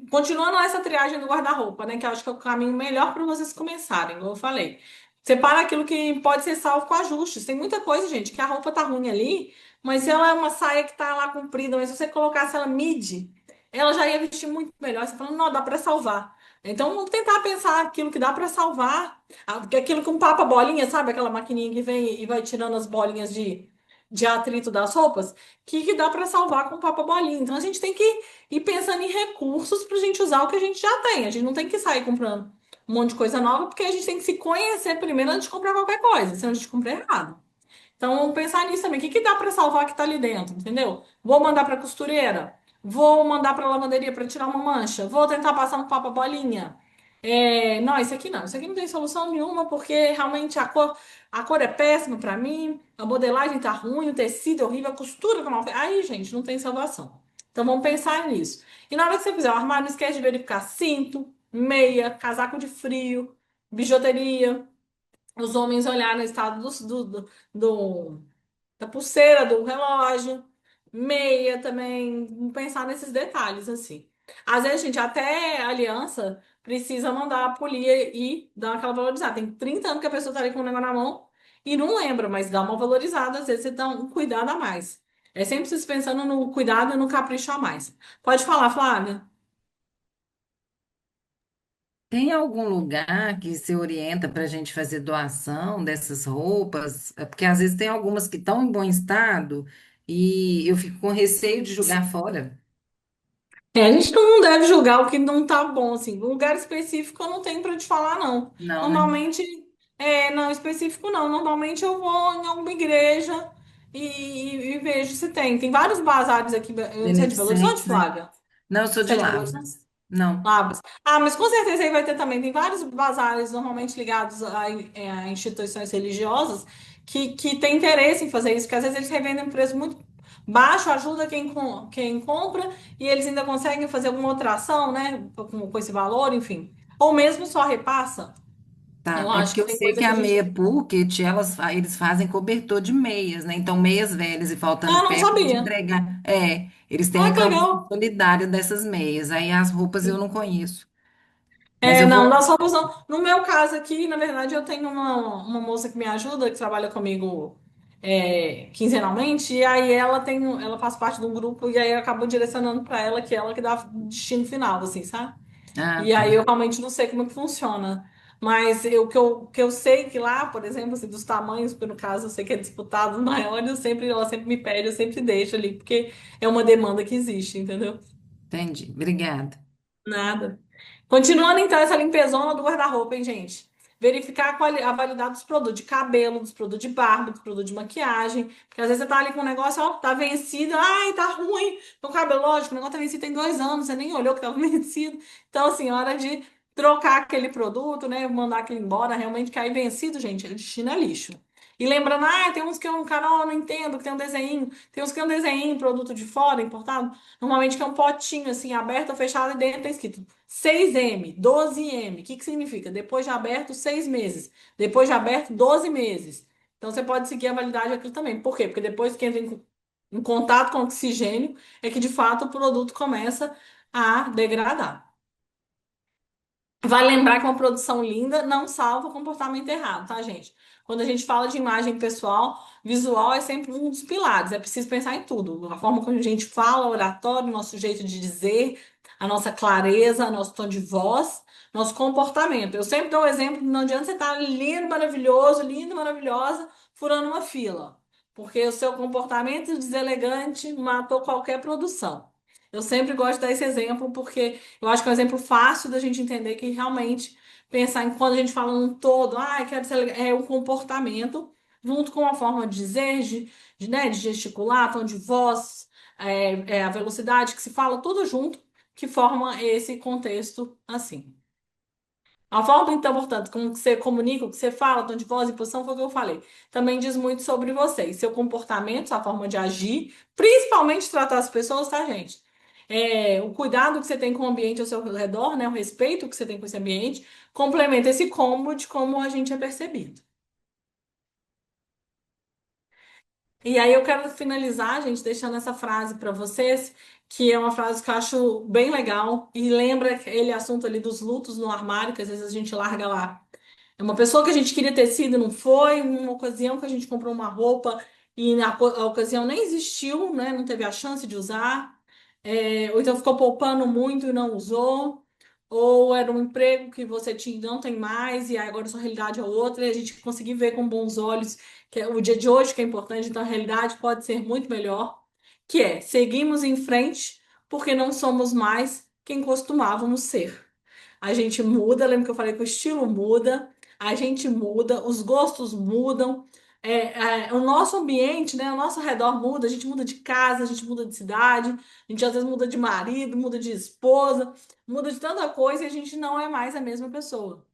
Continuando essa triagem do guarda-roupa, né? Que eu acho que é o caminho melhor para vocês começarem, como eu falei. Separa aquilo que pode ser salvo com ajustes. Tem muita coisa, gente, que a roupa tá ruim ali, mas se ela é uma saia que tá lá comprida, mas se você colocasse ela midi, ela já ia vestir muito melhor. Você falando, não, dá para salvar. Então vamos tentar pensar aquilo que dá para salvar. Aquilo com papa bolinha, sabe? Aquela maquininha que vem e vai tirando as bolinhas de atrito das roupas que dá para salvar com papa bolinha. Então a gente tem que ir pensando em recursos para a gente usar o que a gente já tem. A gente não tem que sair comprando um monte de coisa nova, porque a gente tem que se conhecer primeiro antes de comprar qualquer coisa, senão a gente compra errado. Então vamos pensar nisso também. O que dá para salvar que tá ali dentro, entendeu? Vou mandar para costureira, vou mandar para lavanderia para tirar uma mancha, vou tentar passar um papa bolinha. Não, isso aqui não. Isso aqui não tem solução nenhuma, porque realmente a cor é péssima para mim, a modelagem tá ruim, o tecido é horrível, a costura tá mal feita. Aí, gente, não tem salvação. Então vamos pensar nisso. E na hora que você fizer o armário, não esquece de verificar cinto, meia, casaco de frio, bijuteria. Os homens olharem no estado da pulseira, do relógio. meia também, pensar nesses detalhes, assim. Às vezes, gente, até a aliança precisa mandar a polia e dar aquela valorizada. Tem 30 anos que a pessoa tá ali com o negócio na mão e não lembra, mas dá uma valorizada, às vezes você dá um cuidado a mais. É sempre vocês pensando no cuidado e no capricho a mais. Pode falar, Flávia. Tem algum lugar que se orienta para a gente fazer doação dessas roupas? É porque às vezes tem algumas que estão em bom estado e eu fico com receio de jogar fora. É, a gente não deve julgar o que não tá bom, assim. Lugar específico eu não tenho para te falar, não. Não, né? Normalmente, não específico não. Normalmente eu vou em alguma igreja e vejo se tem. Tem vários bazares aqui. Eu não sei de Belo Horizonte, Beneficentes, né? Flávia? Não, eu sou Você de é de Belo Horizonte? Lavras. Não. Lavras. Ah, mas com certeza aí vai ter também. Tem vários bazares normalmente ligados a instituições religiosas que têm interesse em fazer isso, porque às vezes eles revendem um preço muito baixo, ajuda quem compra e eles ainda conseguem fazer alguma outra ação, né, com esse valor, enfim. Ou mesmo só repassa. Tá, Eu é acho porque que eu tem sei coisa que que a a gente. meia Purkit, eles fazem cobertor de meias, né? Então, meias velhas e faltando Ah, não pé, pode sabia. entregar. É, eles têm Ah, a que campanha legal. solidária dessas meias. Aí as roupas eu não conheço. Mas É, eu não, vou. nós somos não. No meu caso aqui, na verdade, eu tenho uma moça que me ajuda, que trabalha comigo quinzenalmente, e aí ela faz parte de um grupo, e aí eu acabo direcionando para ela, que é ela que dá o destino final, assim, sabe? Ah, E tá. aí eu realmente não sei como que funciona. Mas o que eu sei que lá, por exemplo, assim, dos tamanhos, porque no caso eu sei que é disputado maior, ela sempre me pede, eu sempre deixo ali, porque é uma demanda que existe, entendeu? Entendi. Obrigada. Nada. Continuando então essa limpezona do guarda-roupa, hein, gente? Verificar a validade dos produtos de cabelo, dos produtos de barba, dos produtos de maquiagem. Porque às vezes você tá ali com um negócio, ó, tá vencido, ai, tá ruim. O cabelo, lógico, o negócio tá vencido tem 2 anos, você nem olhou que tava vencido. Então, assim, hora de trocar aquele produto, né? Mandar aquele embora, realmente cair vencido, gente, o destino é lixo. E lembrando, tem uns que é um canal, eu não entendo, que tem um desenho, tem uns que é um desenho, produto de fora, importado. Normalmente que é um potinho assim, aberto ou fechado, e dentro tá escrito 6M, 12M. O que que significa? Depois de aberto, 6 meses. Depois de aberto, 12 meses. Então você pode seguir a validade daquilo também. Por quê? Porque depois que entra em contato com o oxigênio, é que de fato o produto começa a degradar. Vale lembrar que uma produção linda não salva o comportamento errado, tá, gente? Quando a gente fala de imagem pessoal, visual é sempre um dos pilares. É preciso pensar em tudo. A forma como a gente fala, o oratório, nosso jeito de dizer, a nossa clareza, nosso tom de voz, nosso comportamento. Eu sempre dou o exemplo, não adianta você estar lindo, maravilhoso, lindo, maravilhosa, furando uma fila. Porque o seu comportamento deselegante matou qualquer produção. Eu sempre gosto de dar esse exemplo porque eu acho que é um exemplo fácil da gente entender que realmente pensar em quando a gente fala um todo, quero ser legal, é um comportamento, junto com a forma de dizer, né, de gesticular, tom de voz, a velocidade que se fala, tudo junto, que forma esse contexto assim. A forma, então, portanto, como que você comunica, o que você fala, tom de voz e posição, foi o que eu falei. Também diz muito sobre você, e seu comportamento, sua forma de agir, principalmente tratar as pessoas, tá, gente? O cuidado que você tem com o ambiente ao seu redor, né? O respeito que você tem com esse ambiente, complementa esse combo de como a gente é percebido. E aí eu quero finalizar, gente, deixando essa frase para vocês, que é uma frase que eu acho bem legal e lembra aquele assunto ali dos lutos no armário, que às vezes a gente larga lá. É uma pessoa que a gente queria ter sido, não foi. Uma ocasião que a gente comprou uma roupa e a ocasião nem existiu, né? Não teve a chance de usar. Ou então ficou poupando muito e não usou. Ou era um emprego que você tinha e não tem mais, e aí agora a sua realidade é outra, e a gente conseguir ver com bons olhos que é o dia de hoje que é importante, então a realidade pode ser muito melhor, que é seguimos em frente porque não somos mais quem costumávamos ser. A gente muda, lembra que eu falei que o estilo muda, a gente muda, os gostos mudam, o nosso ambiente, né, o nosso redor muda, a gente muda de casa, a gente muda de cidade, a gente às vezes muda de marido, muda de esposa, muda de tanta coisa e a gente não é mais a mesma pessoa.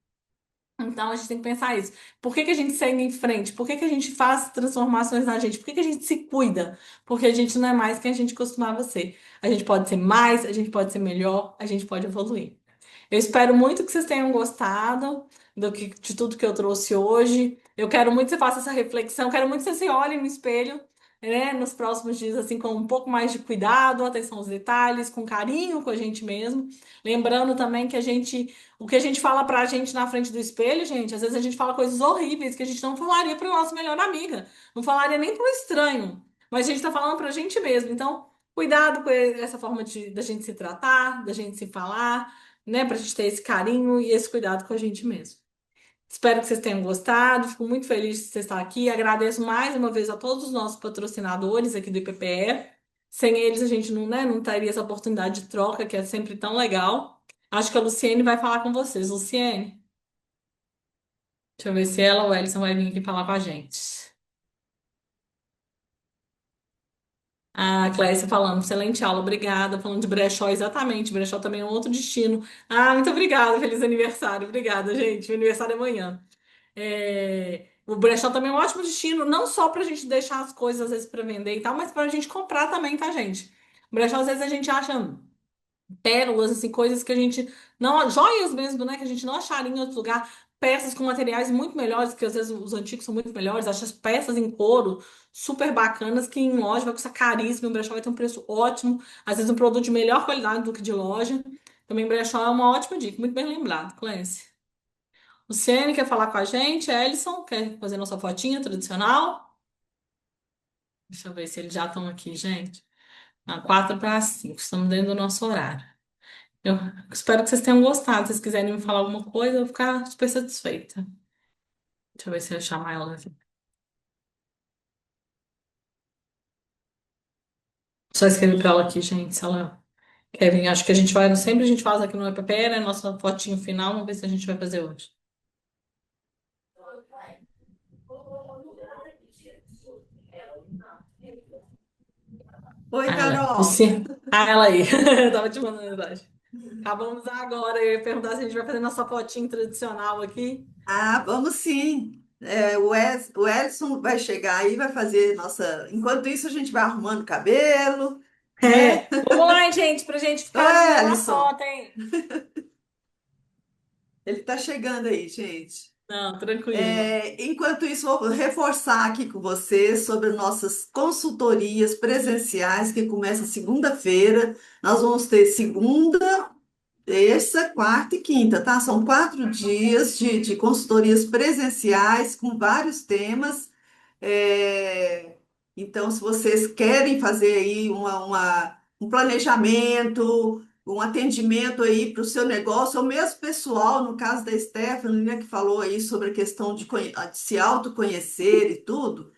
Então a gente tem que pensar isso. Por que que a gente segue em frente? Por que que a gente faz transformações na gente? Por que que a gente se cuida? Porque a gente não é mais quem a gente costumava ser. A gente pode ser mais, a gente pode ser melhor, a gente pode evoluir. Eu espero muito que vocês tenham gostado de tudo que eu trouxe hoje. Eu quero muito que você faça essa reflexão, quero muito que você se olhe no espelho né, nos próximos dias, assim, com um pouco mais de cuidado, atenção aos detalhes, com carinho com a gente mesmo. Lembrando também que o que a gente fala pra gente na frente do espelho, gente, às vezes a gente fala coisas horríveis que a gente não falaria pra nossa melhor amiga, não falaria nem pro estranho, mas a gente tá falando pra gente mesmo. Então, cuidado com essa forma da gente se tratar, da gente se falar, né, pra gente ter esse carinho e esse cuidado com a gente mesmo. Espero que vocês tenham gostado. Fico muito feliz de você estar aqui. Agradeço mais uma vez a todos os nossos patrocinadores aqui do IPPE. Sem eles, a gente não, né, não teria essa oportunidade de troca, que é sempre tão legal. Acho que a Luciene vai falar com vocês. Luciene, deixa eu ver se ela ou o Ellison vai vir aqui falar com a gente. A Clécia falando, excelente aula, obrigada. Falando de brechó, exatamente. Brechó também é um outro destino. Ah, muito obrigada. Feliz aniversário. Obrigada, gente. Meu aniversário é amanhã. O brechó também é um ótimo destino, não só para a gente deixar as coisas às vezes para vender e tal, mas para a gente comprar também, tá, gente? O brechó, às vezes, a gente acha pérolas, assim, coisas que a gente não, joias mesmo, né, que a gente não acharia em outro lugar, peças com materiais muito melhores, que às vezes os antigos são muito melhores, acho as peças em couro super bacanas, que em loja vai custar caríssimo, o brechó vai ter um preço ótimo, às vezes um produto de melhor qualidade do que de loja. Também brechó é uma ótima dica, muito bem lembrado, Cléncia. Luciane quer falar com a gente, Ellison quer fazer nossa fotinha tradicional. Deixa eu ver se eles já estão aqui, gente. 4 para 5, estamos dentro do nosso horário. Eu espero que vocês tenham gostado. Se vocês quiserem me falar alguma coisa, eu vou ficar super satisfeita. Deixa eu ver se eu chamar ela aqui. Só escrever para ela aqui, gente, se ela quer vir. Acho que a gente vai, sempre a gente faz aqui no EPP, né? Nossa fotinho final, vamos ver se a gente vai fazer hoje. Oi, Ah, ela aí. Carol. Luciane. Ah, ela aí. Tava te mandando mensagem. Acabamos agora. Eu ia perguntar se a gente vai fazer nossa fotinho tradicional aqui. Ah, vamos sim. O Elson vai chegar aí, vai fazer nossa. Enquanto isso, a gente vai arrumando o cabelo, né? Vamos lá, gente, pra gente ficar Oi, linda na Ellison. foto, hein? Ele está chegando aí, gente. Não, tranquilo. Enquanto isso, vou reforçar aqui com você sobre nossas consultorias presenciais que começam segunda-feira. Nós vamos ter segunda, terça, quarta e quinta, tá? São 4 dias de consultorias presenciais com vários temas. É, então, se vocês querem fazer aí um planejamento, um atendimento aí para o seu negócio, ou mesmo pessoal, no caso da Stephanie, né, que falou aí sobre a questão de se autoconhecer e tudo,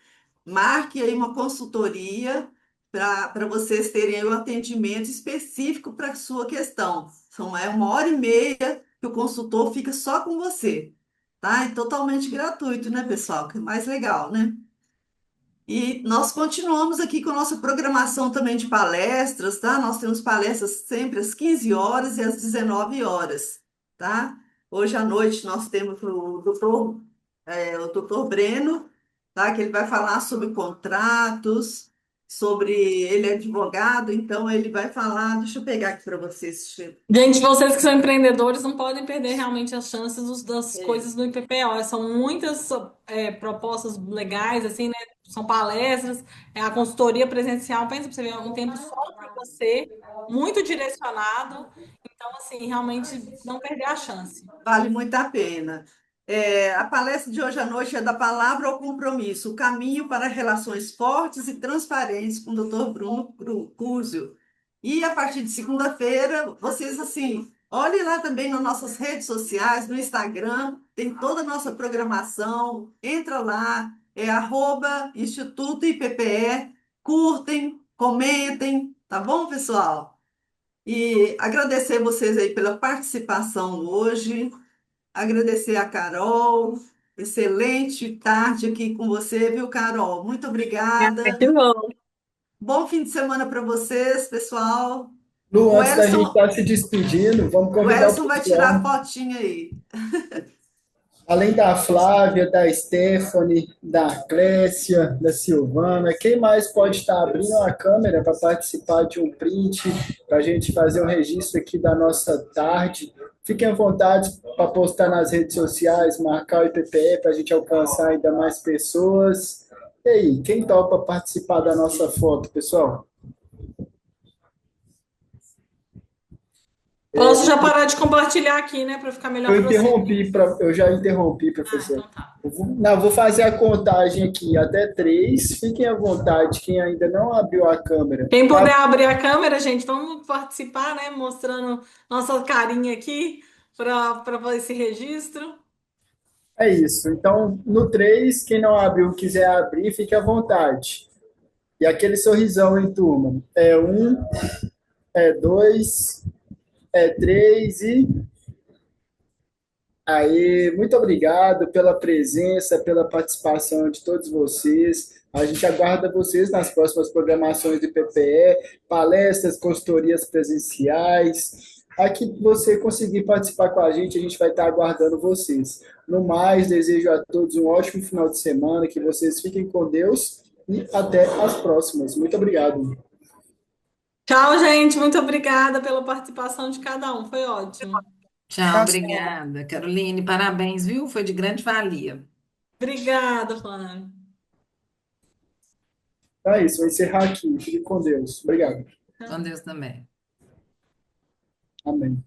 marque aí uma consultoria para vocês terem aí um atendimento específico para a sua questão. É 1 hora e meia que o consultor fica só com você, tá? É totalmente gratuito, né, pessoal? Que é mais legal, né? E nós continuamos aqui com a nossa programação também de palestras, tá? Nós temos palestras sempre às 15 horas e às 19 horas, tá? Hoje à noite nós temos o doutor Breno, tá? Que ele vai falar sobre contratos, ele é advogado, então ele vai falar, deixa eu pegar aqui para vocês. Gente, vocês que são empreendedores não podem perder realmente as chances das É, coisas do IPPO. São muitas propostas legais, assim, né? São palestras, a consultoria presencial, pensa pra você ver, um tempo só para você, muito direcionado. Então, assim, realmente não perder a chance. vale muito a pena. A palestra de hoje à noite é da palavra ao compromisso, o caminho para relações fortes e transparentes com o Dr. Bruno Cúzio. E a partir de segunda-feira, vocês assim, olhem lá também nas nossas redes sociais, no Instagram, tem toda a nossa programação, entra lá, @Instituto IPPE, curtem, comentem, tá bom, pessoal? E agradecer vocês aí pela participação hoje. Agradecer a Carol. Excelente tarde aqui com você, viu, Carol? Muito Ah, obrigada. que bom. Bom fim de semana para vocês, pessoal. Lu, O antes da gente Elson, estar se despedindo, vamos o convidar o Elson vai tirar a pessoal. fotinha aí. Além da Flávia, da Stephanie, da Clécia, da Silvana, quem mais pode estar abrindo a câmera para participar de um print, para a gente fazer um registro aqui da nossa tarde? Fiquem à vontade para postar nas redes sociais, marcar o IPPE para a gente alcançar ainda mais pessoas. E aí, quem topa participar da nossa foto, pessoal? Posso já parar de compartilhar aqui, né, para ficar melhor para você. Eu já interrompi, Ah, professor. então tá. Vou fazer a contagem aqui até três. Fiquem à vontade, quem ainda não abriu a câmera. Quem puder abrir a câmera, gente, vamos participar, né, mostrando nossa carinha aqui para esse registro. É isso. Então, no três, quem não abriu, quiser abrir, fique à vontade. E aquele sorrisão, hein, turma? É um, é dois, é três e. Aí, muito obrigado pela presença, pela participação de todos vocês. A gente aguarda vocês nas próximas programações do PPE, palestras, consultorias presenciais. Aqui que você conseguir participar com a gente vai estar aguardando vocês. No mais, desejo a todos um ótimo final de semana, que vocês fiquem com Deus e até as próximas. Muito obrigado. Tchau, gente. Muito obrigada pela participação de cada um. Foi ótimo. Tchau, Tá certo. obrigada. Caroline, parabéns, viu? Foi de grande valia. Obrigada, Flávia. Então é isso, vou encerrar aqui. Fique com Deus. Obrigado. Com Deus também. Amém.